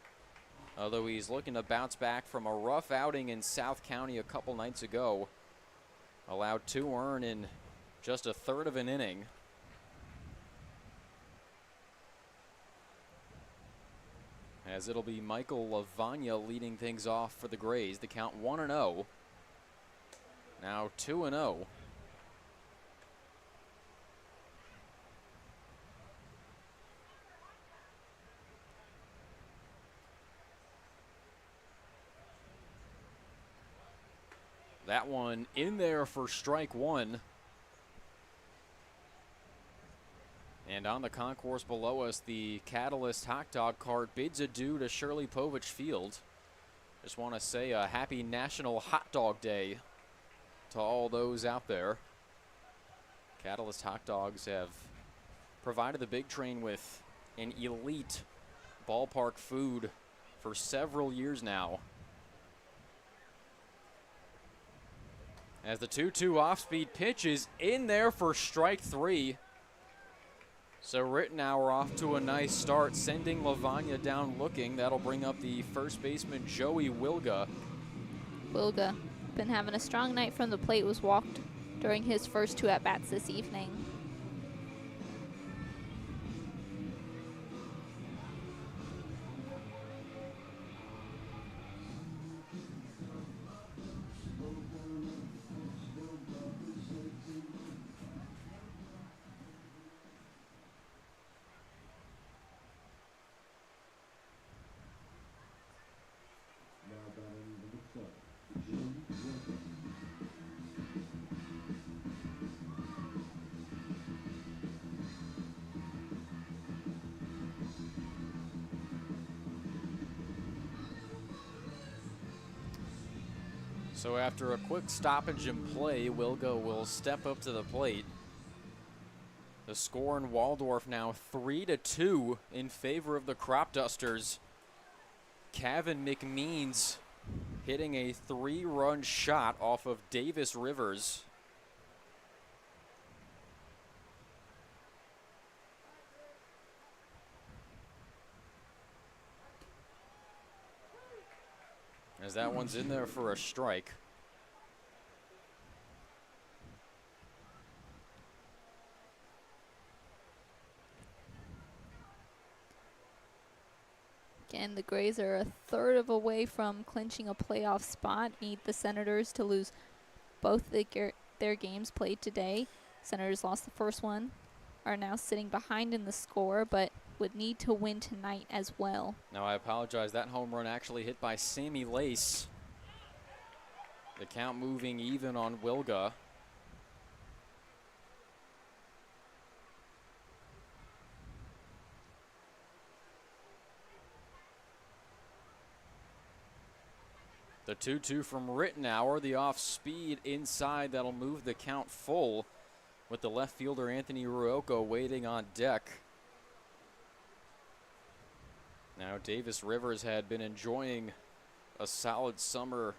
Although he's looking to bounce back from a rough outing in South County a couple nights ago. Allowed 2 earned in just a third of an inning. As it'll be Michael Lavagna leading things off for the Grays. The count 1-0. Now 2-0. That one in there for strike 1. And on the concourse below us, the Catalyst hot dog cart bids adieu to Shirley Povich Field. Just want to say a happy National Hot Dog Day to all those out there. Catalyst hot dogs have provided the Big Train with an elite ballpark food for several years now. As the 2-2 off-speed pitch is in there for strike 3. So Rittenauer off to a nice start, sending Lavagna down looking. That'll bring up the first baseman, Joey Wilga. Wilga been having a strong night from the plate, was walked during his first 2 at-bats this evening. Now batting number 12, Jim Wilson. So after a quick stoppage in play, Wilga will step up to the plate. The score in Waldorf now 3-2 in favor of the Crop Dusters. Kevin McMeans hitting a 3-run shot off of Davis Rivers. As that one's in there for a strike. Again, the Grays are a third of a way from clinching a playoff spot. Need the Senators to lose both their games played today. Senators lost the first one, are now sitting behind in the score, but would need to win tonight as well. Now I apologize, that home run actually hit by Sammy Lace. The count moving even on Wilga. The 2-2 from Rittenauer, the off speed inside, that'll move the count full with the left fielder Anthony Ruocco waiting on deck. Now Davis Rivers had been enjoying a solid summer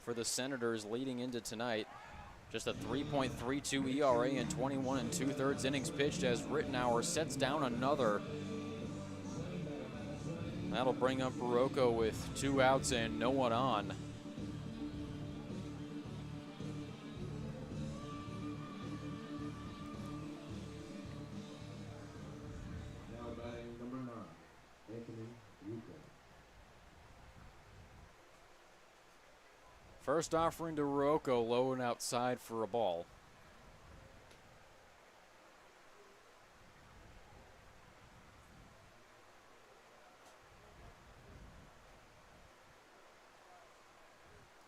for the Senators leading into tonight. Just a 3.32 ERA in 21 2/3 innings pitched as Rittenauer sets down another. That'll bring up Ruocco with 2 outs and no one on. Now batting number 9, Anthony Ruocco. First offering to Ruocco, low and outside for a ball.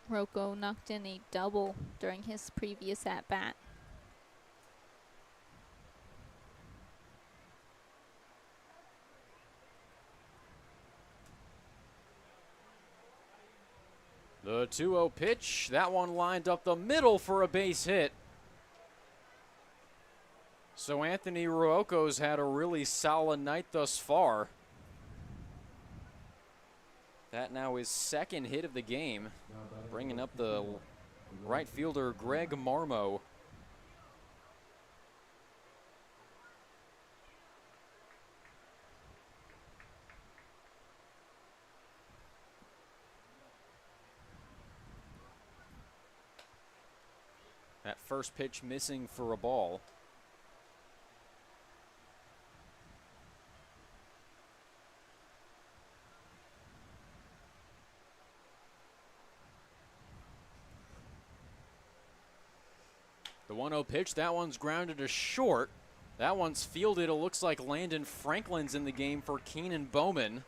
Rocco knocked in a double during his previous at-bat. The 2-0 pitch, that one lined up the middle for a base hit. So Anthony Ruocco's had a really solid night thus far. That now is second hit of the game, bringing up the right fielder Greg Marmo. That first pitch missing for a ball. The 1-0 pitch, that one's grounded to short. That one's fielded. It looks like Landon Franklin's in the game for Keenan Bowman.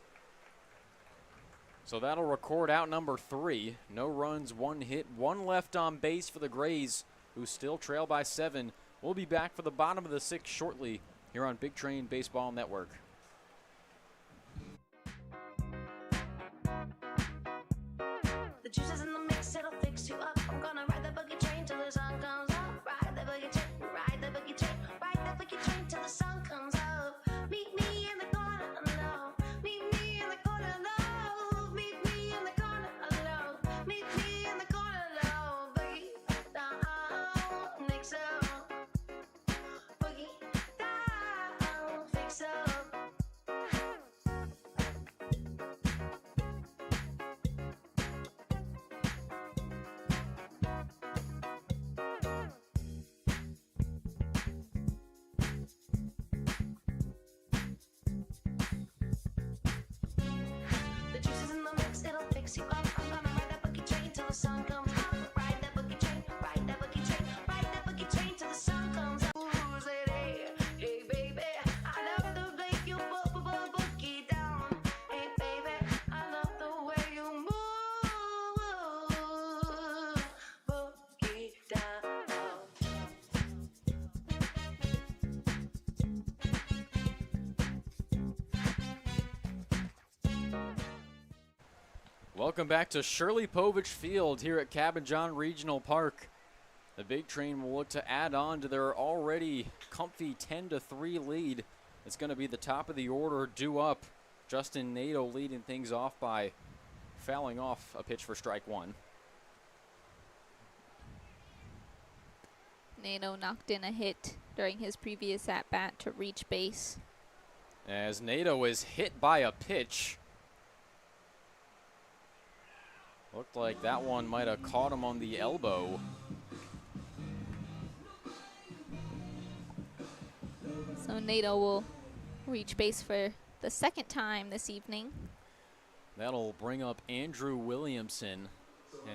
So that'll record out number 3. No runs, 1 hit, 1 left on base for the Grays, who still trail by 7. We'll be back for the bottom of the 6th shortly here on Big Train Baseball Network. The juice is in the mix, it'll fix you up. I'm gonna ride the boogie train till the sun comes up. Ride the boogie train, ride the boogie train, ride the boogie train till the sun comes up. Meet me in the corner, no. Meet me in the corner, no. Welcome back to Shirley Povich Field here at Cabin John Regional Park. The Big Train will look to add on to their already comfy 10-3 lead. It's going to be the top of the order due up. Justin Nato leading things off by fouling off a pitch for strike one. Nato knocked in a hit during his previous at-bat to reach base. As Nato is hit by a pitch. Looked like that one might have caught him on the elbow. So Nato will reach base for the second time this evening. That'll bring up Andrew Williamson.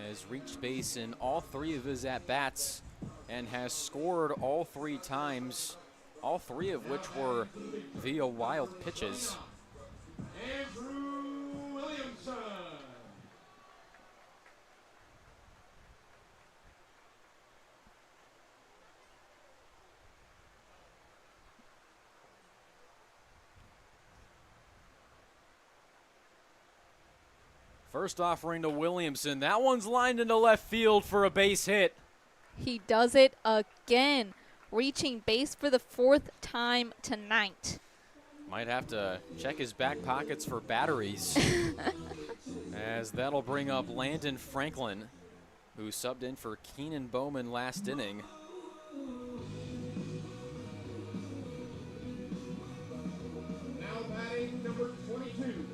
Has reached base in all three of his at-bats and has scored all three times, all three of which were via wild pitches. Andrew Williamson. First offering to Williamson. That one's lined into left field for a base hit. He does it again, reaching base for the fourth time tonight. Might have to check his back pockets for batteries. As that'll bring up Landon Franklin, who subbed in for Keenan Bowman last inning. Now batting number 22,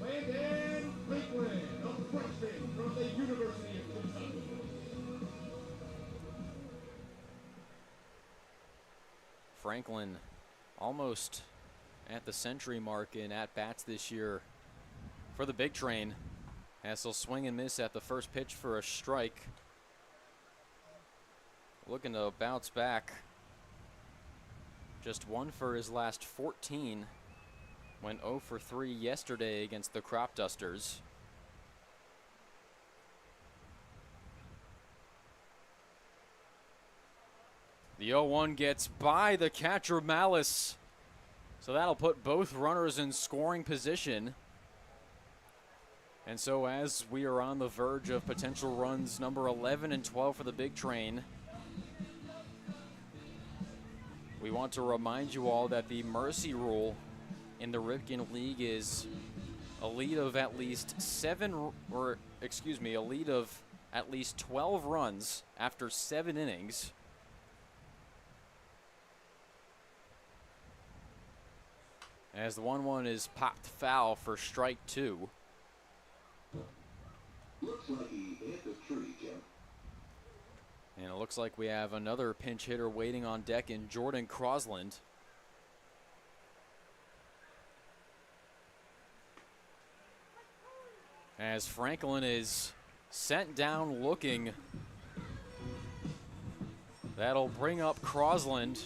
Landon Franklin, a freshman from the University of Kentucky. Franklin almost at the century mark in at-bats this year for the Big Train, as he'll swing and miss at the first pitch for a strike. Looking to bounce back. Just one for his last 14. Went 0 for 3 yesterday against the Crop Dusters. The 0-1 gets by the catcher Malice. So that'll put both runners in scoring position. And so as we are on the verge of potential runs number 11 and 12 for the Big Train, we want to remind you all that the mercy rule in the Ripken League is a lead of at least a lead of at least 12 runs after 7 innings. As the 1-1 is popped foul for strike 2. Looks like he hit the tree, Jim. And it looks like we have another pinch hitter waiting on deck in Jordan Crosland. As Franklin is sent down looking. That'll bring up Crosland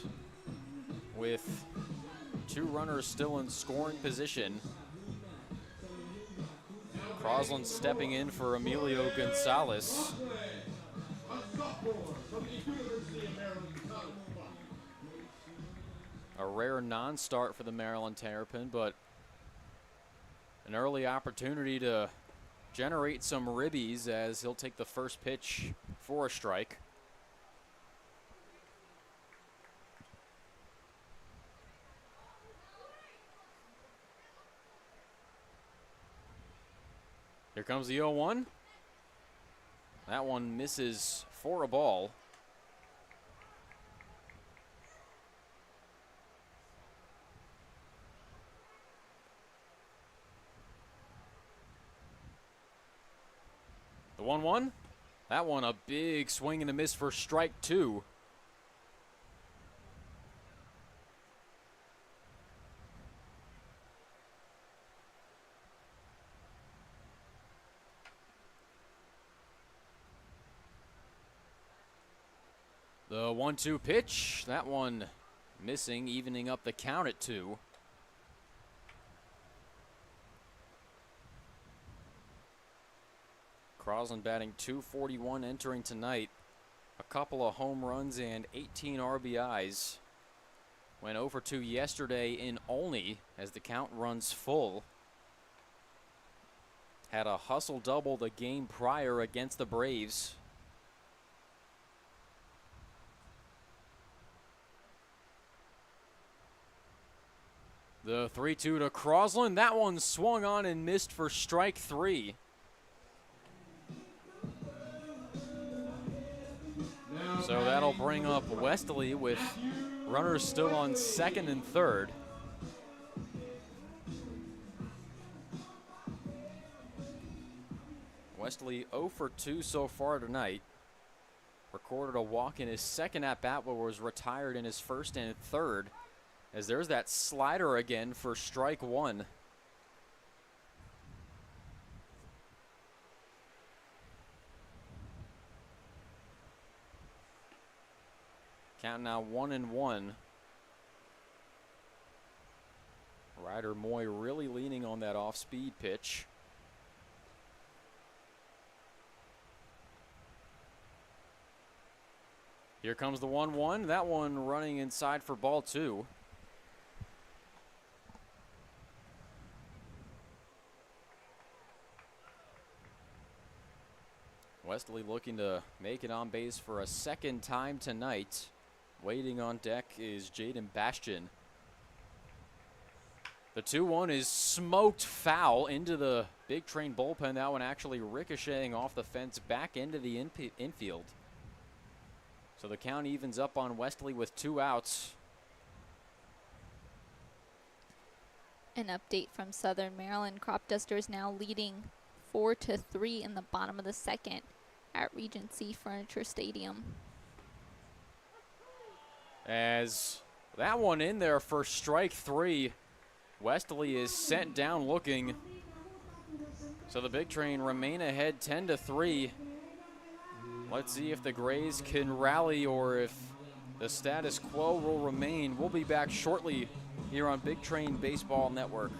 with 2 runners still in scoring position. Crosland stepping in for Emilio Gonzalez. A rare non-start for the Maryland Terrapin, but an early opportunity to generate some ribbies as he'll take the first pitch for a strike. Here comes the 0-1. That one misses for a ball. The 1-1. That one a big swing and a miss for strike 2. The 1-2 pitch, that one missing, evening up the count at 2. Crosland batting .241 entering tonight. A couple of home runs and 18 RBIs. Went over 2 yesterday in Olney as the count runs full. had a hustle double the game prior against the Braves. The 3-2 to Crosland. That one swung on and missed for strike 3. So that'll bring up Wesley with runners still on second and third. Wesley 0 for 2 so far tonight. Recorded a walk in his second at-bat, but was retired in his first and third. As there's that slider again for strike 1. Count now 1-1. Ryder Moy really leaning on that off-speed pitch. Here comes the 1-1. That one running inside for ball 2. Wesley looking to make it on base for a second time tonight. Waiting on deck is Jaden Bastian. The 2-1 is smoked foul into the Big Train bullpen. That one actually ricocheting off the fence back into the infield. So the count evens up on Wesley with 2 outs. An update from Southern Maryland. Crop Dusters now leading 4-3 in the bottom of the second at Regency Furniture Stadium. As that one in there for strike 3. Wesley is sent down looking. So the Big Train remain ahead 10-3. Let's see if the Grays can rally or if the status quo will remain. We'll be back shortly here on Big Train Baseball Network.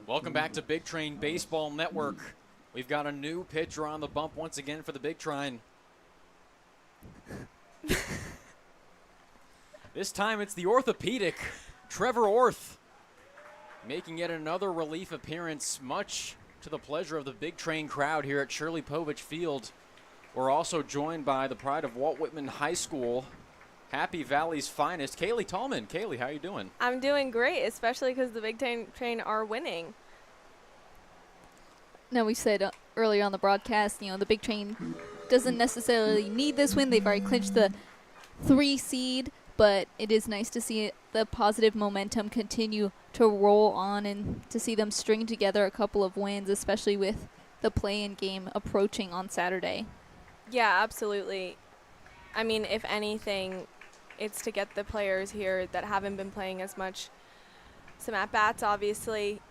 Welcome back to Big Train Baseball Network. We've got a new pitcher on the bump once again for the Big Train. This time it's the orthopedic Trevor Orth. making yet another relief appearance, much to the pleasure of the Big Train crowd here at Shirley Povich Field. We're also joined by the pride of Walt Whitman High School, Happy Valley's finest, Kaylee Tallman. Kaylee, how you doing? I'm doing great, especially because the Big Train are winning. Now, we said earlier on the broadcast, the Big Train doesn't necessarily need this win. They've already clinched the 3 seed, but it is nice to see the positive momentum continue to roll on and to see them string together a couple of wins, especially with the play-in game approaching on Saturday. Yeah, absolutely. I mean, if anything, it's to get the players here that haven't been playing as much some at-bats, obviously,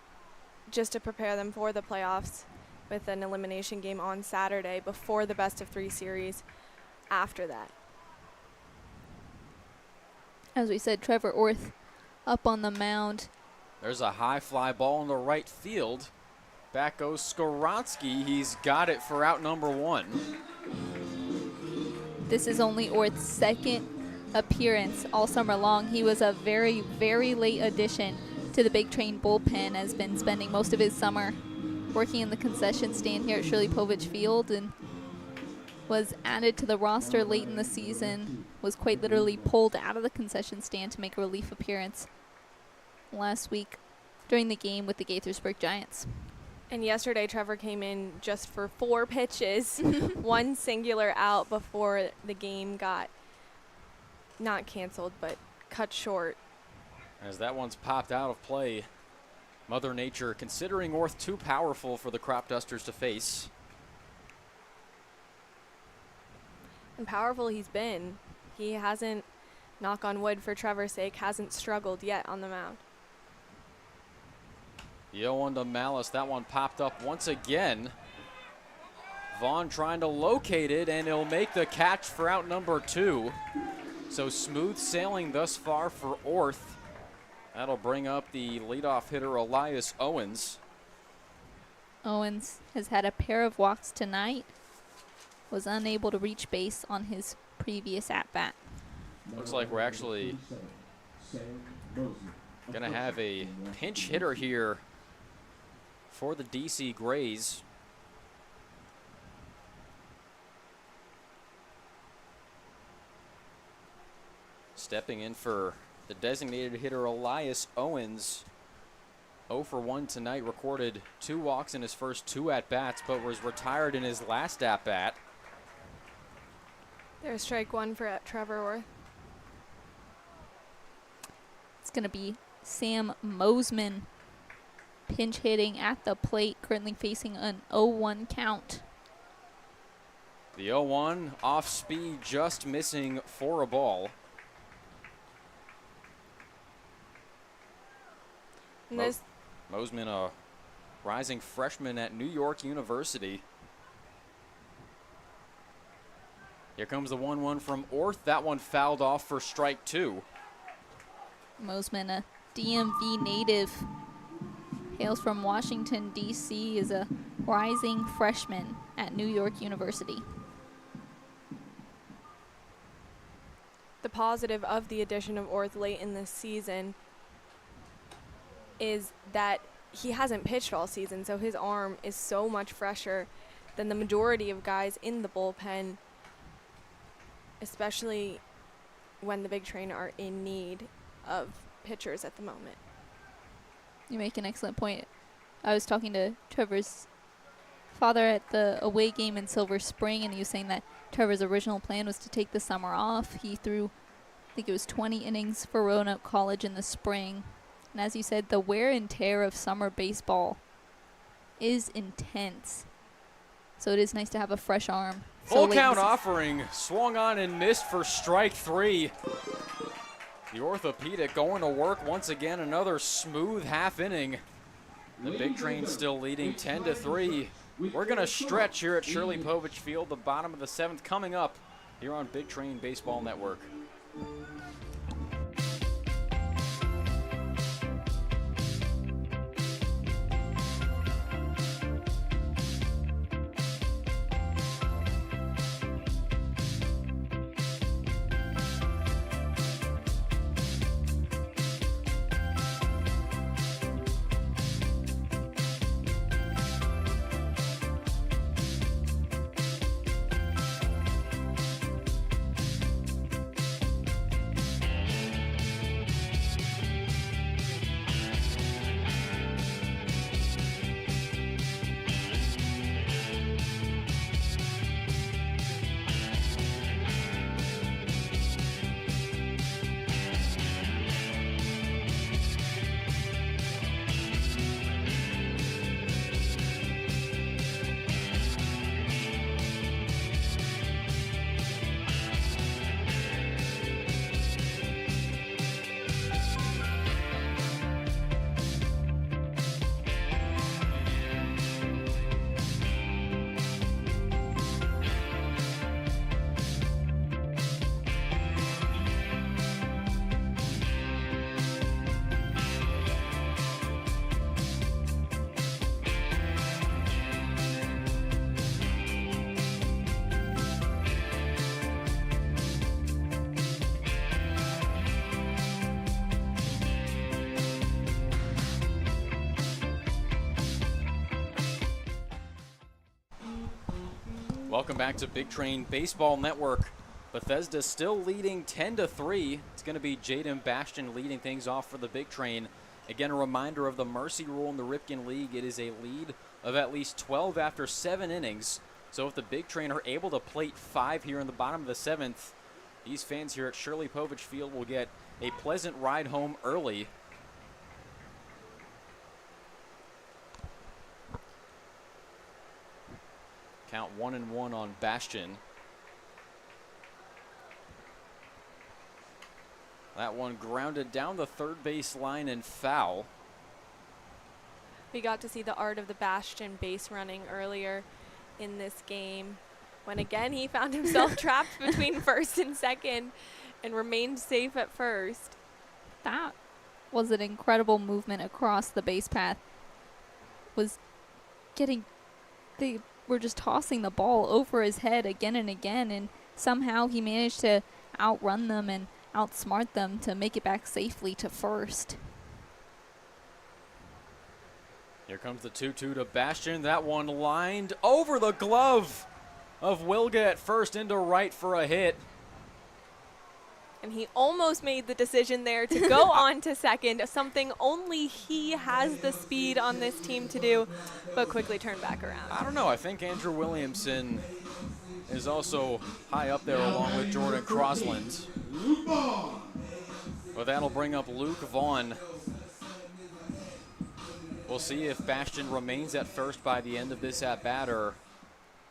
just to prepare them for the playoffs with an elimination game on Saturday before the best-of-3 series after that. As we said, Trevor Orth up on the mound. There's a high fly ball in the right field. Back goes Skorotsky. He's got it for out number 1. This is only Orth's second appearance all summer long. He was a very, very late addition to the Big Train bullpen, has been spending most of his summer working in the concession stand here at Shirley Povich Field, and was added to the roster late in the season, was quite literally pulled out of the concession stand to make a relief appearance last week during the game with the Gaithersburg Giants. And yesterday, Trevor came in just for 4 pitches, 1 singular out before the game got not canceled, but cut short. As that one's popped out of play, Mother Nature considering Orth too powerful for the Crop Dusters to face. And powerful he's been. He hasn't, knock on wood for Trevor's sake, hasn't struggled yet on the mound. The 0-1 to Malice. That one popped up once again. Vaughn trying to locate it, and he'll make the catch for out number 2. So smooth sailing thus far for Orth. That'll bring up the leadoff hitter, Elias Owens. Owens has had a pair of walks tonight. Was unable to reach base on his previous at-bat. Looks like we're actually going to have a pinch hitter here for the DC Grays. Stepping in for the designated hitter, Elias Owens. 0 for 1 tonight, recorded 2 walks in his first 2 at-bats, but was retired in his last at-bat. There's strike 1 for Trevor Orth. It's going to be Sam Mosman pinch hitting at the plate, currently facing an 0-1 count. The 0-1 off speed, just missing for a ball. And this Mosman, a rising freshman at New York University. Here comes the 1-1 from Orth. That one fouled off for strike 2. Mosman, a DMV native, hails from Washington, D.C., is a rising freshman at New York University. the positive of the addition of Orth late in this season is that he hasn't pitched all season, so his arm is so much fresher than the majority of guys in the bullpen, especially when the Big Train are in need of pitchers at the moment. You make an excellent point. I was talking to Trevor's father at the away game in Silver Spring, and he was saying that Trevor's original plan was to take the summer off. He threw, I think it was 20 innings for Roanoke College in the spring. And as you said, the wear and tear of summer baseball is intense. So it is nice to have a fresh arm. Full count offering, swung on and missed for strike 3. The orthopedic going to work once again, another smooth half inning. The Big Train still leading 10-3. We're going to stretch here at Shirley Povich Field, the bottom of the 7th coming up here on Big Train Baseball Network. Welcome back to Big Train Baseball Network. Bethesda still leading 10-3. It's going to be Jaden Bastion leading things off for the Big Train. Again, a reminder of the mercy rule in the Ripken League. It is a lead of at least 12 after 7 innings. So if the Big Train are able to plate 5 here in the bottom of the 7th, these fans here at Shirley Povich Field will get a pleasant ride home early. Count 1-1 on Bastion. That one grounded down the third base line and foul. We got to see the art of the Bastion base running earlier in this game, when again he found himself trapped between first and second and remained safe at first. That was an incredible movement across the base path. They were just tossing the ball over his head again and again, and somehow he managed to outrun them and outsmart them to make it back safely to first. Here comes the 2-2 to Bastion. That one lined over the glove of Wilga at first into right for a hit. And he almost made the decision there to go on to second, something only he has the speed on this team to do, but quickly turned back around. I don't know. I think Andrew Williamson is also high up there along with Jordan Crossland. But that'll bring up Luke Vaughn. We'll see if Bastion remains at first by the end of this at-bat or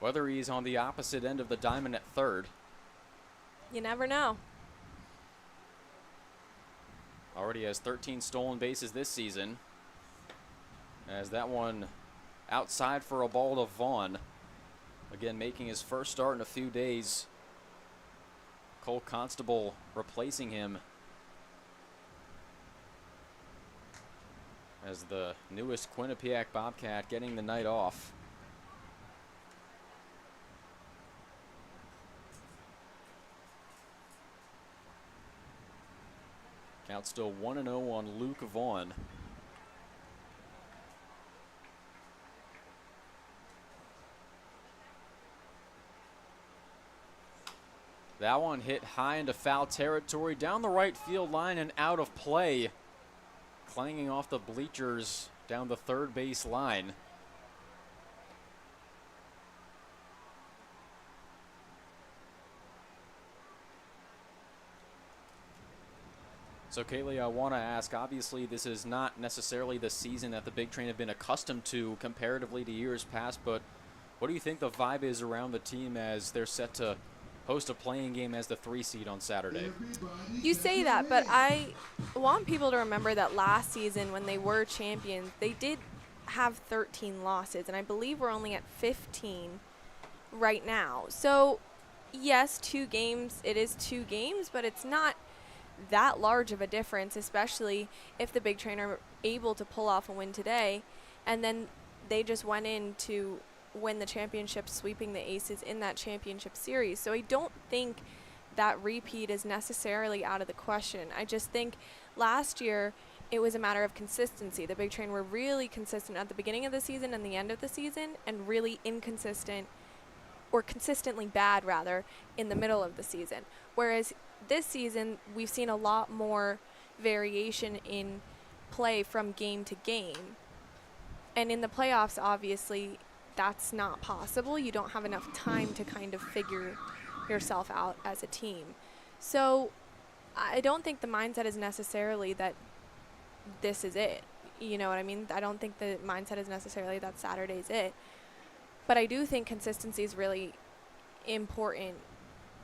whether he's on the opposite end of the diamond at third. You never know. Already has 13 stolen bases this season. As that one outside for a ball to Vaughn. Again, making his first start in a few days. Cole Constable replacing him as the newest Quinnipiac Bobcat getting the night off. Count still 1-0 on Luke Vaughn. That one hit high into foul territory, down the right field line and out of play. Clanging off the bleachers down the third base line. So, Kaylee, I want to ask, obviously this is not necessarily the season that the Big Train have been accustomed to comparatively to years past, but what do you think the vibe is around the team as they're set to host a playing game as the 3 seed on Saturday? You say that, but I want people to remember that last season when they were champions, they did have 13 losses, and I believe we're only at 15 right now. So, yes, 2 games, it is 2 games, but it's not that large of a difference, especially if the Big Train are able to pull off a win today, and then they just went in to win the championship, sweeping the Aces in that championship series. So I don't think that repeat is necessarily out of the question. I just think last year it was a matter of consistency. The Big Train were really consistent at the beginning of the season and the end of the season, and really inconsistent, or consistently bad rather, in the middle of the season. Whereas this season we've seen a lot more variation in play from game to game. And in the playoffs, obviously, that's not possible. You don't have enough time to kind of figure yourself out as a team. So I don't think the mindset is necessarily that this is it. You know what I mean? I don't think the mindset is necessarily that Saturday's it. But I do think consistency is really important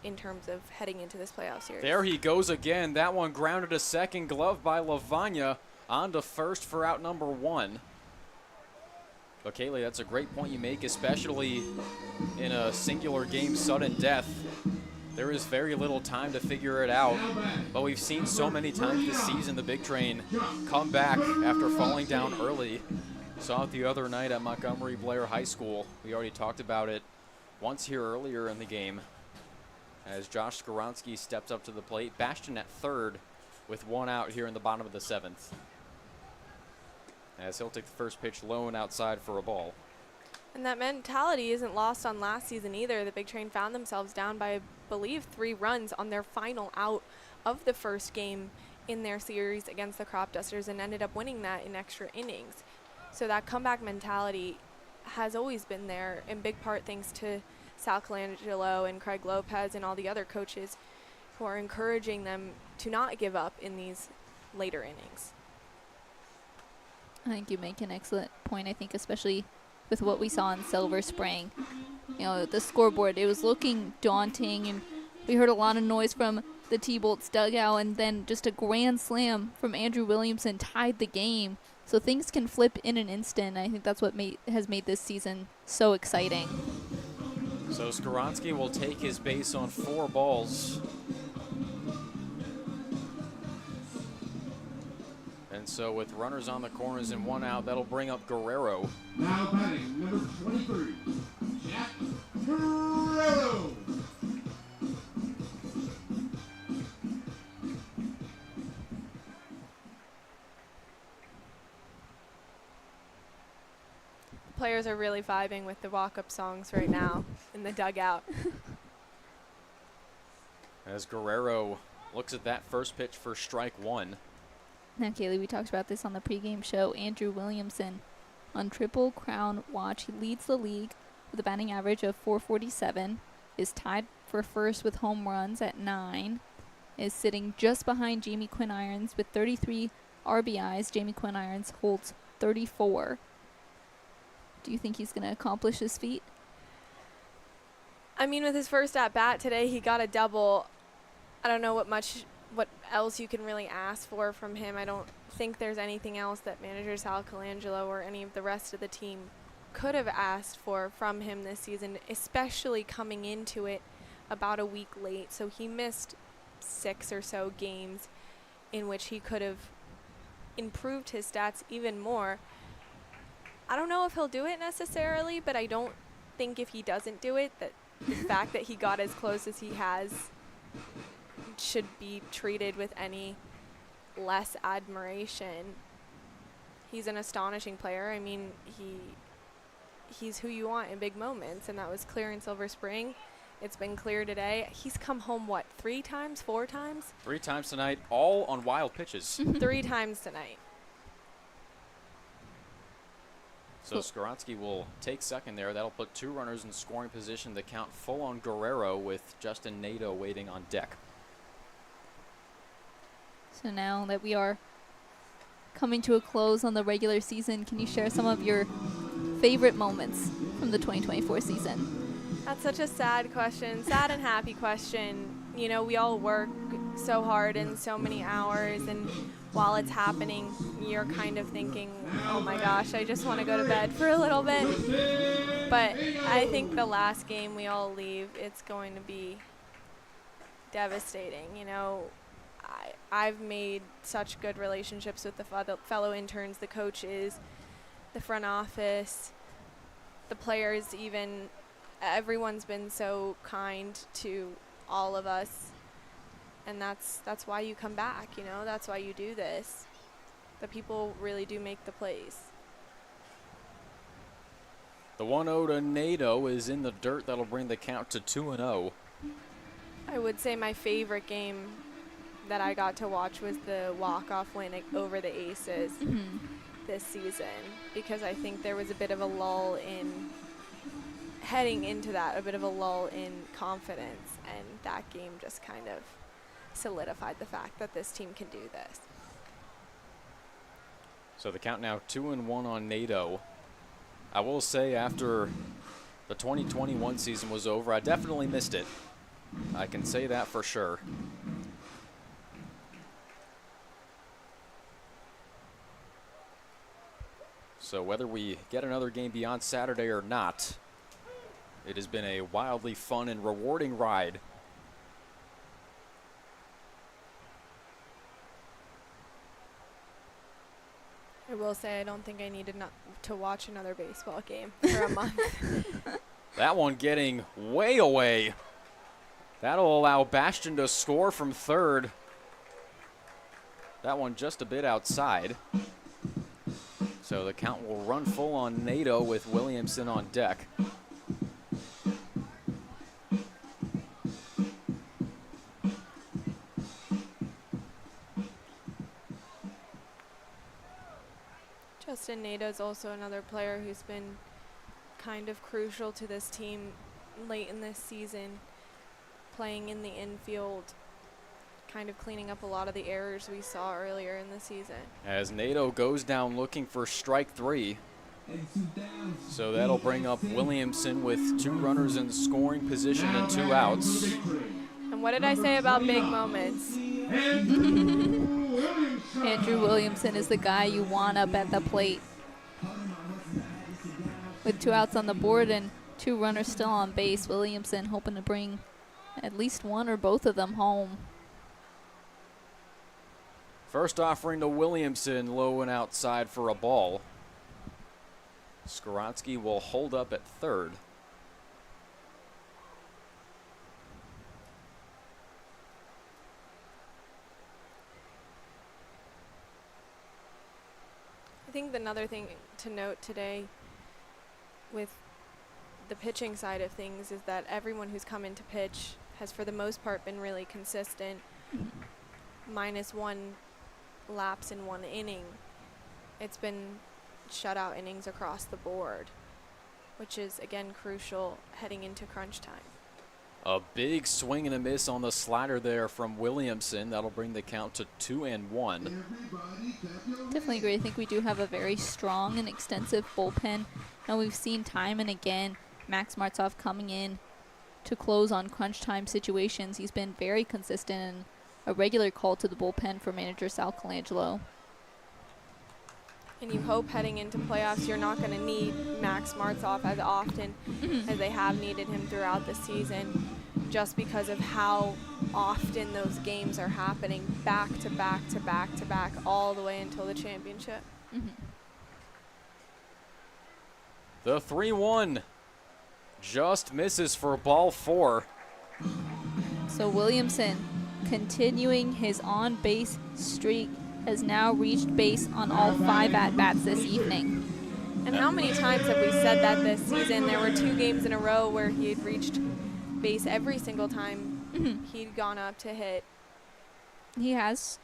in terms of heading into this playoff series. There he goes again. That one grounded to second, glove by Lavagna, on to first for out number 1. But Kaylee, that's a great point you make, especially in a singular game sudden death. There is very little time to figure it out, but we've seen so many times this season the Big Train come back after falling down early. Saw it the other night at Montgomery Blair High School. We already talked about it once here earlier in the game as Josh Skoronsky steps up to the plate. Bastion at third with 1 out here in the bottom of the 7th. As he'll take the first pitch low and outside for a ball. And that mentality isn't lost on last season either. The Big Train found themselves down by, I believe, 3 runs on their final out of the first game in their series against the Crop Dusters and ended up winning that in extra innings. So that comeback mentality has always been there, in big part thanks to Sal Colangelo and Craig Lopez and all the other coaches who are encouraging them to not give up in these later innings. I think you make an excellent point. I think especially with what we saw in Silver Spring, you know, the scoreboard, it was looking daunting, and we heard a lot of noise from the T-Bolts dugout, and then just a grand slam from Andrew Williamson tied the game. So things can flip in an instant. I think that's what has made this season so exciting. So Skowronski will take his base on 4 balls. And so with runners on the corners and 1 out, that'll bring up Guerrero. Now batting number 23, Jack Guerrero. Players are really vibing with the walk-up songs right now in the dugout. As Guerrero looks at that first pitch for strike 1. Now, Kaylee, we talked about this on the pregame show. Andrew Williamson on Triple Crown watch. He leads the league with a batting average of .447, is tied for first with home runs at 9, is sitting just behind Jamie Quinn Irons with 33 RBIs. Jamie Quinn Irons holds 34. Do you think he's going to accomplish this feat? I mean, with his first at-bat today, he got a double. I don't know what else you can really ask for from him. I don't think there's anything else that manager Sal Colangelo or any of the rest of the team could have asked for from him this season, especially coming into it about a week late. So he missed 6 or so games in which he could have improved his stats even more. I don't know if he'll do it necessarily, but I don't think if he doesn't do it, that the fact that he got as close as he has should be treated with any less admiration. He's an astonishing player. I mean, he's who you want in big moments, and that was clear in Silver Spring. It's been clear today. He's come home, 3 times, 4 times? 3 times tonight, all on wild pitches. 3 times tonight. So Skowronski will take second there. That'll put 2 runners in scoring position. The count full on Guerrero with Justin Nadeau waiting on deck. So now that we are coming to a close on the regular season, can you share some of your favorite moments from the 2024 season? That's such a sad question, sad and happy question. You know, we all work so hard and so many hours, and while it's happening, you're kind of thinking, oh my gosh, I just want to go to bed for a little bit. But I think the last game we all leave, it's going to be devastating. You know, I've made such good relationships with the fellow interns, the coaches, the front office, the players even. Everyone's been so kind to all of us. And that's why you come back, you know, that's why you do this. The people really do make the plays. The 1-0 to Nadeau is in the dirt. That'll bring the count to 2-0. I would say my favorite game that I got to watch was the walk-off win over the Aces this season, because I think there was a bit of a lull in heading into that, a bit of a lull in confidence, and that game just kind of solidified the fact that this team can do this. So the count now 2-1 on Nadeau. I will say after the 2021 season was over, I definitely missed it. I can say that for sure. So whether we get another game beyond Saturday or not, it has been a wildly fun and rewarding ride. I will say I don't think I needed to watch another baseball game for a month. That one getting way away. That'll allow Bastion to score from third. That one just a bit outside. So the count will run full on NATO with Williamson on deck. Justin Nadeau's also another player who's been kind of crucial to this team late in this season, playing in the infield, kind of cleaning up a lot of the errors we saw earlier in the season. As Nadeau goes down looking for strike 3. So that'll bring up Williamson with 2 runners in scoring position and 2 outs. And what did I say about big moments? Andrew Williamson is the guy you want up at the plate. With 2 outs on the board and 2 runners still on base, Williamson hoping to bring at least one or both of them home. First offering to Williamson, low and outside for a ball. Skorotsky will hold up at third. I think another thing to note today with the pitching side of things is that everyone who's come in to pitch has for the most part been really consistent. Minus 1 lapse in 1 inning. It's been shutout innings across the board, which is again crucial heading into crunch time. A big swing and a miss on the slider there from Williamson. That'll bring the count to 2-1. Definitely agree. I think we do have a very strong and extensive bullpen. And we've seen time and again Max Martzoff coming in to close on crunch time situations. He's been very consistent and a regular call to the bullpen for manager Sal Colangelo. And you hope heading into playoffs you're not going to need Max Martzoff as often as they have needed him throughout the season, just because of how often those games are happening back to back to back to back all the way until the championship. The 3-1 just misses for ball 4. So Williamson, continuing his on-base streak, has now reached base on all 5 at-bats this evening. And how many times have we said that this season? There were 2 games in a row where he had reached base every single time he'd gone up to hit. He has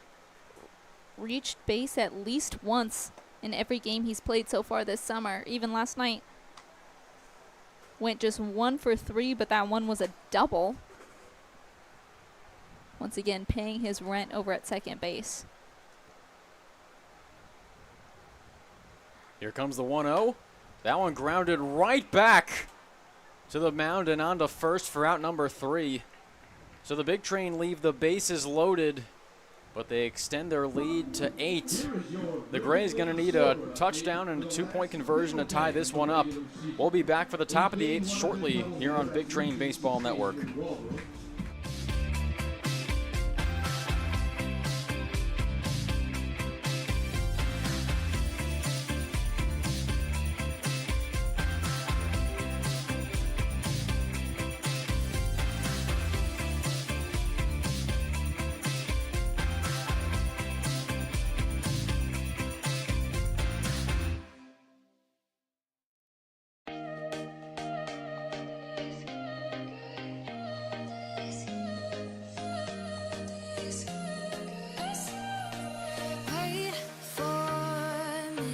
reached base at least once in every game he's played so far this summer. Even last night went just 1 for 3, but that one was a double. Once again, paying his rent over at second base. Here comes the 1-0. That one grounded right back to the mound and on to first for out number 3. So the Big Train leave the bases loaded, but they extend their lead to 8. The Grays going to need a touchdown and a 2-point conversion to tie this one up. We'll be back for the top of the 8th shortly here on Big Train Baseball Network. Wait for me.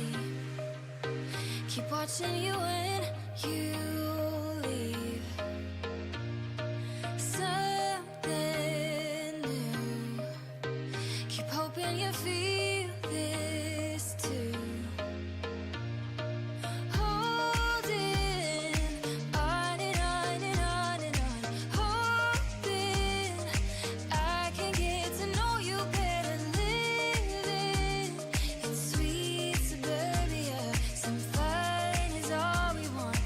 Keep watching you when you leave. Something new. Keep hoping you feel this too. Holding on and on and on and on. Hoping I can get to know you better. Living in sweet suburbia. Some fun is all we want.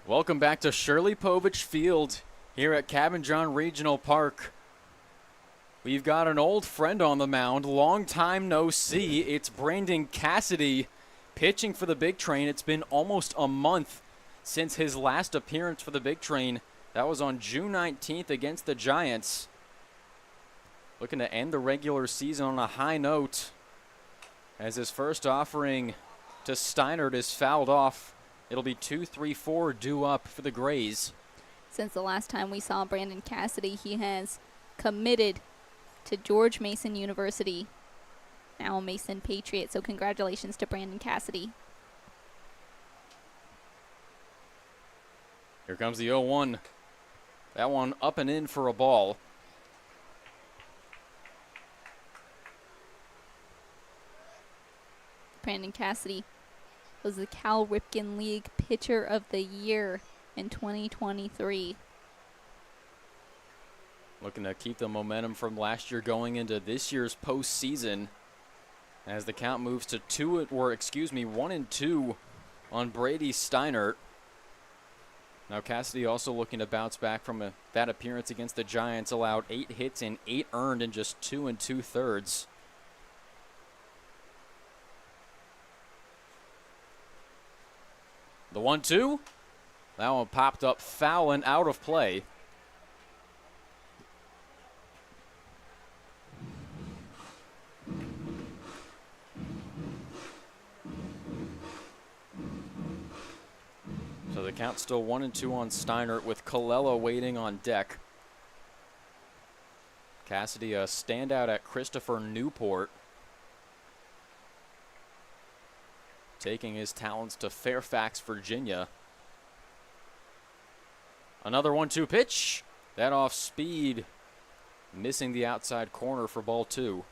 Welcome back to Shirley Povich Field here at Cabin John Regional Park. We've got an old friend on the mound, long time no see. It's Brandon Cassidy pitching for the Big Train. It's been almost a month since his last appearance for the Big Train. That was on June 19th against the Giants. Looking to end the regular season on a high note as his first offering to Steinert is fouled off. It'll be 2-3-4 due up for the Grays. Since the last time we saw Brandon Cassidy, he has committed to George Mason University, now a Mason Patriot. So congratulations to Brandon Cassidy. Here comes the 0-1. That one up and in for a ball. Brandon Cassidy was the Cal Ripken League Pitcher of the Year in 2023. Looking to keep the momentum from last year going into this year's postseason as the count moves to 1-2 on Brady Steinert. Now Cassidy also looking to bounce back from that appearance against the Giants. Allowed 8 hits and 8 earned in just 2 2/3. The 1-2. That one popped up foul and out of play. So the count's still 1-2 on Steinert with Colella waiting on deck. Cassidy a standout at Christopher Newport, taking his talents to Fairfax, Virginia. Another 1-2 pitch. That off speed, missing the outside corner for ball 2.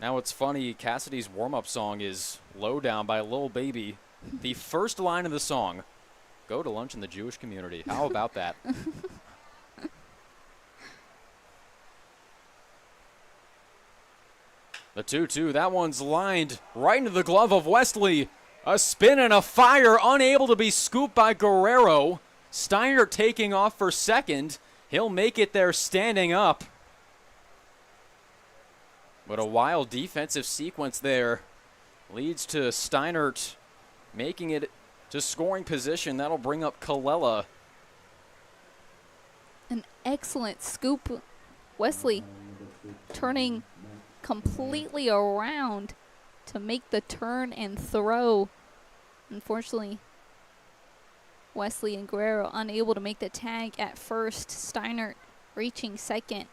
Now it's funny, Cassidy's warm-up song is Low Down by Lil Baby. The first line of the song, go to lunch in the Jewish community. How about that? The 2-2, that one's lined right into the glove of Wesley. A spin and a fire, unable to be scooped by Guerrero. Steiner taking off for second. He'll make it there standing up. But a wild defensive sequence there leads to Steinert making it to scoring position. That'll bring up Colella. An excellent scoop. Wesley turning completely around to make the turn and throw. Unfortunately, Wesley and Guerrero unable to make the tag at first. Steinert reaching second.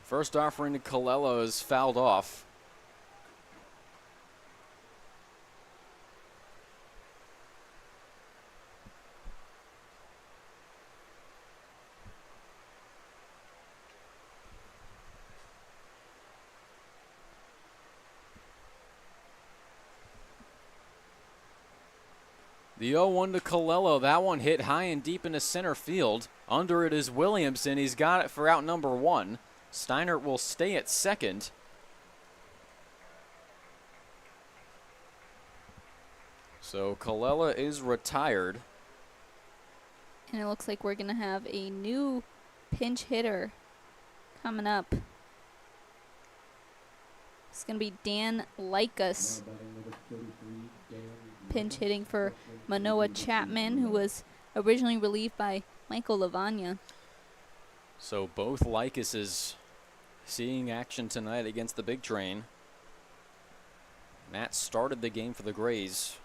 First offering to Colella is fouled off. The 0-1 to Colella. That one hit high and deep into center field. Under it is Williamson. He's got it for out number 1. Steinert will stay at second. So Colella is retired. And it looks like we're going to have a new pinch hitter coming up. It's going to be Dan Likas, pinch hitting for Manoa Chapman, who was originally relieved by Michael Lavagna. So both Likas seeing action tonight against the Big Train. Matt started the game for the Grays.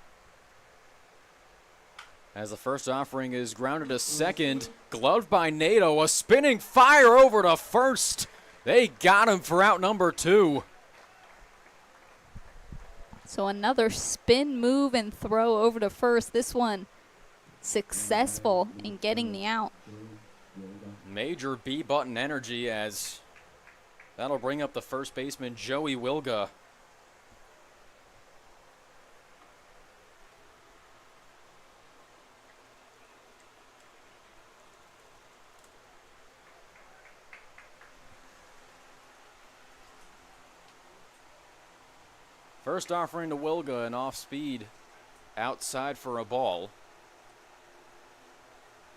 As the first offering is grounded to second, gloved by Nato, a spinning fire over to first. They got him for out number 2. So another spin move and throw over to first. This one successful in getting the out. Major B-button energy as that'll bring up the first baseman, Joey Wilga. First offering to Wilga, and off speed outside for a ball.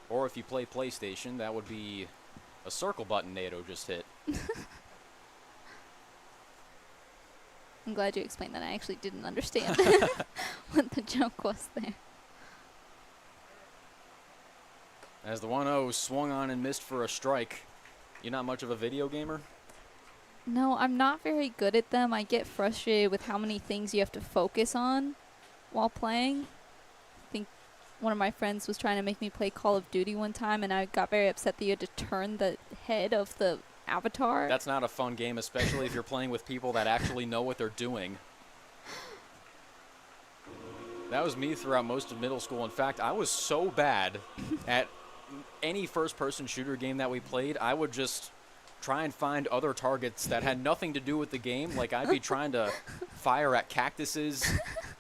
Or if you play PlayStation, that would be a circle button NATO just hit. I'm glad you explained that. I actually didn't understand what the joke was there. As the 1-0 swung on and missed for a strike. You're not much of a video gamer? No, I'm not very good at them. I get frustrated with how many things you have to focus on while playing. I think one of my friends was trying to make me play Call of Duty one time, and I got very upset that you had to turn the head of the avatar. That's not a fun game, especially if you're playing with people that actually know what they're doing. That was me throughout most of middle school. In fact, I was so bad at any first-person shooter game that we played, I would just try and find other targets that had nothing to do with the game. Like, I'd be trying to fire at cactuses,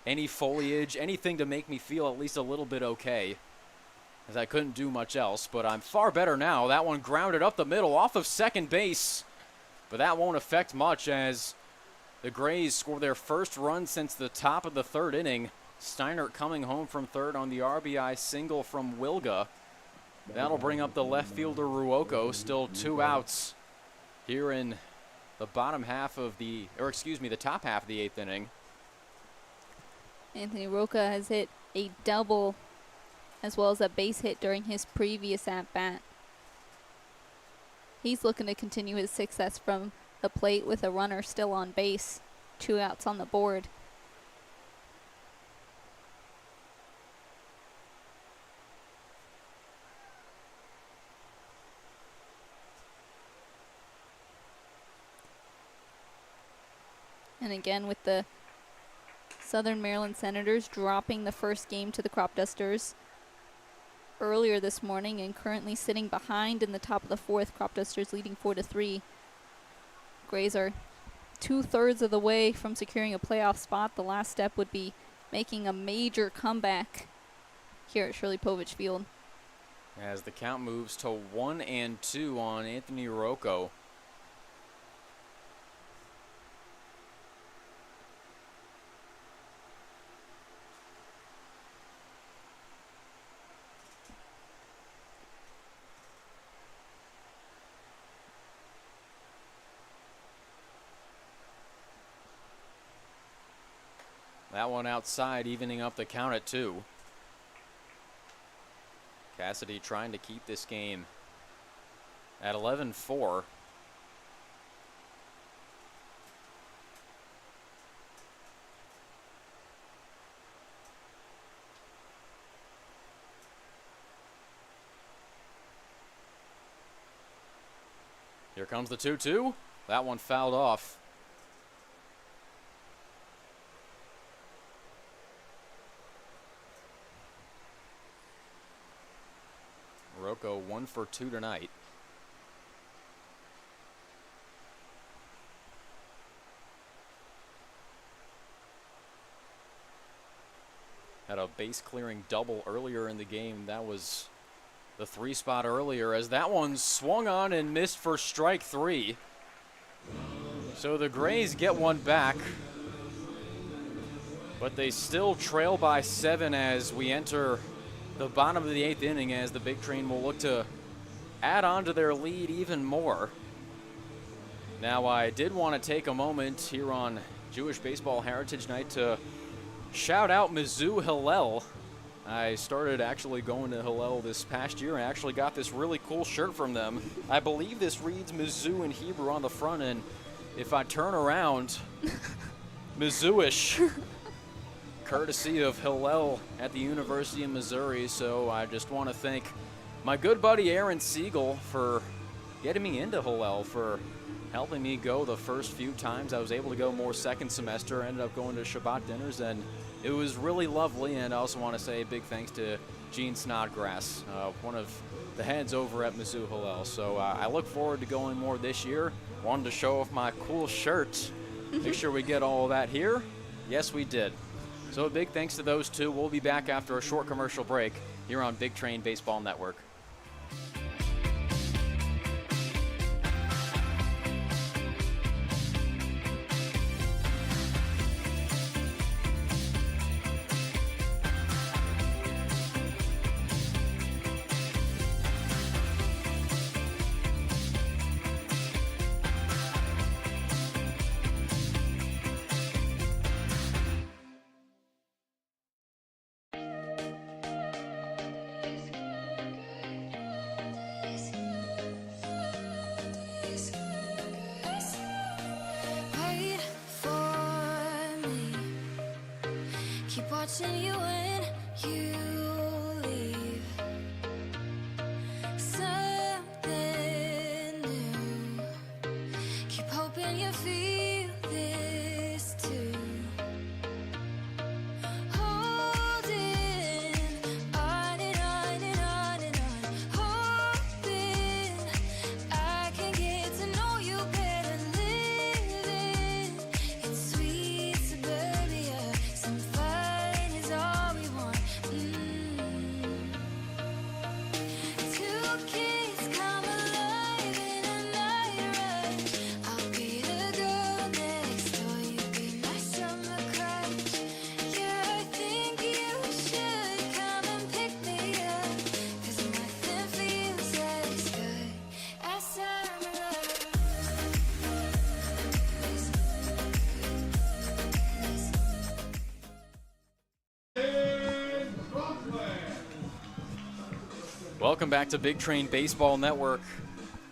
any foliage, anything to make me feel at least a little bit okay, as I couldn't do much else. But I'm far better now. That one grounded up the middle off of second base, but that won't affect much as the Grays score their first run since the top of the third inning. Steinert coming home from third on the RBI single from Wilga. That'll bring up the left fielder Ruoko. Still 2 outs here in the bottom half of the, or excuse me, the top half of the 8th inning. Anthony Roca has hit a double as well as a base hit during his previous at-bat. He's looking to continue his success from the plate with a runner still on base. 2 outs on the board. And again, with the Southern Maryland Senators dropping the first game to the Crop Dusters earlier this morning and currently sitting behind in the top of the 4th, Crop Dusters leading 4-3. Grays are 2/3 of the way from securing a playoff spot. The last step would be making a major comeback here at Shirley Povich Field. As the count moves to 1-2 on Anthony Rocco. That one outside, evening up the count at 2. Cassidy trying to keep this game at 11-4. Here comes the 2-2. That one fouled off. Rocco 1 for 2 tonight. Had a base clearing double earlier in the game. That was the 3 spot earlier as that one swung on and missed for strike 3. So the Grays get one back, but they still trail by 7 as we enter the bottom of the 8th inning, as the Big Train will look to add on to their lead even more. Now, I did want to take a moment here on Jewish Baseball Heritage Night to shout out Mizzou Hillel. I started actually going to Hillel this past year and actually got this really cool shirt from them. I believe this reads Mizzou in Hebrew on the front, and if I turn around, Mizzouish. Courtesy of Hillel at the University of Missouri. So I just want to thank my good buddy Aaron Siegel for getting me into Hillel, for helping me go the first few times. I was able to go more second semester, ended up going to Shabbat dinners, and it was really lovely. And I also want to say a big thanks to Gene Snodgrass, one of the heads over at Mizzou Hillel. So I look forward to going more this year. Wanted to show off my cool shirt. Make sure we get all of that here. Yes, we did. So a big thanks to those two. We'll be back after a short commercial break here on Big Train Baseball Network. watching you when you leave. Something new. Keep hoping you feel this too. Holding on and on and on and on. Hoping I can get to know you better. Living in sweet suburbia. Some fun is all we want. Two kids come alive in a night rush. I'll be the girl next door. You be my summer crush. Yeah, I think you should come and pick me up. 'Cause nothing feels as good as summer love. Welcome back to Big Train Baseball Network.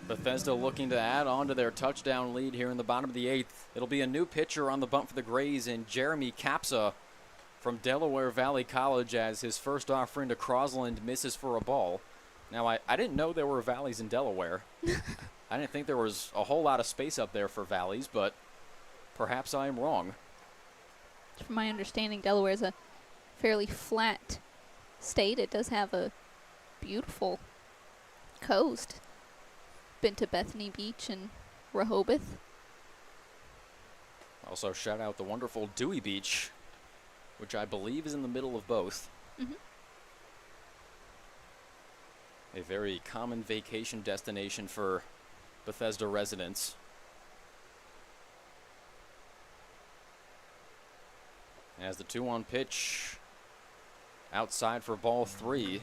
Bethesda looking to add on to their touchdown lead here in the bottom of the 8th. It'll be a new pitcher on the bump for the Grays in Jeremy Capsa from Delaware Valley College as his first offering to Crosland misses for a ball. Now, I didn't know there were valleys in Delaware. I didn't think there was a whole lot of space up there for valleys, but perhaps I am wrong. From my understanding, Delaware is a fairly flat state. It does have a beautiful coast. Been to Bethany Beach and Rehoboth. Also, shout out the wonderful Dewey Beach, which I believe is in the middle of both. Mhm. A very common vacation destination for Bethesda residents. As the 2-1 pitch outside for ball 3.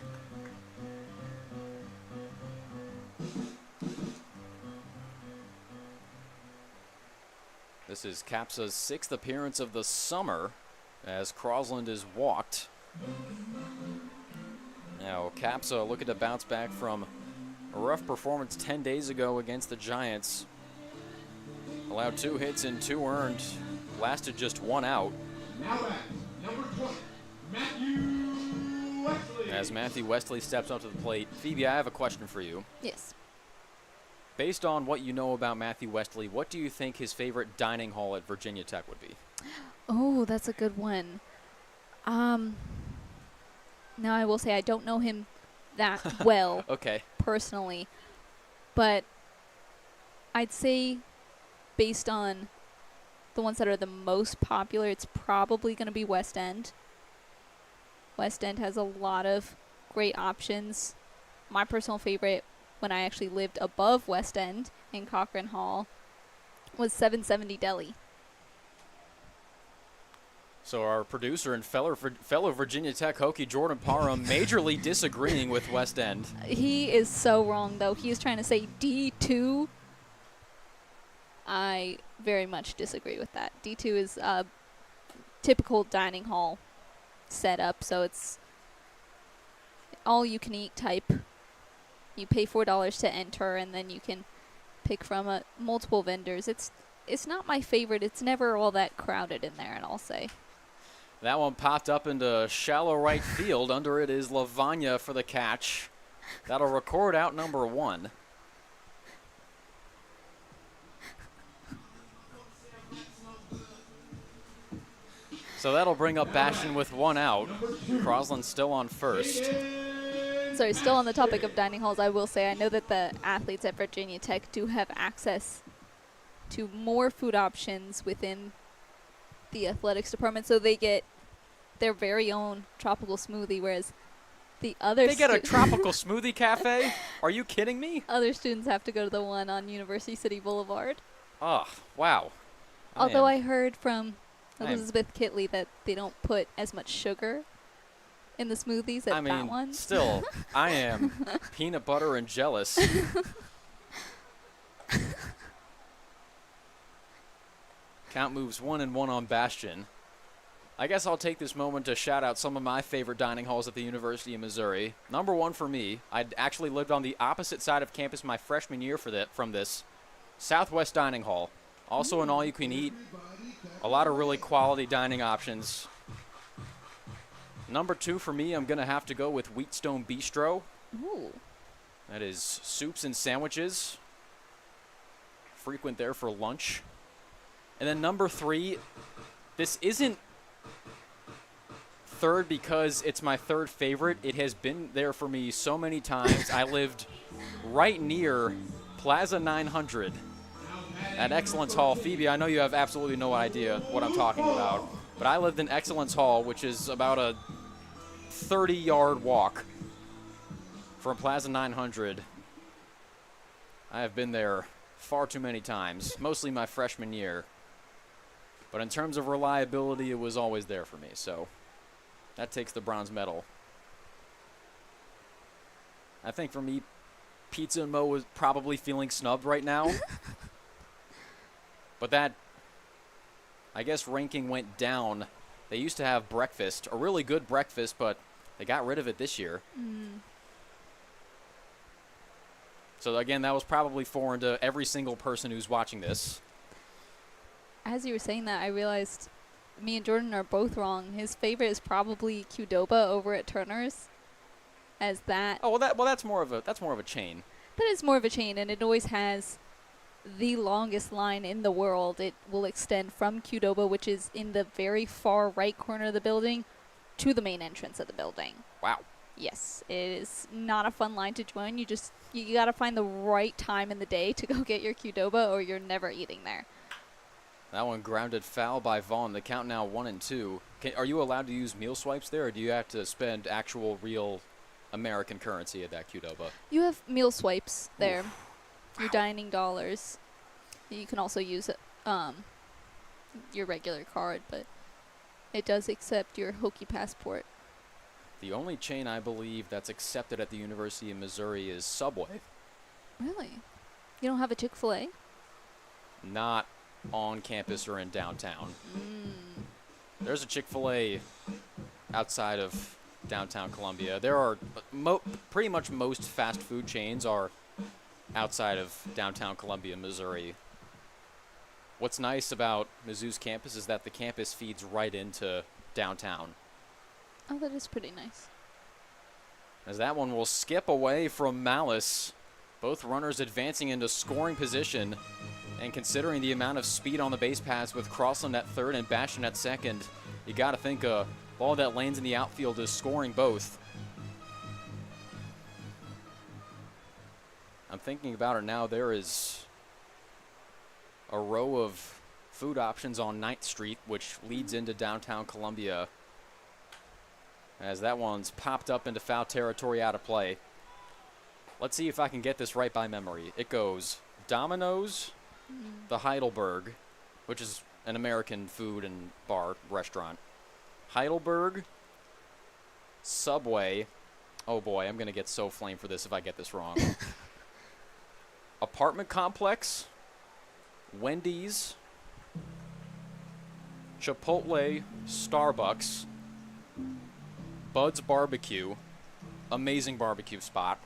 This is Capsa's 6th appearance of the summer as Crosland is walked. Now Capsa looking to bounce back from a rough performance 10 days ago against the Giants. Allowed 2 hits and 2 earned, lasted just 1 out. Now at number 20, Matthew Wesley. As Matthew Wesley steps up to the plate. Phoebe, I have a question for you. Yes. Based on what you know about Matthew Wesley, what do you think his favorite dining hall at Virginia Tech would be? Oh, that's a good one. Now I will say I don't know him that well Okay. personally, but I'd say based on the ones that are the most popular, it's probably going to be West End. West End has a lot of great options. My personal favorite, when I actually lived above West End in Cochran Hall, was 770 Deli. So our producer and fellow Virginia Tech Hokie Jordan Parham majorly disagreeing with West End. He is so wrong, though. He is trying to say D2. I very much disagree with that. D2 is a typical dining hall setup, so it's all-you-can-eat type. You pay $4 to enter, and then you can pick from multiple vendors. It's not my favorite. It's never all that crowded in there, and I'll say. That one popped up into shallow right field. Under it is Lavagna for the catch. That'll record out number 1. So that'll bring up Bastion with 1 out. Crosland still on first. Sorry, still on the topic of dining halls, I will say I know that the athletes at Virginia Tech do have access to more food options within the athletics department, so they get their very own tropical smoothie, whereas the other They get a tropical smoothie cafe? Are you kidding me? other students have to go to the one on University City Boulevard. Oh, wow. Although am- I heard from I am- Elizabeth Kitley that they don't put as much sugar in the smoothies as I that mean, one. still, I am peanut butter and jealous. Count moves 1-1 on Bastion. I guess I'll take this moment to shout out some of my favorite dining halls at the University of Missouri. Number 1 for me, I'd actually lived on the opposite side of campus my freshman year from this. Southwest Dining Hall. Also an all-you-can-eat. A lot of really quality dining options. Number 2 for me, I'm going to have to go with Wheatstone Bistro. Ooh. That is soups and sandwiches. Frequent there for lunch. And then number 3, this isn't third because it's my third favorite. It has been there for me so many times. I lived right near Plaza 900 at Excellence Hall. Phoebe, I know you have absolutely no idea what I'm talking about, but I lived in Excellence Hall, which is about a 30-yard walk from Plaza 900. I have been there far too many times, mostly my freshman year. But in terms of reliability, it was always there for me, so that takes the bronze medal. I think for me, Pizza and Mo is probably feeling snubbed right now. But that, I guess, ranking went down. They used to have breakfast, a really good breakfast, but they got rid of it this year. So again, that was probably foreign to every single person who's watching this. As you were saying that, I realized me and Jordan are both wrong. His favorite is probably Qdoba over at Turner's. As that. Oh well, that's more of a chain. That is more of a chain, and it always has the longest line in the world. It will extend from Qdoba, which is in the very far right corner of the building, to the main entrance of the building. Wow. Yes, it is not a fun line to join. You got to find the right time in the day to go get your Qdoba, or you're never eating there. That one grounded foul by Vaughn. The count now 1-2. Are you allowed to use meal swipes there, or do you have to spend actual real American currency at that Qdoba? You have meal swipes there. Your dining dollars. You can also use your regular card, but it does accept your Hokie passport. The only chain I believe that's accepted at the University of Missouri is Subway. Really? You don't have a Chick-fil-A? Not on campus or in downtown. There's a Chick-fil-A outside of downtown Columbia. There are pretty much most fast food chains are outside of downtown Columbia, Missouri. What's nice about Mizzou's campus is that the campus feeds right into downtown. Oh, that is pretty nice. As that one will skip away from Malice. Both runners advancing into scoring position. And considering the amount of speed on the base paths with Crossland at third and Bastion at second, you got to think a ball that lands in the outfield is scoring both. I'm thinking about it now. There is a row of food options on 9th Street, which leads into downtown Columbia. As that one's popped up into foul territory, out of play. Let's see if I can get this right by memory. It goes Domino's, the Heidelberg, which is an American food and bar restaurant. Heidelberg, Subway. Oh boy, I'm going to get so flamed for this if I get this wrong. Apartment complex, Wendy's, Chipotle, Starbucks, Bud's Barbecue, amazing barbecue spot.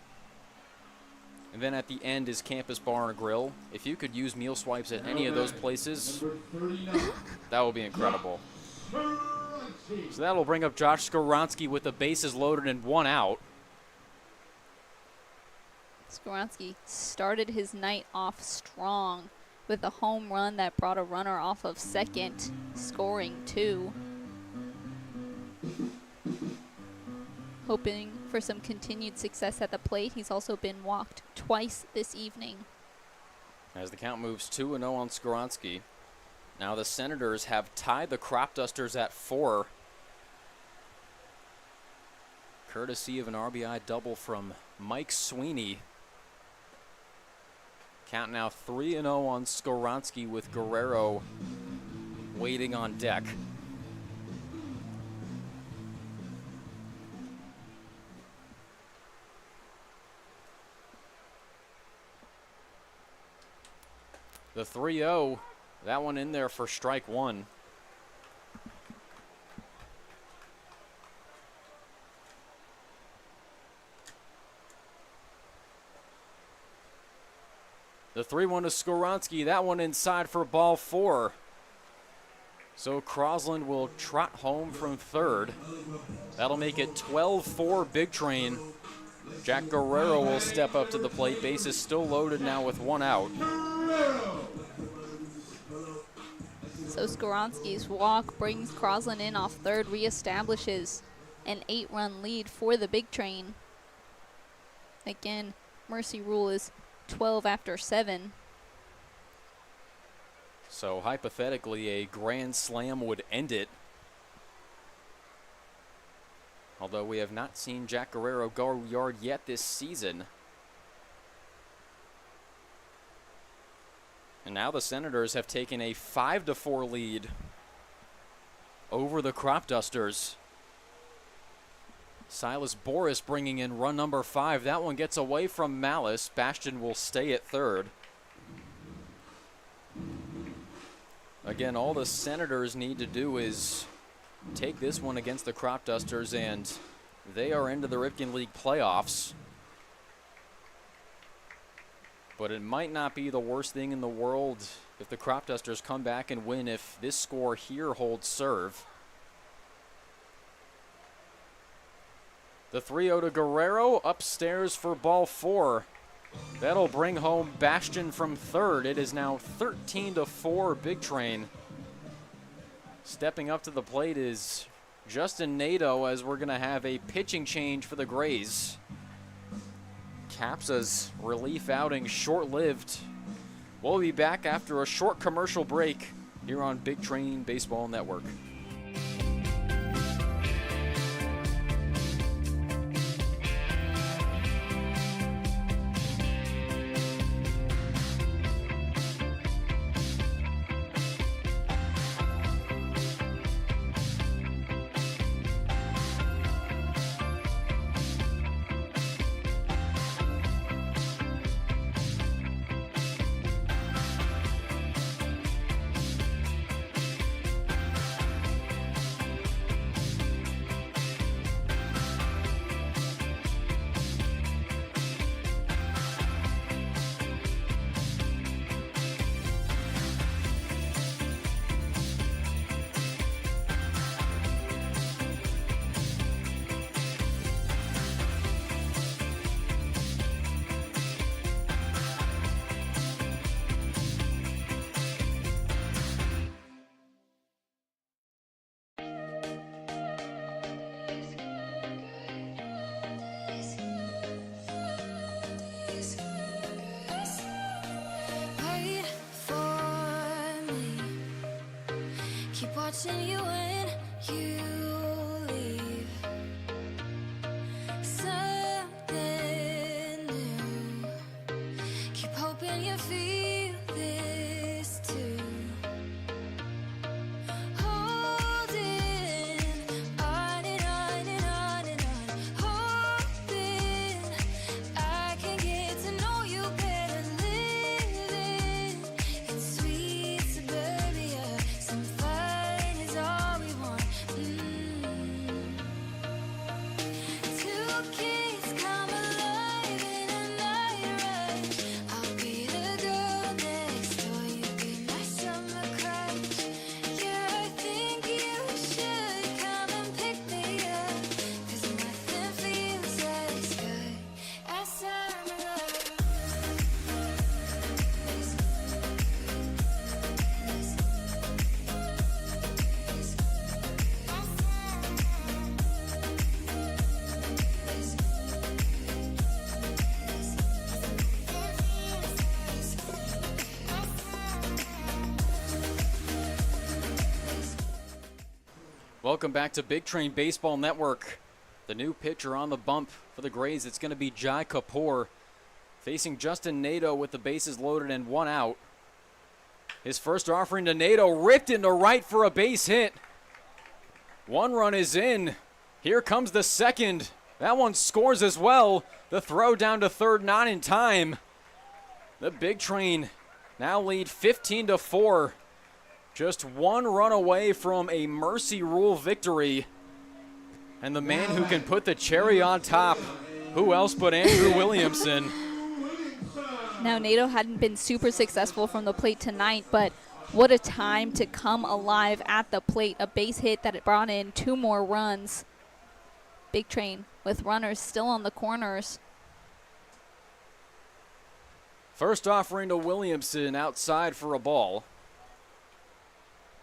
And then at the end is Campus Bar and Grill. If you could use meal swipes at any of those places, that would be incredible. So that'll bring up Josh Skoronsky with the bases loaded and 1 out. Skoronsky started his night off strong with a home run that brought a runner off of second, scoring 2. Hoping for some continued success at the plate. He's also been walked twice this evening. As the count moves 2-0 on Skoronsky. Now the Senators have tied the Crop Dusters at 4. Courtesy of an RBI double from Mike Sweeney. Count now 3-0 on Skoronsky with Guerrero waiting on deck. The 3-0, that one in there for strike 1. The 3-1 to Skoronsky, that one inside for ball 4. So Crosland will trot home from third. That'll make it 12-4 Big Train. Jack Guerrero will step up to the plate. Base is still loaded now with one out. So Skaronski's walk brings Crosland in off third, reestablishes an 8-run lead for the Big Train. Again, Mercy rule is 12 after 7. So hypothetically, a grand slam would end it. Although we have not seen Jack Guerrero go yard yet this season. And now the Senators have taken a 5-4 lead over the Crop Dusters. Silas Boris bringing in run number 5. That one gets away from Malice. Bastion will stay at third. Again, all the Senators need to do is take this one against the Crop Dusters, and they are into the Ripken League playoffs. But it might not be the worst thing in the world if the Crop Dusters come back and win if this score here holds serve. The 3-0 to Guerrero, upstairs for ball 4. That'll bring home Bastion from third. It is now 13-4 Big Train. Stepping up to the plate is Justin Nadeau, as we're going to have a pitching change for the Grays. Capsa's relief outing short-lived. We'll be back after a short commercial break here on Big Train Baseball Network. Wait for me. Keep watching you when you leave. Something new. Keep hoping you feel this too. Holding on and on and on and on. Hoping I can get to know you better. Living in sweet suburbia. Some fun is all we want. Two kids come alive in a night rush. I'll be the girl next door. You be my summer crush. Yeah, I think you should come and pick me up. 'Cause nothing feels as good as summer love. Welcome back to Big Train Baseball Network. The new pitcher on the bump for the Grays, it's going to be Jai Kapoor facing Justin Nadeau with the bases loaded and one out. His first offering to Nadeau, ripped into right for a base hit. One run is in. Here comes the second. That one scores as well. The throw down to third, not in time. The Big Train now lead 15-4. Just one run away from a Mercy Rule victory. And the man who can put the cherry on top, who else but Andrew Williamson? Now, Nadeau hadn't been super successful from the plate tonight, but What a time to come alive at the plate. A base hit that it brought in 2 more runs. Big Train with runners still on the corners. First offering to Williamson outside for a ball.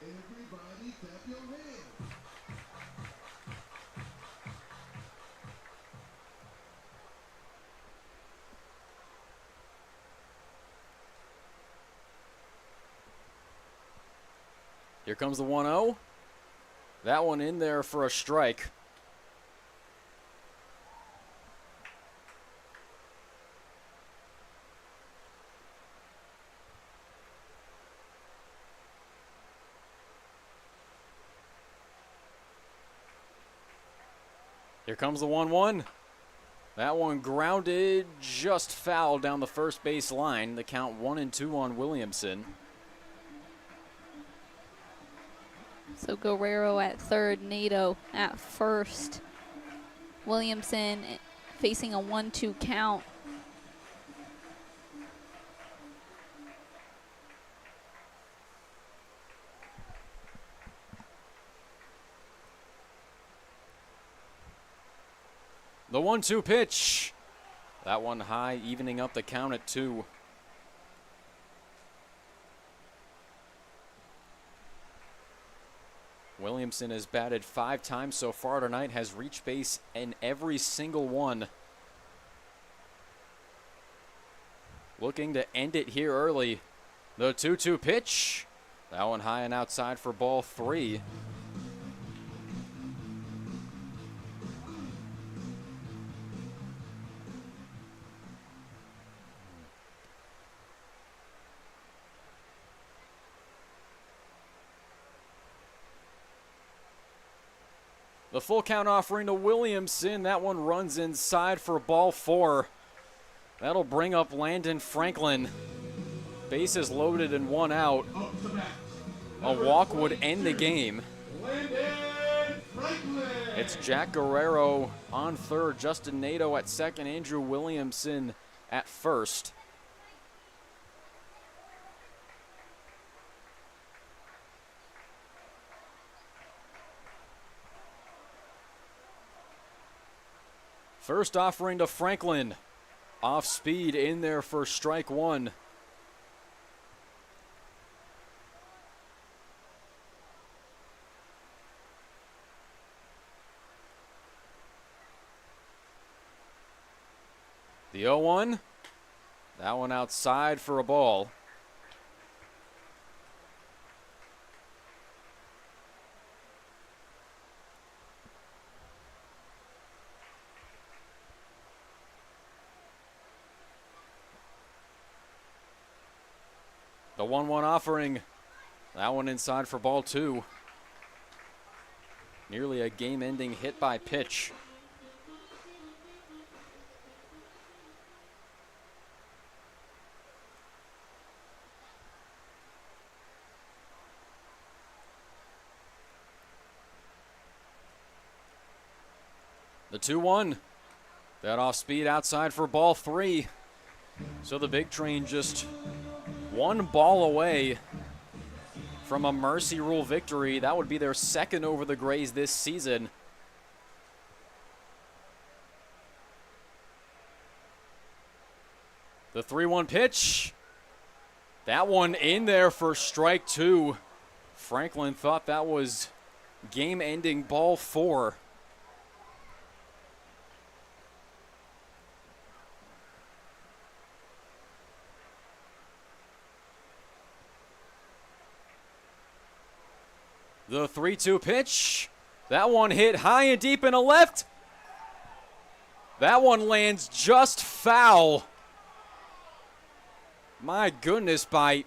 Everybody clap your hands. Here comes the 1-0. That one in there for a strike. Here comes the 1-1. That one grounded, just foul down the first base line. The count 1-2 on Williamson. So Guerrero at third, Nato at first. Williamson facing a 1-2 count. The 1-2 pitch. That one high, evening up the count at 2. Williamson has batted 5 times so far tonight, has reached base in every single one. Looking to end it here early. The 2-2 pitch. That one high and outside for ball 3. The full count offering to Williamson. That one runs inside for ball 4. That'll bring up Landon Franklin. Bases loaded and 1 out. Up to bat. A walk would end the game. Landon Franklin. It's Jack Guerrero on third, Justin Nato at second, Andrew Williamson at first. First offering to Franklin. Off speed in there for strike 1. The 0-1. That one outside for a ball. The 1-1 offering. That one inside for ball 2. Nearly a game-ending hit by pitch. The 2-1. That off speed outside for ball 3. So the Big Train just 1 ball away from a mercy rule victory. That would be their second over the Grays this season. The 3-1 pitch. That one in there for strike 2. Franklin thought that was game-ending ball 4. The 3-2 pitch. That one hit high and deep in a left. That one lands just foul. My goodness, by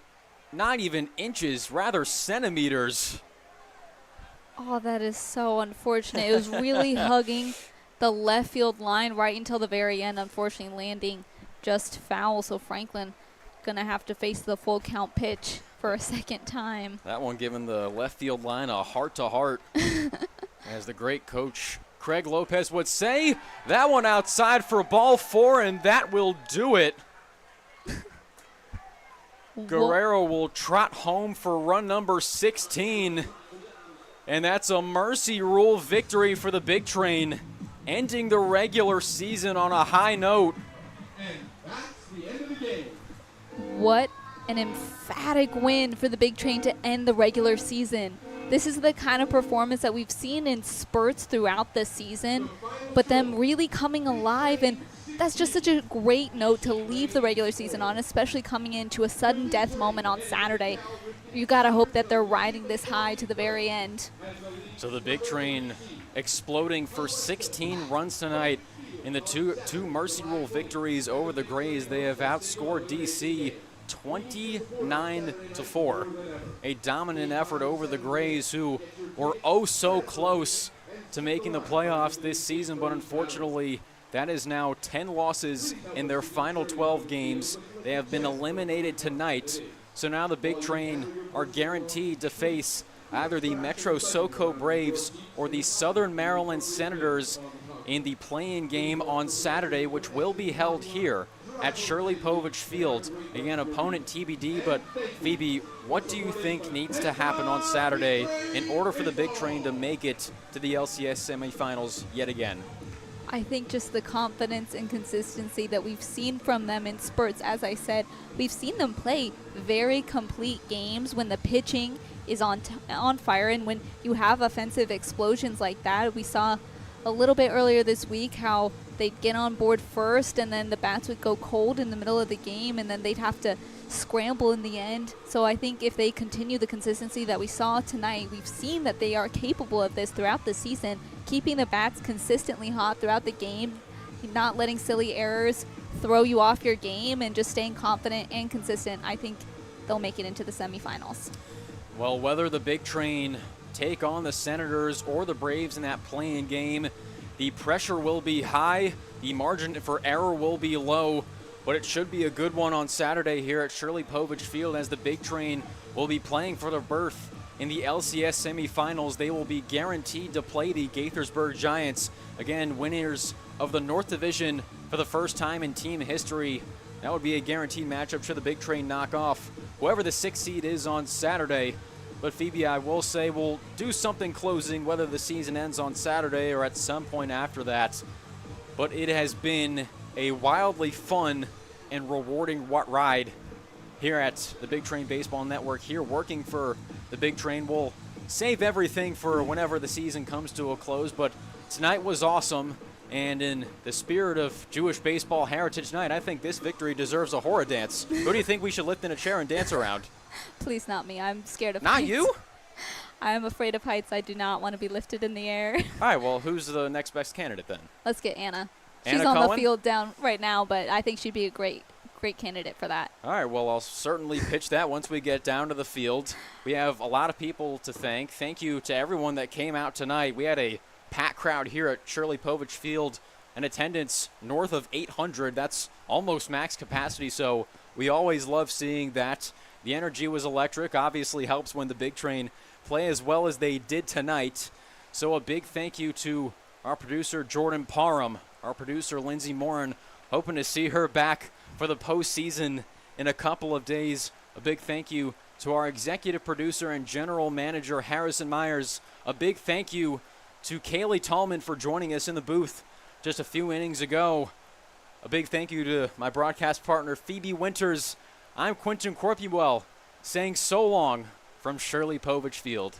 not even inches, rather centimeters. Oh, that is so unfortunate. It was really hugging the left field line right until the very end, unfortunately landing just foul. So Franklin going to have to face the full count pitch for a second time. That one giving the left field line a heart-to-heart. As the great coach Craig Lopez would say, that one outside for ball 4, and that will do it. Guerrero will trot home for run number 16. And that's a mercy rule victory for the Big Train, ending the regular season on a high note. And that's the end of the game. What an emphatic win for the Big Train to end the regular season. This is the kind of performance that we've seen in spurts throughout the season, but them really coming alive, and that's just such a great note to leave the regular season on, especially coming into a sudden death moment on Saturday. You gotta hope that they're riding this high to the very end. So the Big Train exploding for 16 runs tonight in the two Mercy Rule victories over the Grays. They have outscored DC 29-4. A dominant effort over the Grays, who were oh so close to making the playoffs this season, but unfortunately that is now 10 losses in their final 12 games. They have been eliminated tonight. So now the Big Train are guaranteed to face either the Metro SoCo Braves or the Southern Maryland Senators in the play-in game on Saturday, which will be held here at Shirley Povich Field. Again, opponent TBD, but Phoebe, what do you think needs to happen on Saturday in order for the Big Train to make it to the LCS semifinals yet again? I think just the confidence and consistency that we've seen from them in spurts. As I said, we've seen them play very complete games when the pitching is on fire, and when you have offensive explosions like that. We saw a little bit earlier this week how they'd get on board first, and then the bats would go cold in the middle of the game, and then they'd have to scramble in the end. So I think if they continue the consistency that we saw tonight, we've seen that they are capable of this throughout the season, keeping the bats consistently hot throughout the game, not letting silly errors throw you off your game, and just staying confident and consistent. I think they'll make it into the semifinals. Well, whether the Big Train take on the Senators or the Braves in that play-in game, the pressure will be high, the margin for error will be low, but it should be a good one on Saturday here at Shirley Povich Field, as the Big Train will be playing for their berth in the LCS semifinals. They will be guaranteed to play the Gaithersburg Giants, again, winners of the North Division for the first time in team history. That would be a guaranteed matchup should the Big Train knock off whoever the 6th seed is on Saturday. But Phoebe, I will say we'll do something closing, whether the season ends on Saturday or at some point after that. But it has been a wildly fun and rewarding ride here at the Big Train Baseball Network, here working for the Big Train. We'll save everything for whenever the season comes to a close, but tonight was awesome. And in the spirit of Jewish Baseball Heritage Night, I think this victory deserves a horror dance. Who do you think we should lift in a chair and dance around? Please not me. I'm scared of Not heights. you? I'm afraid of heights. I do not want to be lifted in the air. All right, well, who's the next best candidate then? Let's get Anna. Anna She's on Cohen? the field down right now, but I think she'd be a great candidate for that. All right, well, I'll certainly pitch that once we get down to the field. We have a lot of people to thank. Thank you to everyone that came out tonight. We had a packed crowd here at Shirley Povich Field, an attendance north of 800. That's almost max capacity, so we always love seeing that. The energy was electric. Obviously helps when the Big Train play as well as they did tonight. So a big thank you to our producer, Jordan Parham, our producer, Lindsay Morin. Hoping to see her back for the postseason in a couple of days. A big thank you to our executive producer and general manager, Harrison Myers. A big thank you to Kaylee Tallman for joining us in the booth just a few innings ago. A big thank you to my broadcast partner, Phoebe Winters. I'm Quentin Corpuel, saying so long from Shirley Povich Field.